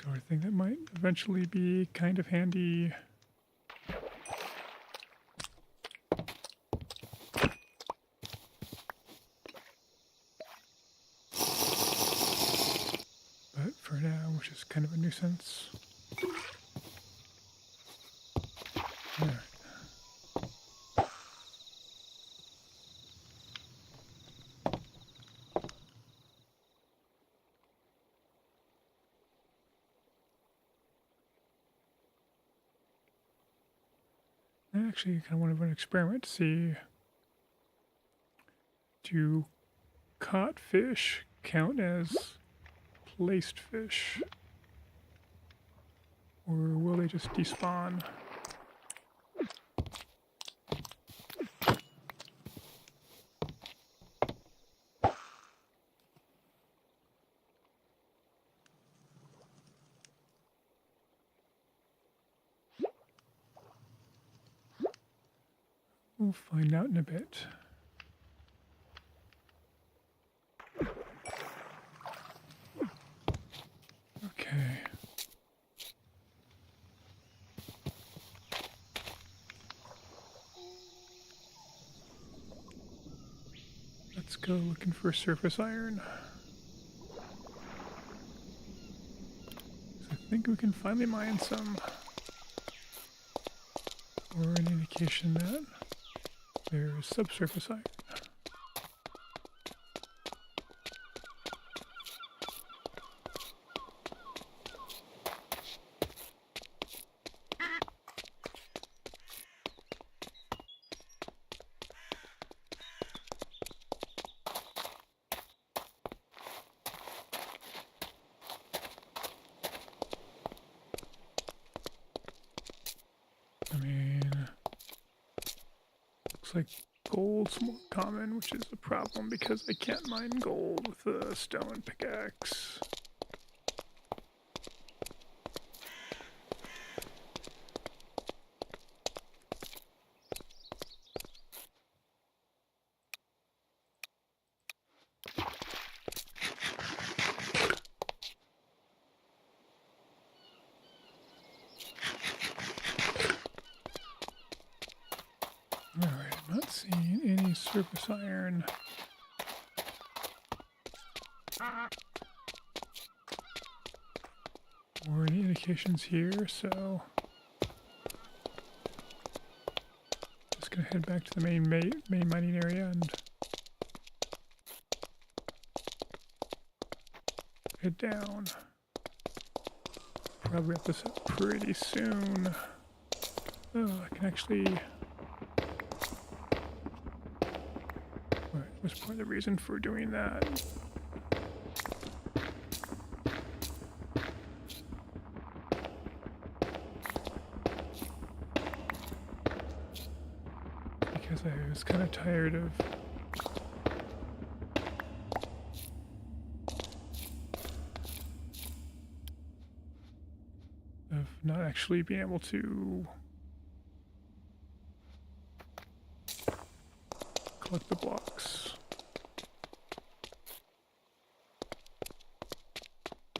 Speaker 1: Sort of thing that might eventually be kind of handy. But for now, which is kind of a nuisance. All right. I actually kind of want to run an experiment to see, do caught fish count as placed fish? Or will they just despawn? We'll find out in a bit. Okay. Let's go looking for surface iron. So I think we can finally mine some. Or an indication that there is subsurface iron. I mean, looks like gold's more common, which is a problem because I can't mine gold with a stone pickaxe. Alright, I'm not seeing any surface iron. or any indications here, so just gonna head back to the main mining area and head down. Probably wrap this up pretty soon. Oh, I can actually. What was part of the reason for doing that? Because I was kind of tired of not actually being able to collect the blocks.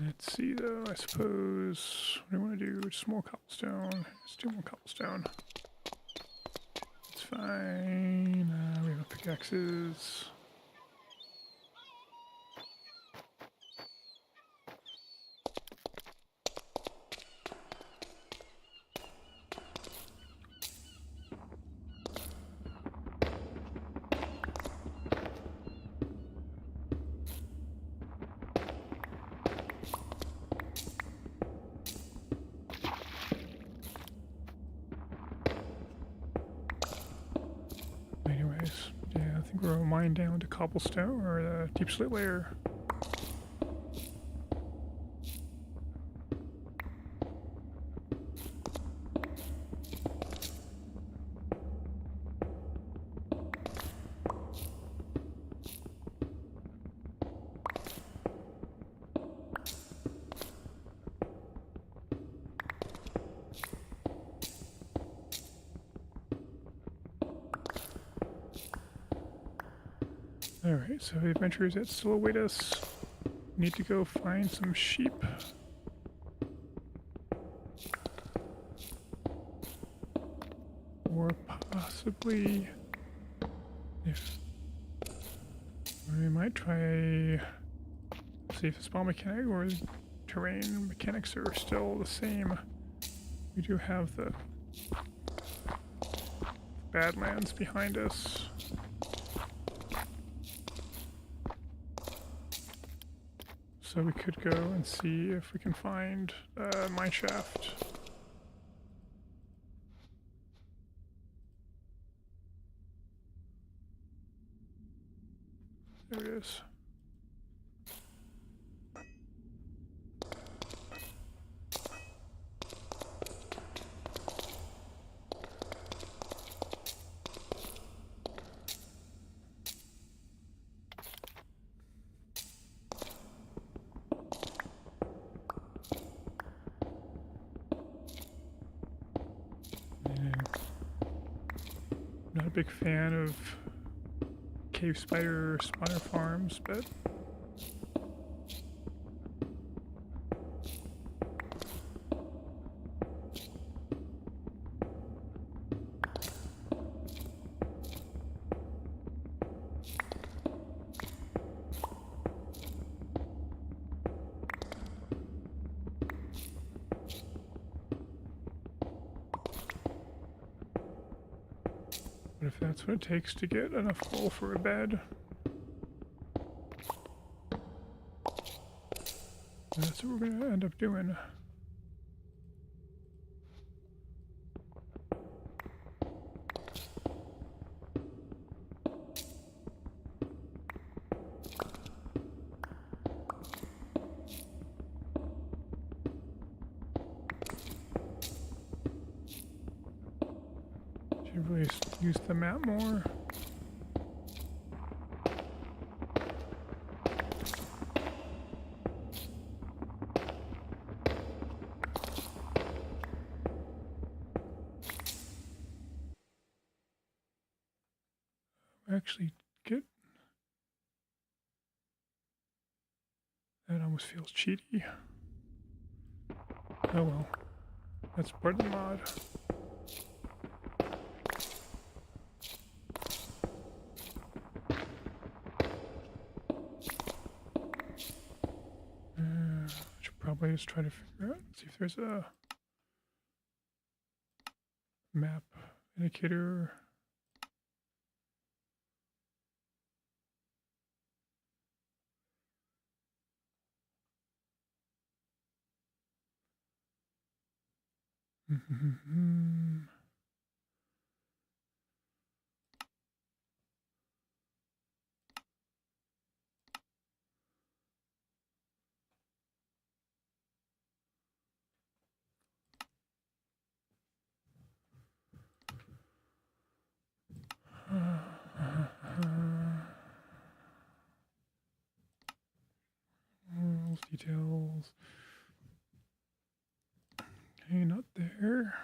Speaker 1: Let's see though, I suppose, what do I want to do? Just more cobblestone. Let's do more cobblestone. It's fine. We have pickaxes. Yeah, I think we're mine down to cobblestone or the deep slate layer. Alright, so the adventures that still await us. Need to go find some sheep. Or possibly, if we might try, see if the spawn mechanic or terrain mechanics are still the same. We do have the Badlands behind us. So we could go and see if we can find a mine shaft. There it is. Not a big fan of cave spider spawner farms, but if that's what it takes to get enough wool for a bed, that's what we're gonna end up doing. Should really use the map more. Actually get that almost feels cheaty. Oh well, that's part of the mod. Should probably just try to figure out, see if there's a map indicator. Details. Okay, not there.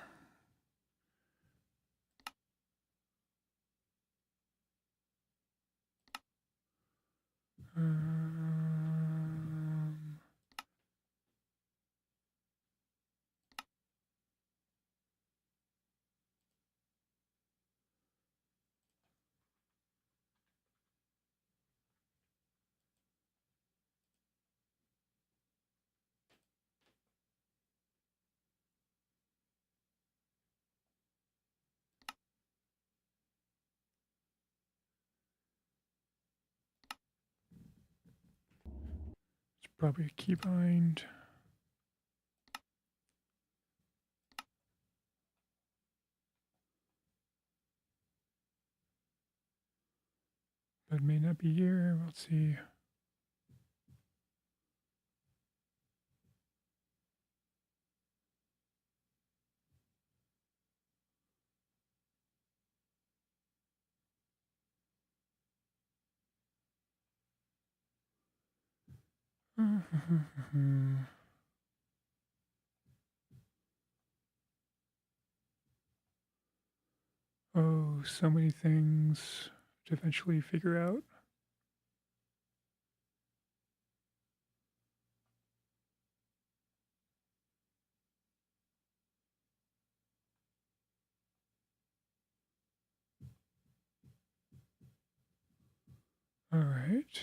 Speaker 1: It's probably a keybind. But it may not be here. Let's see. Oh, so many things to eventually figure out. All right.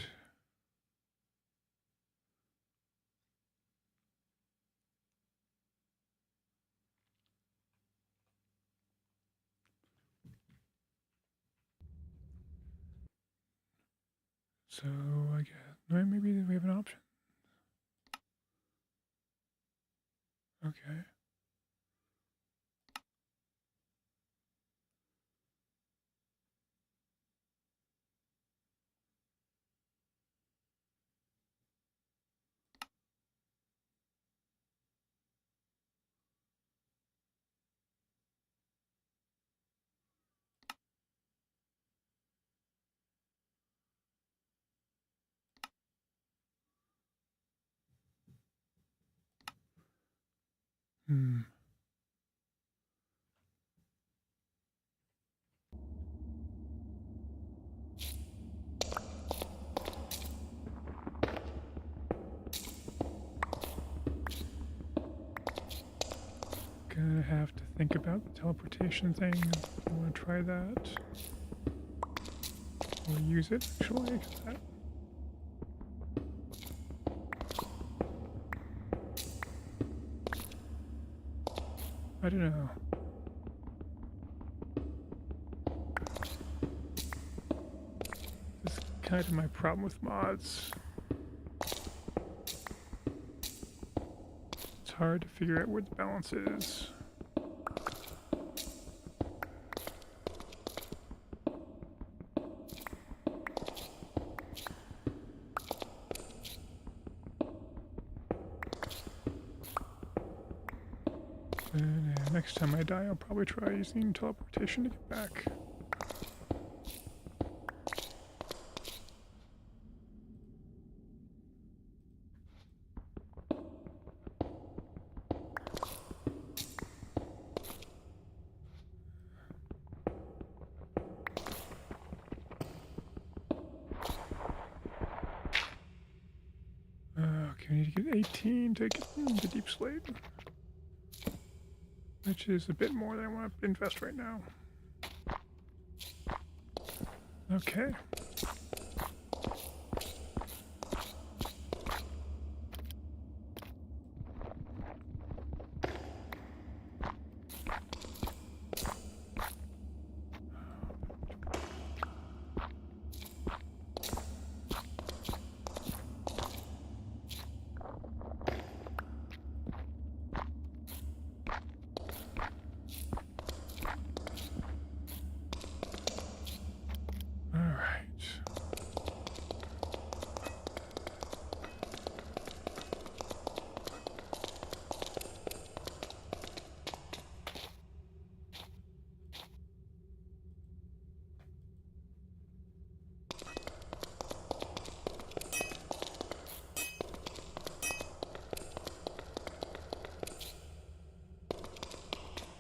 Speaker 1: So I guess maybe we have an option. Okay. Hmm. Gonna have to think about the teleportation thing. I want to try that. Or use it, actually. 'Cause that I don't know. This is kind of my problem with mods. It's hard to figure out where the balance is. And next time I die, I'll probably try using teleportation to get back. Okay, we need to get 18 to get the deep slate. Which is a bit more than I want to invest right now. Okay.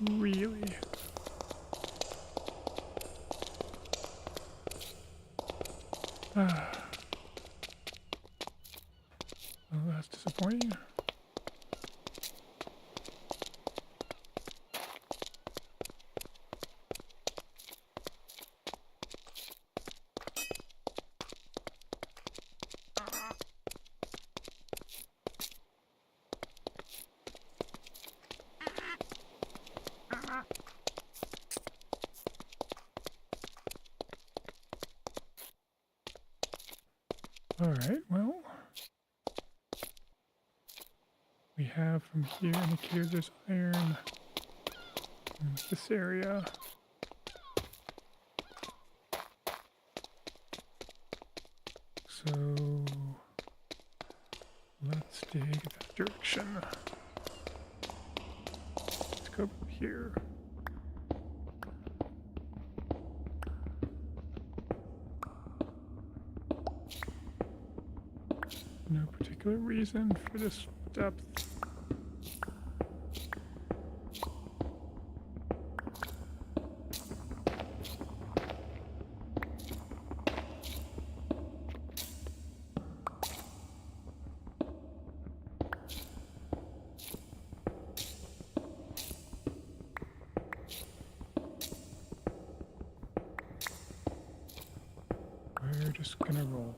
Speaker 1: Really? Ah. Well, that's disappointing. Alright, well, we have from here indicated there's iron in this area. So let's dig that direction. Let's go here. No particular reason for this depth. We're just gonna roll.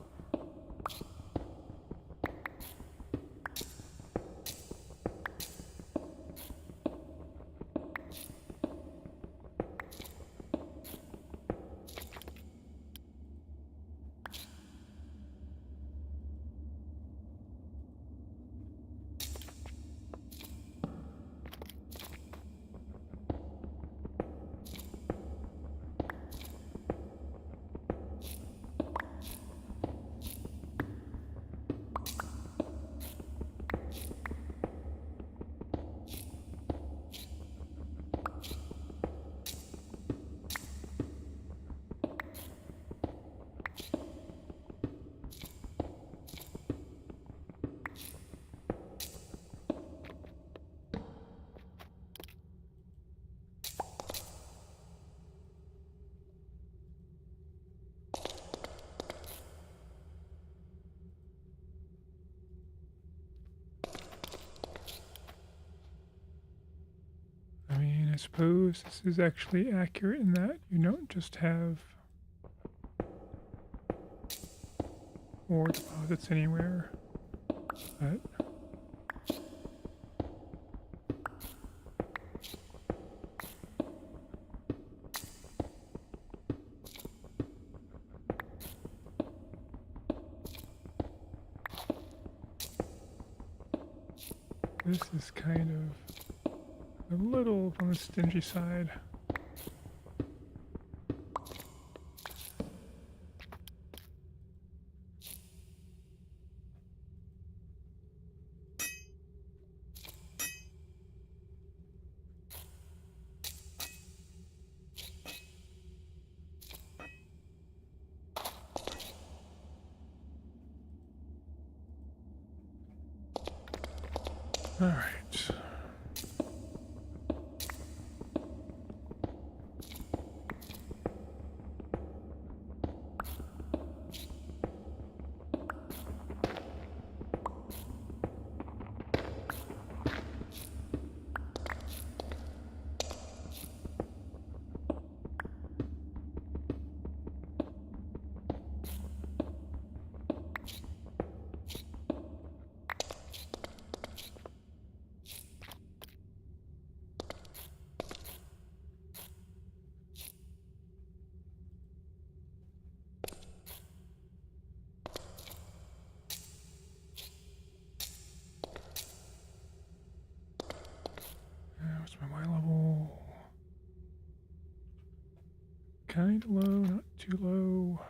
Speaker 1: I suppose this is actually accurate in that you don't just have ore deposits anywhere, but this is kind of a little on the stingy side. All right. What's my Y level? Kind of low, not too low.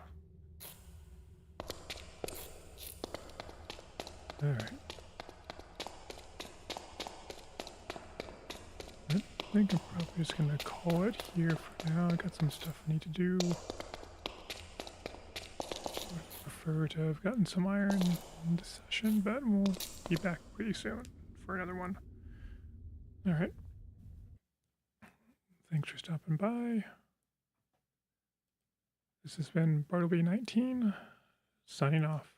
Speaker 1: All right. I think I'm probably just gonna call it here for now. I got some stuff I need to do. Would prefer to have gotten some iron in this session, but we'll be back pretty soon for another one. All right. Thanks for stopping by. This has been Bartleby 19, signing off.